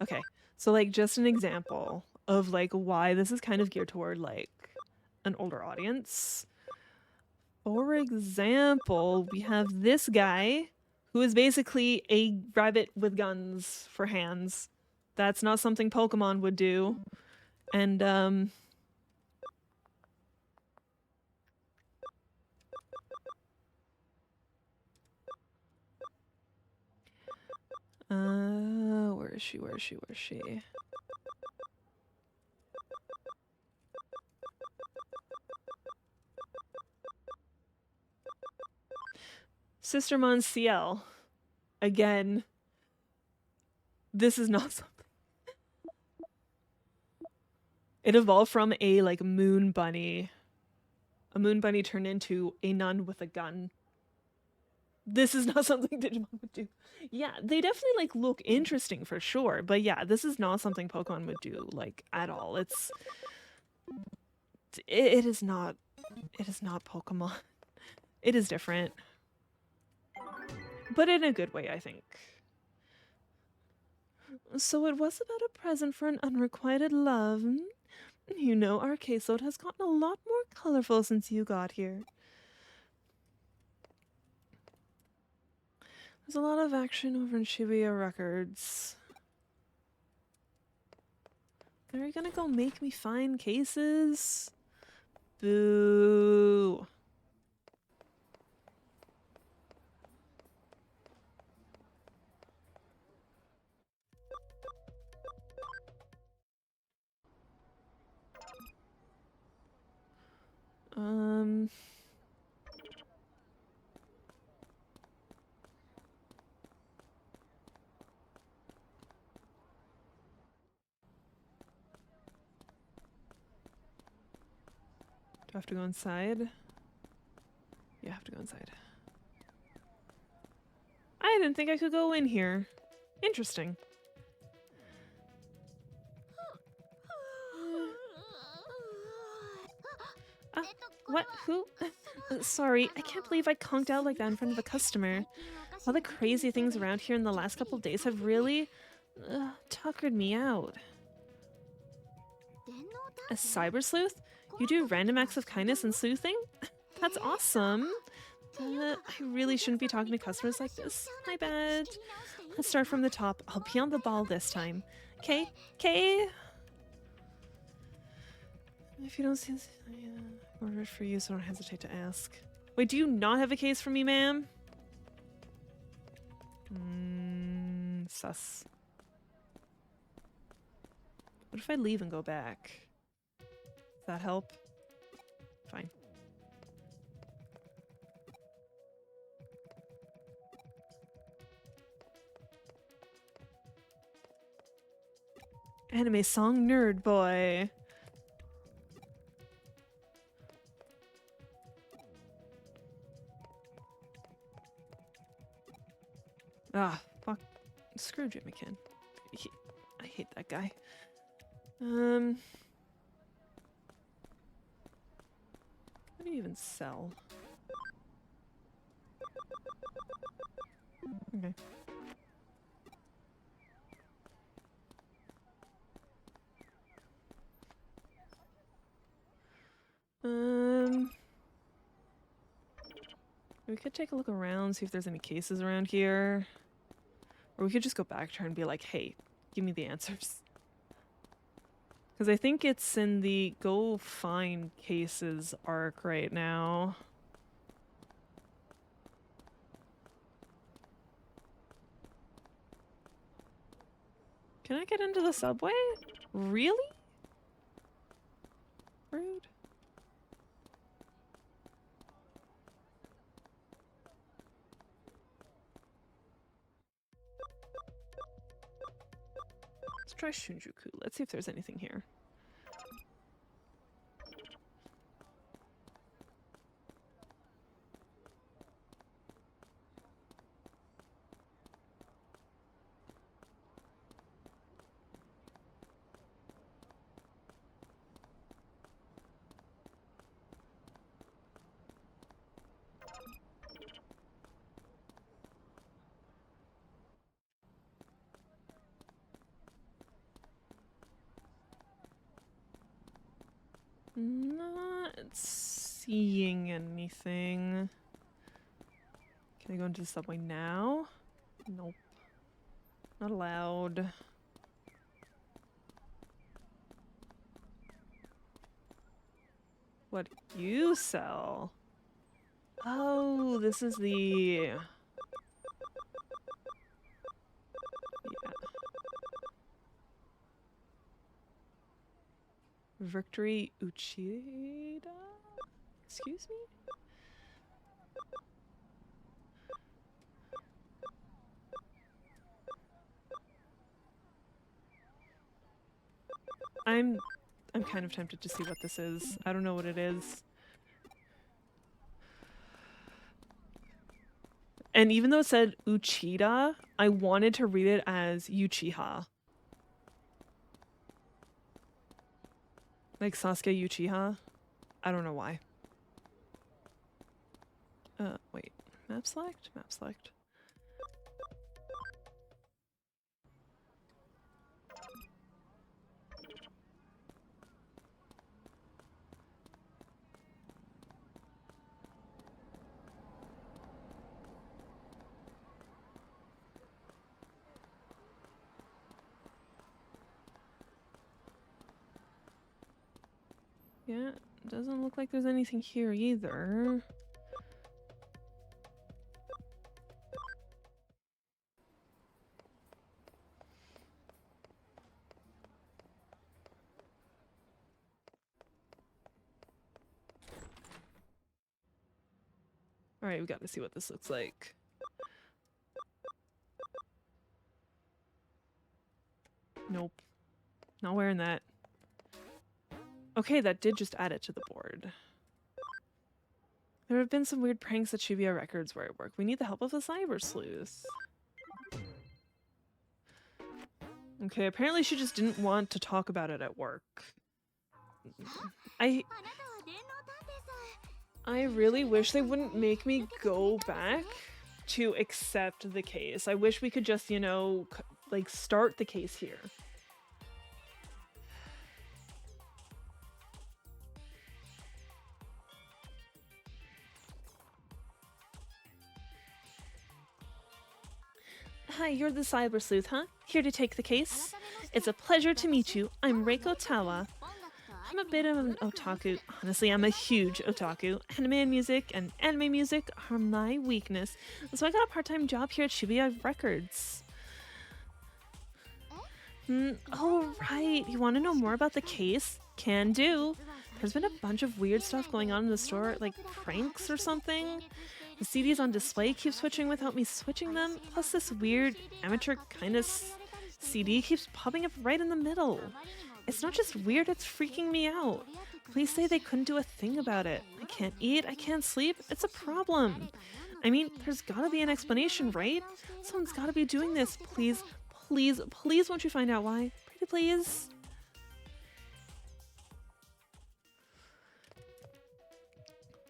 Okay, so like just an example of like why this is kind of geared toward like an older audience. For example, we have this guy who is basically a rabbit with guns for hands. That's not something Pokemon would do. And, where is she? Where is she? Where is she? Sistermon CL. Again, this is not something. It evolved from a, like, moon bunny. A moon bunny turned into a nun with a gun. This is not something Digimon would do. Yeah, they definitely, like, look interesting for sure, but yeah, this is not something Pokemon would do, like, at all. It is not Pokemon. It is different. But in a good way, I think. So it was about a present for an unrequited love. You know, our caseload has gotten a lot more colorful since you got here. There's a lot of action over in Shibuya Records. Are you gonna go make me find cases? Boo. Do I have to go inside? Yeah, I have to go inside. I didn't think I could go in here. Interesting. What? Who? Sorry, I can't believe I conked out like that in front of a customer. All the crazy things around here in the last couple days have really tuckered me out. A cyber sleuth? You do random acts of kindness and sleuthing? That's awesome. I really shouldn't be talking to customers like this. My bad. Let's start from the top. I'll be on the ball this time. Okay? Okay? If you don't see this, order it for you, so don't hesitate to ask. Wait, do you not have a case for me, ma'am? Sus. What if I leave and go back? Does that help? Fine. Anime song nerd boy. Ah, fuck. Screw Jim McKin. I hate that guy. What do you even sell? Okay. We could take a look around, see if there's any cases around here. Or we could just go back to her and be like, hey, give me the answers. Because I think it's in the go find cases arc right now. Can I get into the subway? Really? Rude. Let's try Shinjuku. Let's see if there's anything here. Not seeing anything. Can I go into the subway now? Nope. Not allowed. What do you sell? Oh, this is the... Yeah. Victory Uchida? Excuse me? I'm kind of tempted to see what this is. I don't know what it is. And even though it said Uchida, I wanted to read it as Uchiha. Like Sasuke Uchiha. I don't know why. Wait. Map select? Map select. Yeah, doesn't look like there's anything here either. Alright, we got to see what this looks like. Nope. Not wearing that. Okay, that did just add it to the board. There have been some weird pranks at Shibuya Records where I work. We need the help of the cyber sleuth. Okay, apparently she just didn't want to talk about it at work. I really wish they wouldn't make me go back to accept the case. I wish we could just, you know, like start the case here. Hi, you're the cyber sleuth, huh? Here to take the case? It's a pleasure to meet you. I'm Reiko Tawa. I'm a bit of an otaku. Honestly, I'm a huge otaku. Anime music and anime music are my weakness. So I got a part-time job here at Shibuya Records. Oh, right. You want to know more about the case? Can do. There's been a bunch of weird stuff going on in the store, like pranks or something. The CDs on display keep switching without me switching them. Plus this weird amateur kind of CD keeps popping up right in the middle. It's not just weird, it's freaking me out. Police say they couldn't do a thing about it. I can't eat, I can't sleep, it's a problem. I mean, there's gotta be an explanation, right? Someone's gotta be doing this. Please, please, please won't you find out why? Pretty please.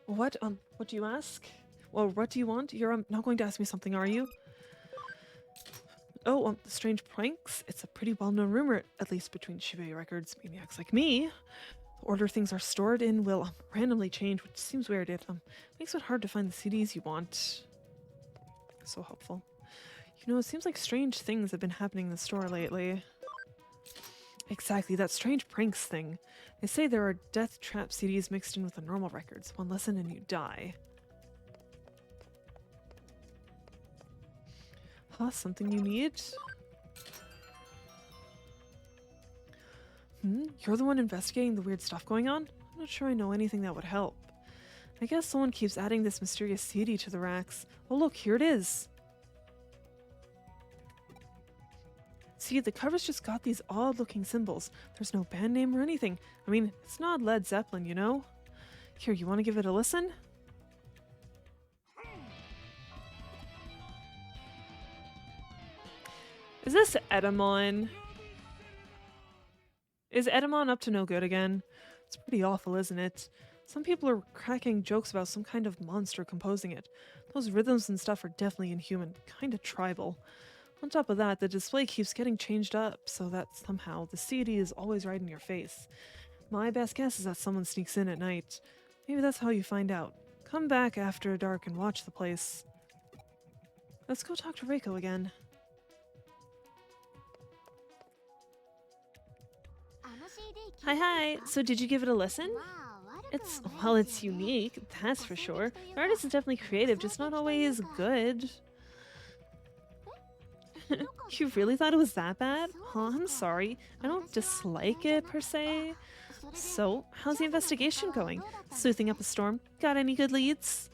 What do you ask? Well, what do you want? You're not going to ask me something, are you? Oh, strange pranks? It's a pretty well-known rumor, at least between Shibuya Records maniacs like me. The order things are stored in will randomly change, which seems weird. It makes it hard to find the CDs you want. So helpful. You know, it seems like strange things have been happening in the store lately. Exactly, that strange pranks thing. They say there are death trap CDs mixed in with the normal records. One listen and you die. Huh, something you need? You're the one investigating the weird stuff going on? I'm not sure I know anything that would help. I guess someone keeps adding this mysterious CD to the racks. Oh look, here it is! See, the cover's just got these odd-looking symbols. There's no band name or anything. I mean, it's not Led Zeppelin, you know? Here, you want to give it a listen? Is this Edamon? Is Edamon up to no good again? It's pretty awful, isn't it? Some people are cracking jokes about some kind of monster composing it. Those rhythms and stuff are definitely inhuman, kinda tribal. On top of that, the display keeps getting changed up so that somehow the CD is always right in your face. My best guess is that someone sneaks in at night. Maybe that's how you find out. Come back after dark and watch the place. Let's go talk to Reiko again. Hi. So did you give it a listen? Well, it's unique, that's for sure. The artist is definitely creative, just not always good. You really thought it was that bad? Huh, I'm sorry. I don't dislike it, per se. So, how's the investigation going? Sleuthing up a storm? Got any good leads?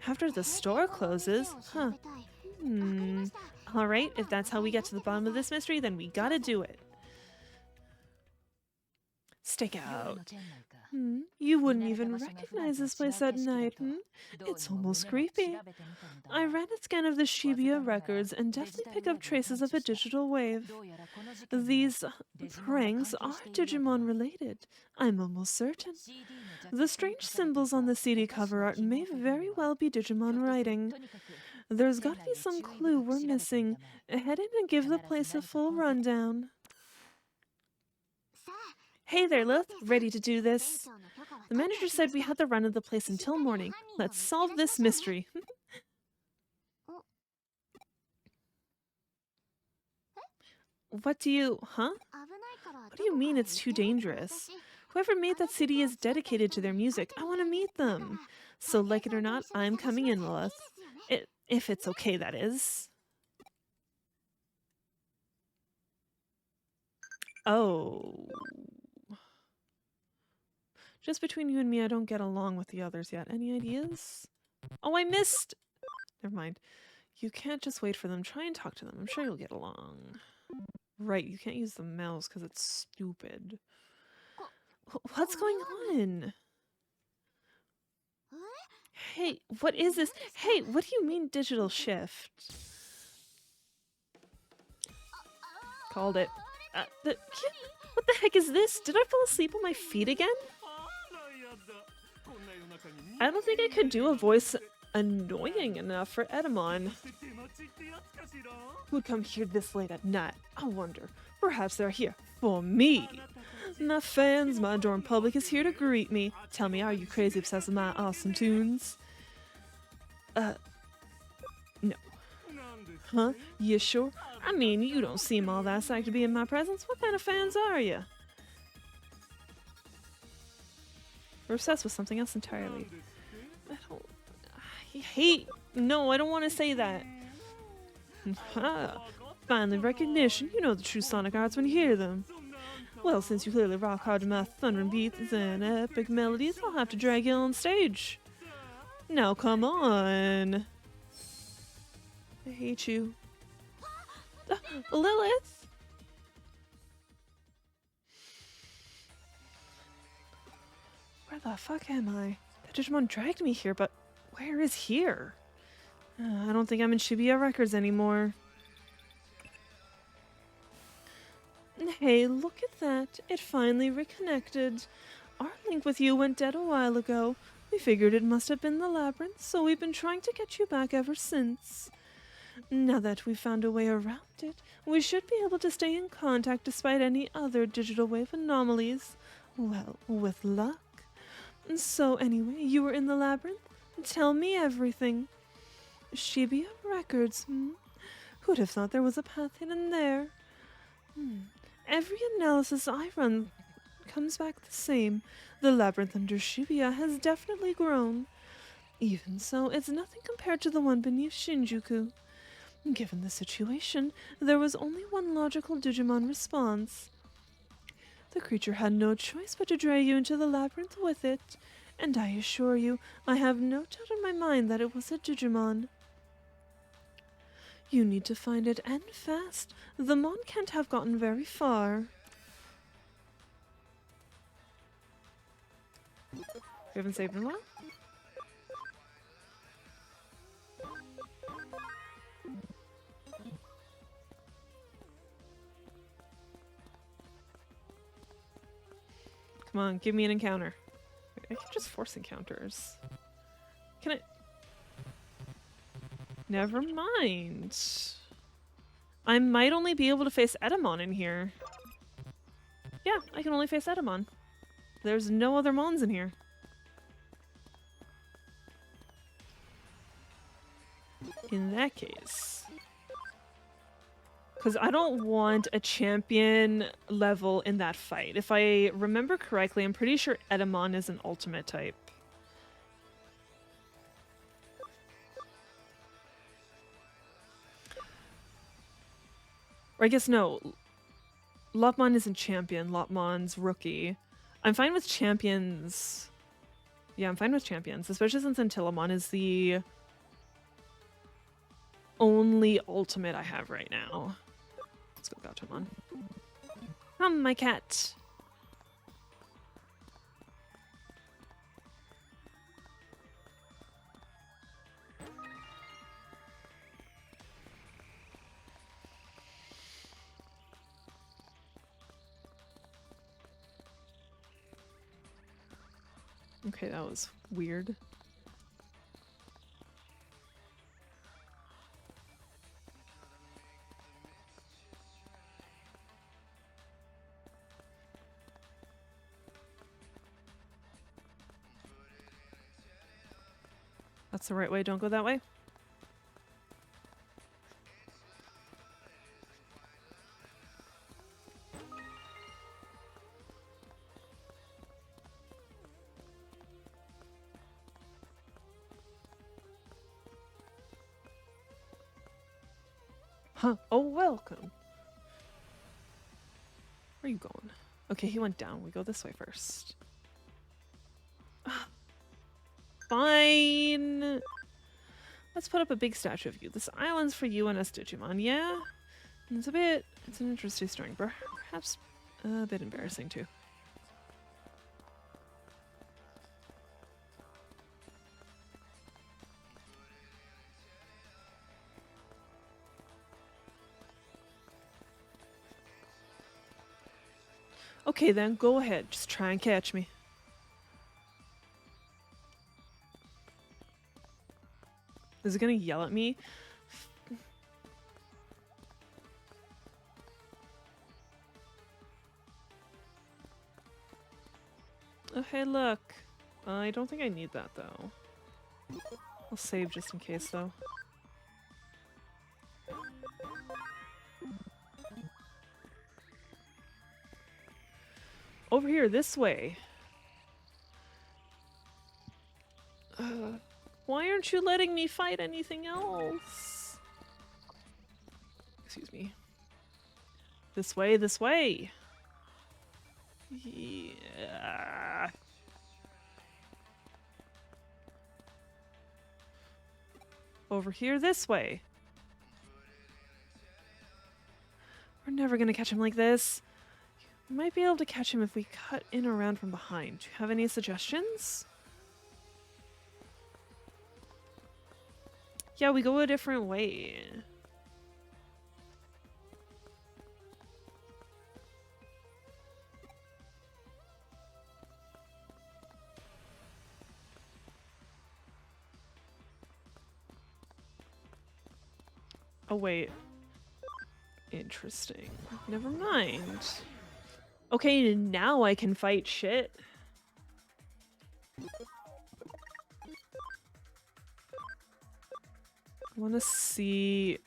After the store closes? Huh. Alright, if that's how we get to the bottom of this mystery, then we gotta do it. Stick out. You wouldn't even recognize this place at night, It's almost creepy. I ran a scan of the Shibuya records and definitely pick up traces of a digital wave. These pranks are Digimon related, I'm almost certain. The strange symbols on the CD cover art may very well be Digimon writing. There's gotta be some clue we're missing. Head in and give the place a full rundown. Hey there, Sleuth. Ready to do this? The manager said we had the run of the place until morning. Let's solve this mystery. What do you... Huh? What do you mean it's too dangerous? Whoever made that CD is dedicated to their music. I want to meet them. So, like it or not, I'm coming in, Lilith. If it's okay, that is. Oh... Just between you and me, I don't get along with the others yet. Any ideas? Oh, I missed! Never mind. You can't just wait for them. Try and talk to them. I'm sure you'll get along. Right, you can't use the mouse because it's stupid. What's going on? Hey, what is this? Hey, what do you mean digital shift? Called it. What the heck is this? Did I fall asleep on my feet again? I don't think I could do a voice annoying enough for Edamon. Who'd come here this late at night? I wonder. Perhaps they're here for me. My fans, my dorm public is here to greet me. Tell me, are you crazy obsessed with my awesome tunes? No. Huh? You sure? I mean, you don't seem all that psyched to be in my presence. What kind of fans are you? We're obsessed with something else entirely. No, I don't want to say that. Finally, recognition. You know the true sonic arts when you hear them. Well, since you clearly rock hard to my thundering beats and epic melodies, I'll have to drag you on stage. Now, come on. I hate you. Lilith! Where the fuck am I? The Digimon dragged me here, but where is here? I don't think I'm in Shibuya Records anymore. Hey, look at that. It finally reconnected. Our link with you went dead a while ago. We figured it must have been the labyrinth, so we've been trying to get you back ever since. Now that we've found a way around it, we should be able to stay in contact despite any other digital wave anomalies. Well, with luck. So anyway, you were in the labyrinth? Tell me everything. Shibuya Records, Who'd have thought there was a path hidden there? Every analysis I run comes back the same. The labyrinth under Shibuya has definitely grown. Even so, it's nothing compared to the one beneath Shinjuku. Given the situation, there was only one logical Digimon response. The creature had no choice but to drag you into the labyrinth with it, and I assure you, I have no doubt in my mind that it was a Digimon. You need to find it, and fast. The Mon can't have gotten very far. We haven't saved in a while? Come on, give me an encounter. I can just force encounters. Can I? Never mind. I might only be able to face Edamon in here. Yeah, I can only face Edamon. There's no other Mons in here. In that case. Because I don't want a champion level in that fight. If I remember correctly, I'm pretty sure Edamon is an ultimate type. Or I guess no. Lopmon isn't champion. Lopmon's rookie. I'm fine with champions. Yeah, I'm fine with champions. Especially since Antilamon is the only ultimate I have right now. Let's go Gautomon. Come, my cat. Okay, that was weird. That's the right way, don't go that way. Huh, oh welcome. Where are you going? Okay, he went down. We go this way first. Fine. Let's put up a big statue of you. This island's for you and us Digimon, yeah? It's an interesting story, perhaps a bit embarrassing too. Okay then, go ahead. Just try and catch me. Is it gonna yell at me? Oh, hey, look. I don't think I need that, though. I'll save just in case, though. Over here, this way. Why aren't you letting me fight anything else? Excuse me. This way, this way. Yeah. Over here, this way. We're never gonna catch him like this. We might be able to catch him if we cut in around from behind. Do you have any suggestions? Yeah, we go a different way. Oh, wait. Interesting. Never mind. Okay, now I can fight shit. I want to see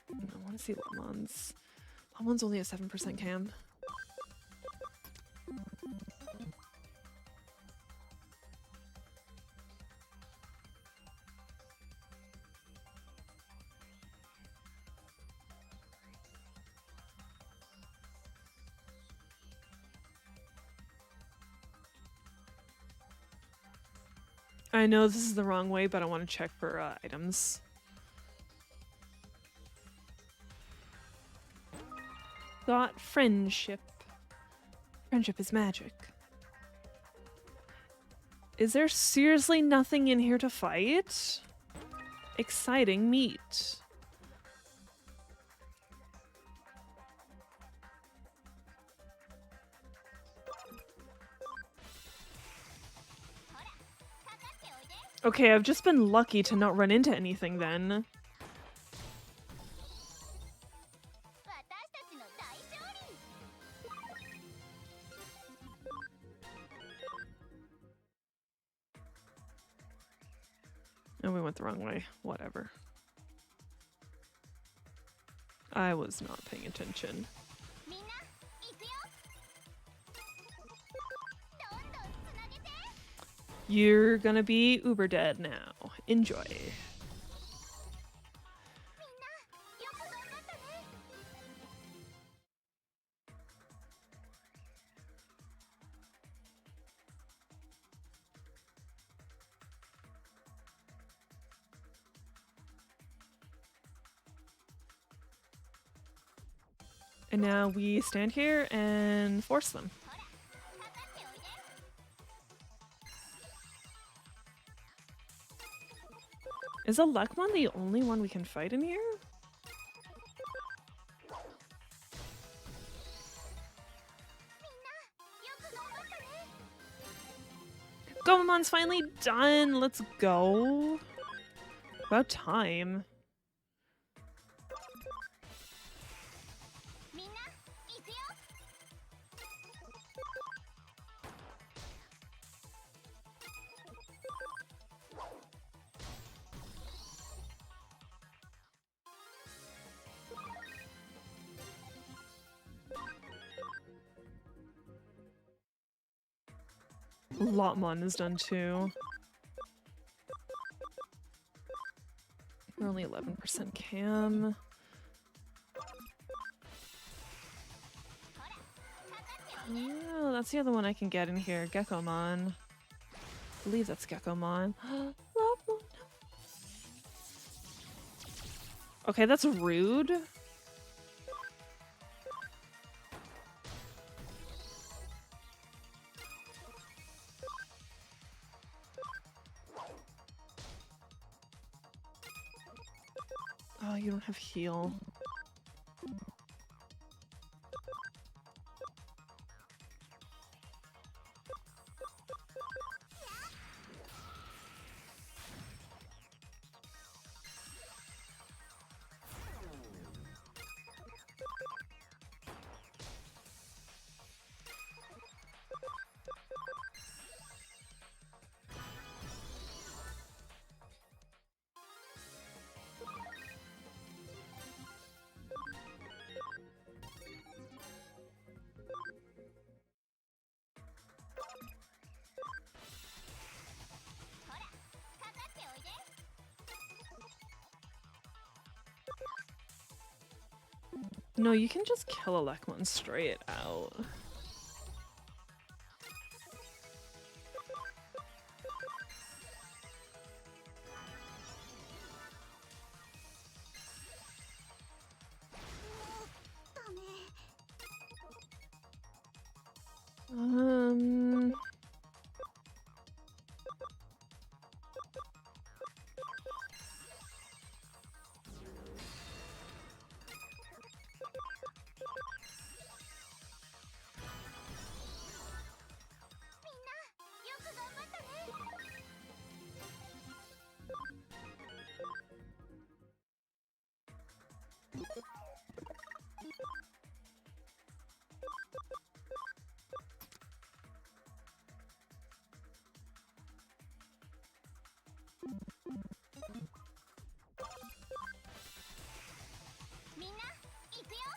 Lemon's. Lemon's only at 7% cam. I know this is the wrong way, but I want to check for items. Got friendship. Friendship is magic. Is there seriously nothing in here to fight? Exciting meat. Okay, I've just been lucky to not run into anything then. went the wrong way. Whatever. I was not paying attention. You're gonna be uber dead now. Enjoy. And now we stand here and force them. Is a Lekmon the only one we can fight in here? Goemon's finally done! Let's go! About time. Lotmon is done too. We're only 11% cam. Oh, that's the other one I can get in here. Gekomon. I believe that's Gekomon. Lotmon. Okay, that's rude. Oh, you don't have heal. No, you can just kill a Lekmon straight out.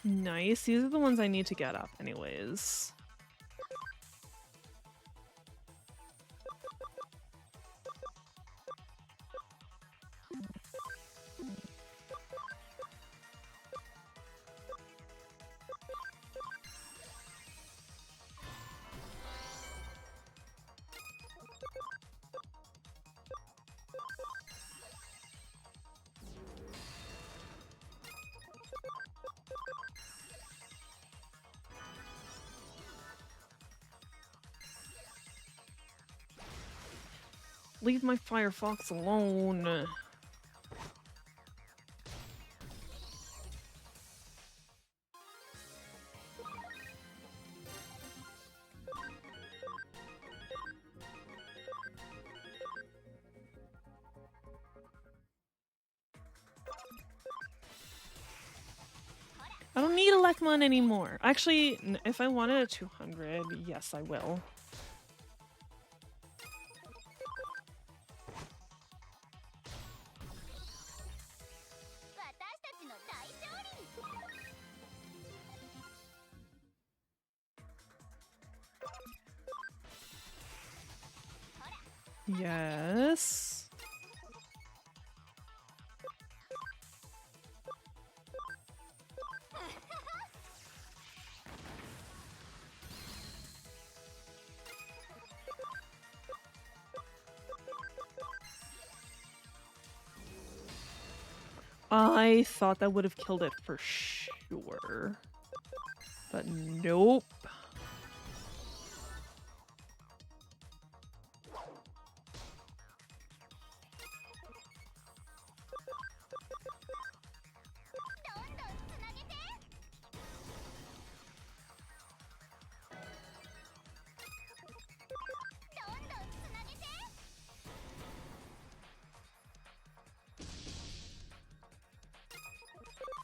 Nice. These are the ones I need to get up anyways. Leave my Firefox alone. I don't need a Lekmon anymore. Actually, if I wanted a 200, yes, I will. Yes. I thought that would have killed it for sure. But nope.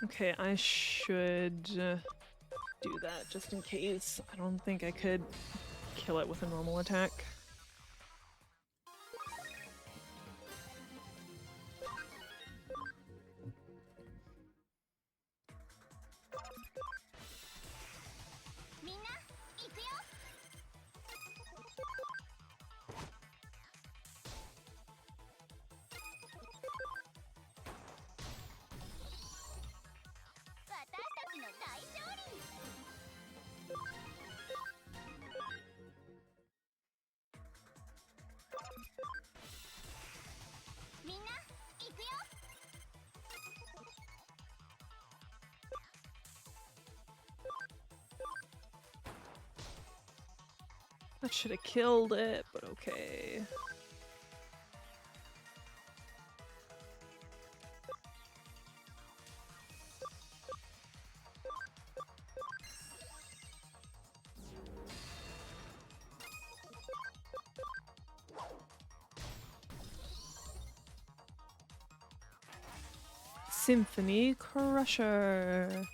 Okay, I should do that just in case. I don't think I could kill it with a normal attack. That should have killed it, but okay. Symphony Crusher.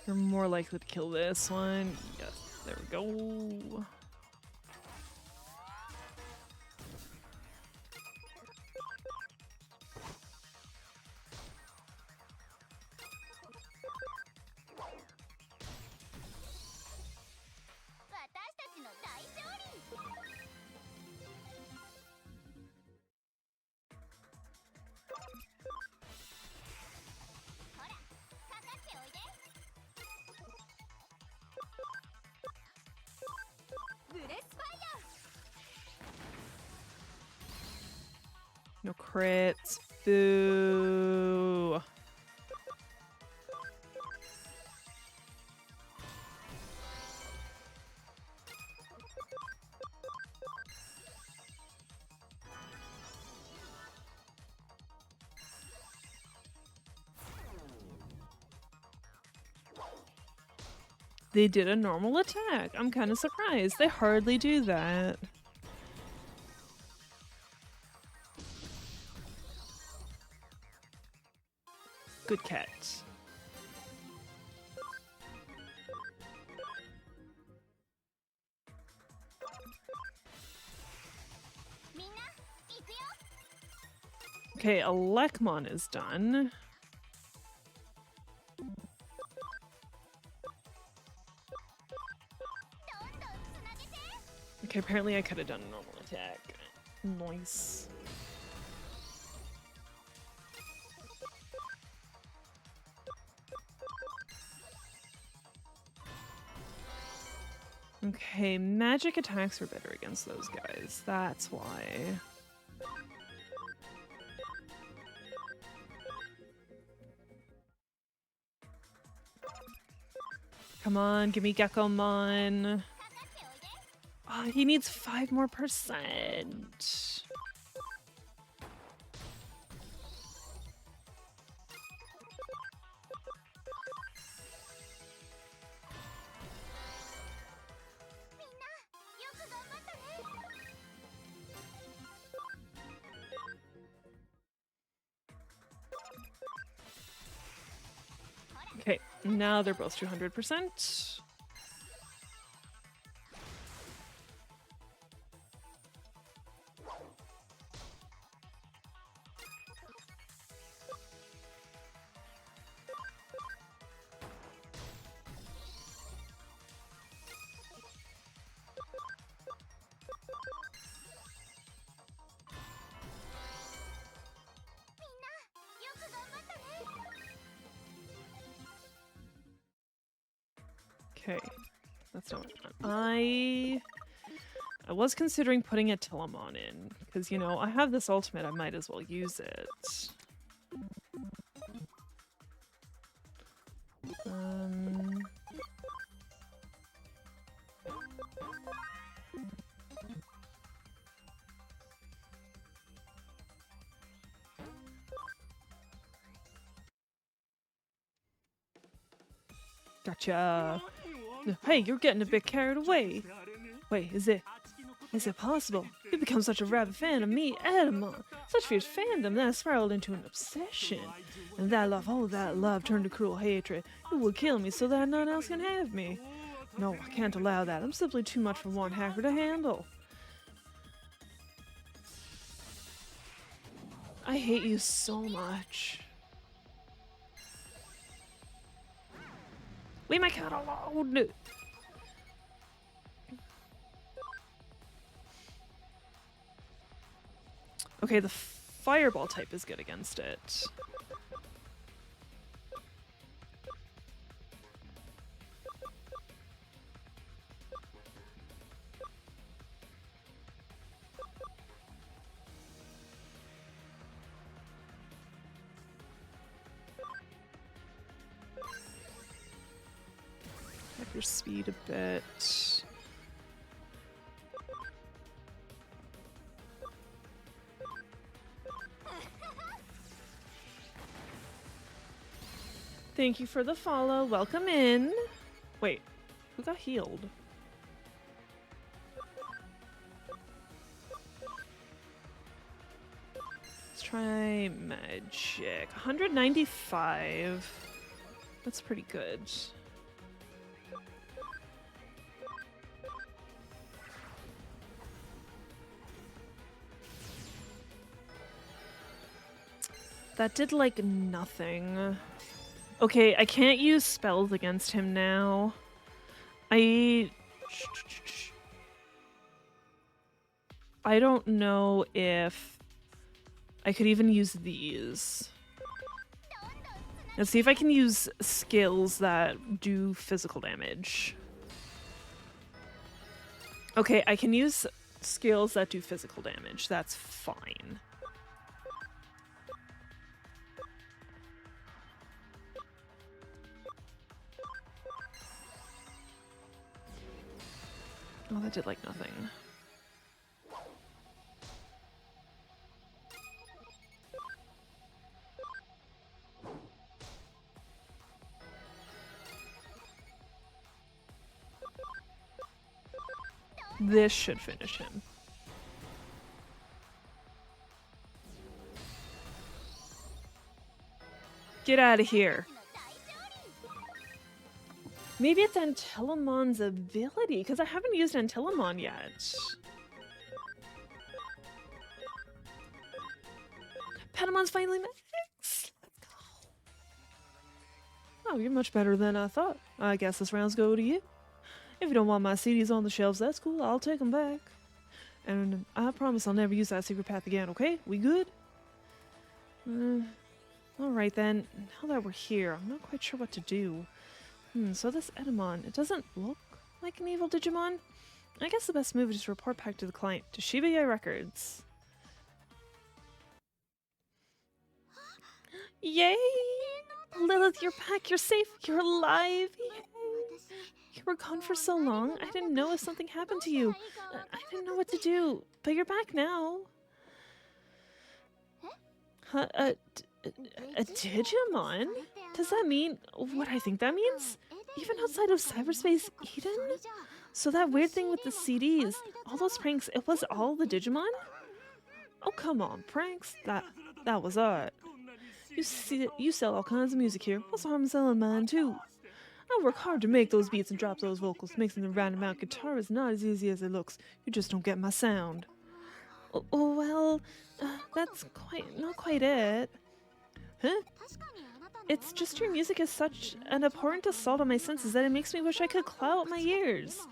You're more likely to kill this one. Yes, there we go. No crits. Boo. They did a normal attack. I'm kind of surprised. They hardly do that. Good cat. Okay, Alekmon is done. Okay, apparently I could have done a normal attack. Nice. Okay, magic attacks are better against those guys. That's why. Come on, give me Gekomon. Oh, he needs 5 more %. Okay, now they're both 200%. Okay, that's not what I was considering putting a Tillamon in, because, you know, I have this ultimate, I might as well use it. Gotcha. Hey, you're getting a bit carried away. Wait, is it possible? You become such a rabid fan of me, Edamon. Such fierce fandom that spiraled into an obsession. And that love, oh, that love turned to cruel hatred. It will kill me so that none else can have me. No, I can't allow that. I'm simply too much for one hacker to handle. I hate you so much. Leave my cat alone! Okay, the fireball type is good against it. Up your speed a bit. Thank you for the follow. Welcome in. Wait, who got healed? Let's try magic. 195. That's pretty good. That did like nothing. Okay, I can't use spells against him now. I don't know if I could even use these. Let's see if I can use skills that do physical damage. Okay, I can use skills that do physical damage. That's fine. Oh, that did like nothing. This should finish him. Get out of here. Maybe it's Antillamon's ability, because I haven't used Antillamon yet. Patamon's finally max! Let's go. Oh, you're much better than I thought. I guess this round's go to you. If you don't want my CDs on the shelves, that's cool. I'll take them back. And I promise I'll never use that secret path again, okay? We good? Alright then. Now that we're here, I'm not quite sure what to do. So this Edamon, it doesn't look like an evil Digimon? I guess the best move is just report back to the client, to Shibuya Records. Yay! Lilith, you're back, you're safe, you're alive! Yay! You were gone for so long, I didn't know if something happened to you. I didn't know what to do, but you're back now. Huh, a Digimon? Does that mean what I think that means? Even outside of cyberspace Eden? So that weird thing with the CDs, all those pranks, it was all the Digimon? Oh, come on, pranks? That was art. You sell all kinds of music here. What's the harm in selling mine, too? I work hard to make those beats and drop those vocals. Mixing the random out guitar is not as easy as it looks. You just don't get my sound. Oh well, that's not quite it. Huh? It's just your music is such an abhorrent assault on my senses that it makes me wish I could claw out my ears.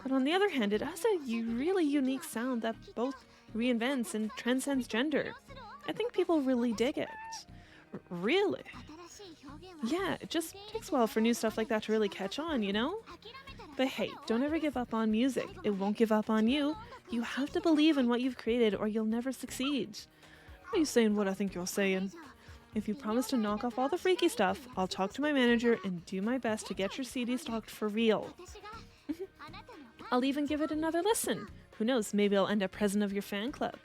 But on the other hand, it has a really unique sound that both reinvents and transcends gender. I think people really dig it. Really? Yeah, it just takes a while for new stuff like that to really catch on, you know? But hey, don't ever give up on music. It won't give up on you. You have to believe in what you've created or you'll never succeed. Are you saying what I think you're saying? If you promise to knock off all the freaky stuff, I'll talk to my manager and do my best to get your CD stocked for real. I'll even give it another listen. Who knows, maybe I'll end up president of your fan club.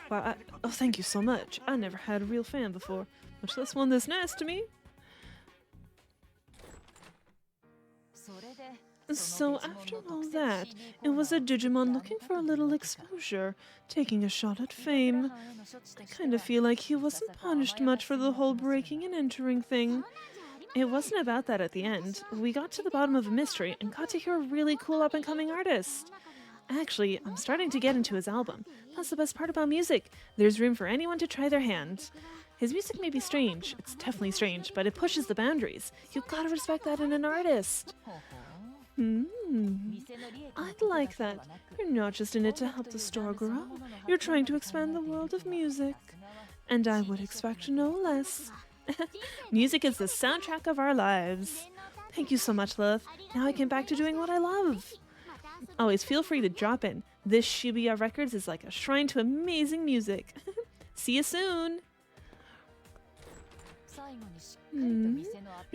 Wow, oh, thank you so much. I never had a real fan before, much less one this nice to me. So after all that, it was a Digimon looking for a little exposure, taking a shot at fame. I kind of feel like he wasn't punished much for the whole breaking and entering thing. It wasn't about that at the end. We got to the bottom of a mystery and got to hear a really cool up-and-coming artist. Actually, I'm starting to get into his album. That's the best part about music. There's room for anyone to try their hand. His music may be strange, it's definitely strange, but it pushes the boundaries. You gotta respect that in an artist. I'd like that. You're not just in it to help the store grow. You're trying to expand the world of music. And I would expect no less. Music is the soundtrack of our lives. Thank you so much, Sleuth. Now I can back to doing what I love. Always feel free to drop in. This Shibuya Records is like a shrine to amazing music. See you soon!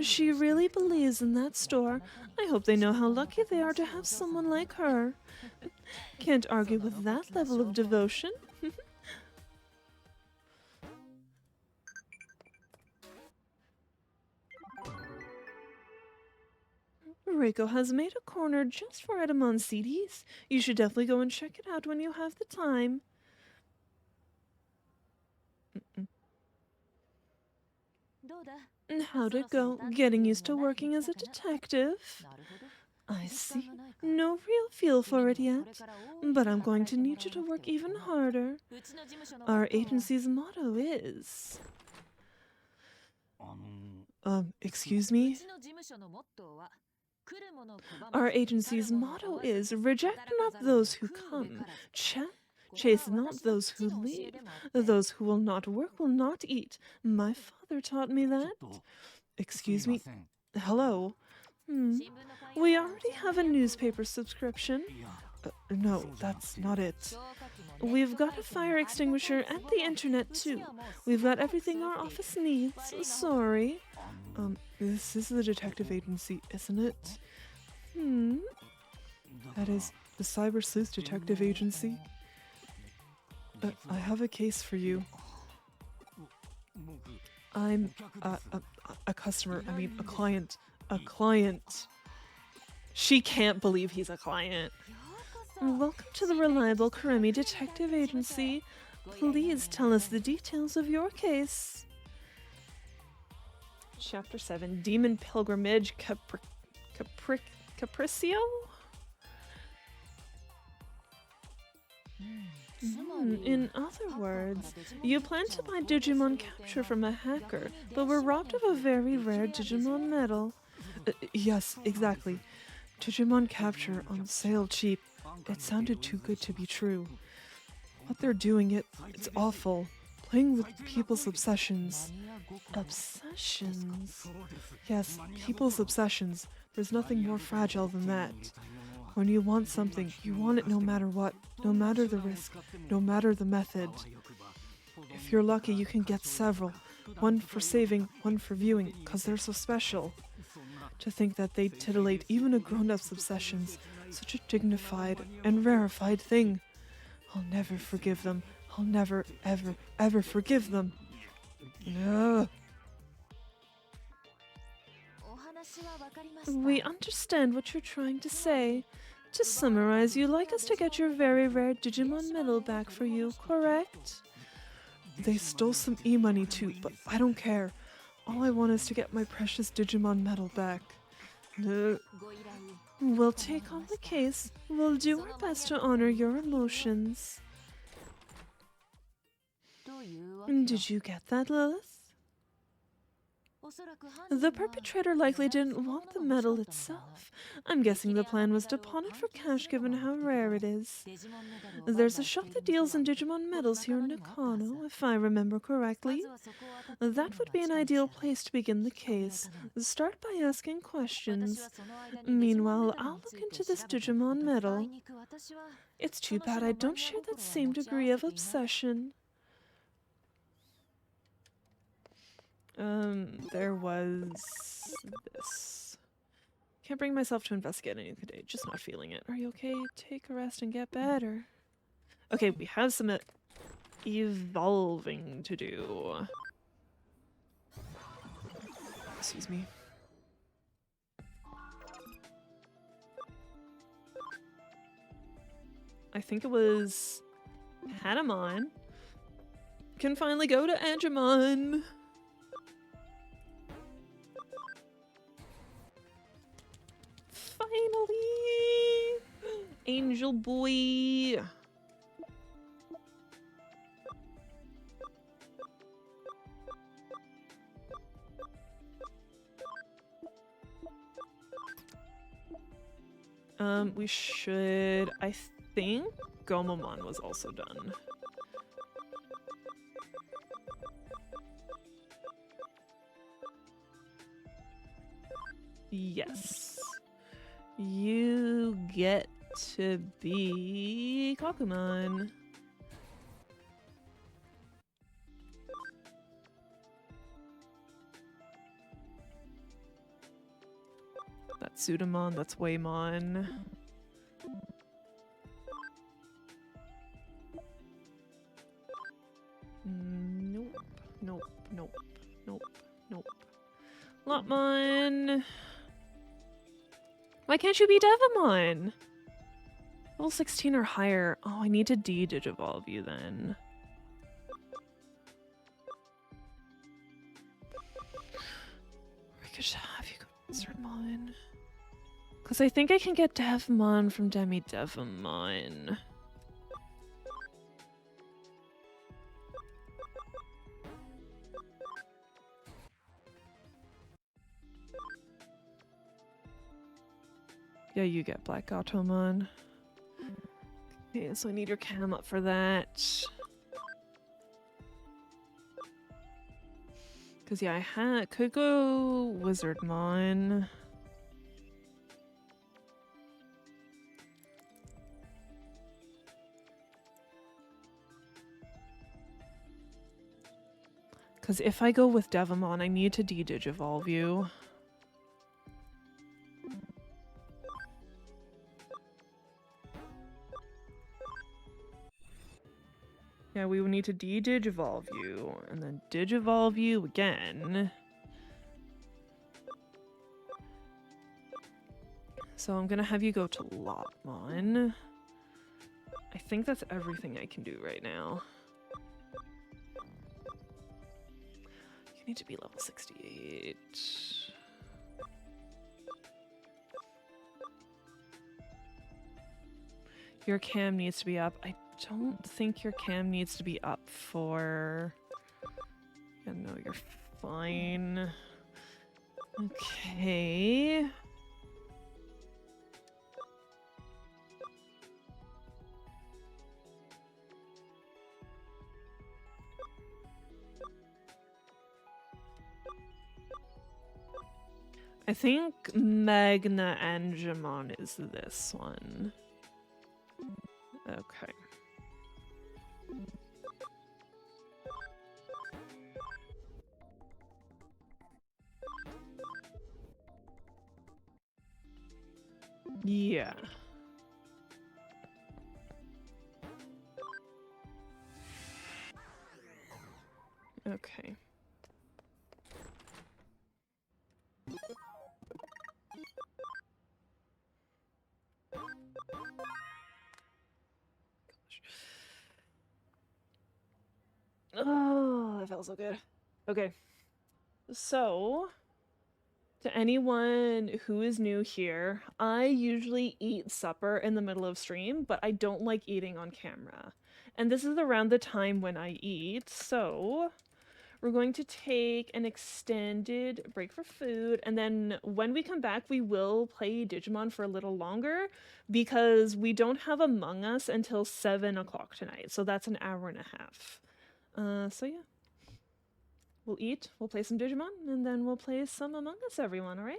She really believes in that store. I hope they know how lucky they are to have someone like her. Can't argue with that level of devotion. Reiko has made a corner just for Edamon CDs. You should definitely go and check it out when you have the time. How'd it go, getting used to working as a detective? I see. No real feel for it yet, but I'm going to need you to work even harder. Our agency's motto is... excuse me? Our agency's motto is, reject not those who come, chase not those who leave. Those who will not work will not eat. My father taught me that. Excuse me? Hello? We already have a newspaper subscription. No, that's not it. We've got a fire extinguisher and the internet too. We've got everything our office needs. Sorry. This is the detective agency, isn't it? That is the Cyber Sleuth Detective Agency. I have a case for you. I'm a customer, I mean a client. A client. She can't believe he's a client. Welcome to the reliable Kuremi Detective Agency. Please tell us the details of your case. Chapter 7, Demon Pilgrimage Capriccio? In other words, you plan to buy Digimon Capture from a hacker, but were robbed of a very rare Digimon medal. Yes, exactly. Digimon Capture on sale cheap. It sounded too good to be true. What they're doing, it's awful. Playing with people's obsessions. Obsessions? Yes, people's obsessions. There's nothing more fragile than that. When you want something, you want it no matter what, no matter the risk, no matter the method. If you're lucky, you can get several. One for saving, one for viewing, 'cause they're so special. To think that they'd titillate even a grown-up's obsessions. Such a dignified and rarefied thing. I'll never forgive them. I'll never, ever, ever forgive them. Ugh. We understand what you're trying to say. To summarize, you'd like us to get your very rare Digimon medal back for you, correct? They stole some e-money too, but I don't care. All I want is to get my precious Digimon medal back. We'll take on the case. We'll do our best to honor your emotions. Did you get that, Lilith? The perpetrator likely didn't want the medal itself. I'm guessing the plan was to pawn it for cash given how rare it is. There's a shop that deals in Digimon medals here in Nakano, if I remember correctly. That would be an ideal place to begin the case. Start by asking questions. Meanwhile, I'll look into this Digimon medal. It's too bad I don't share that same degree of obsession. There was this. Can't bring myself to investigate anything today. Just not feeling it. Are you okay? Take a rest and get better. Okay, we have some evolving to do. Excuse me. I think it was Hanamon. Can finally go to Angemon. Finally! Angel boy! We should... I think Gomamon was also done. Yes. You get to be Kakumon. That's Sudamon, that's Waymon. Nope, nope, nope, nope, nope. Lotmon! Why can't you be Devamon? Level 16 or higher. Oh, I need to de-digivolve you then. I could have you go Wizardmon. Because I think I can get Devamon from Demi-Devamon. Yeah, you get Black Automon. Okay, so I need your cam up for that. Because, yeah, I could go Wizardmon. Because if I go with Devamon, I need to de-digivolve you. Yeah, we would need to de-digivolve you, and then digivolve you again. So I'm gonna have you go to Lotmon. I think that's everything I can do right now. You need to be level 68. Your cam needs to be up. I don't think your cam needs to be up for... Yeah, no, you're fine. Okay. I think Magna Angemon is this one. Okay. Yeah. Okay. Oh, that felt so good. Okay. So, to anyone who is new here, I usually eat supper in the middle of stream, but I don't like eating on camera. And this is around the time when I eat, so we're going to take an extended break for food, and then when we come back, we will play Digimon for a little longer because we don't have Among Us until 7 o'clock tonight, so that's an hour and a half. So yeah. We'll eat, we'll play some Digimon, and then we'll play some Among Us, everyone, alright?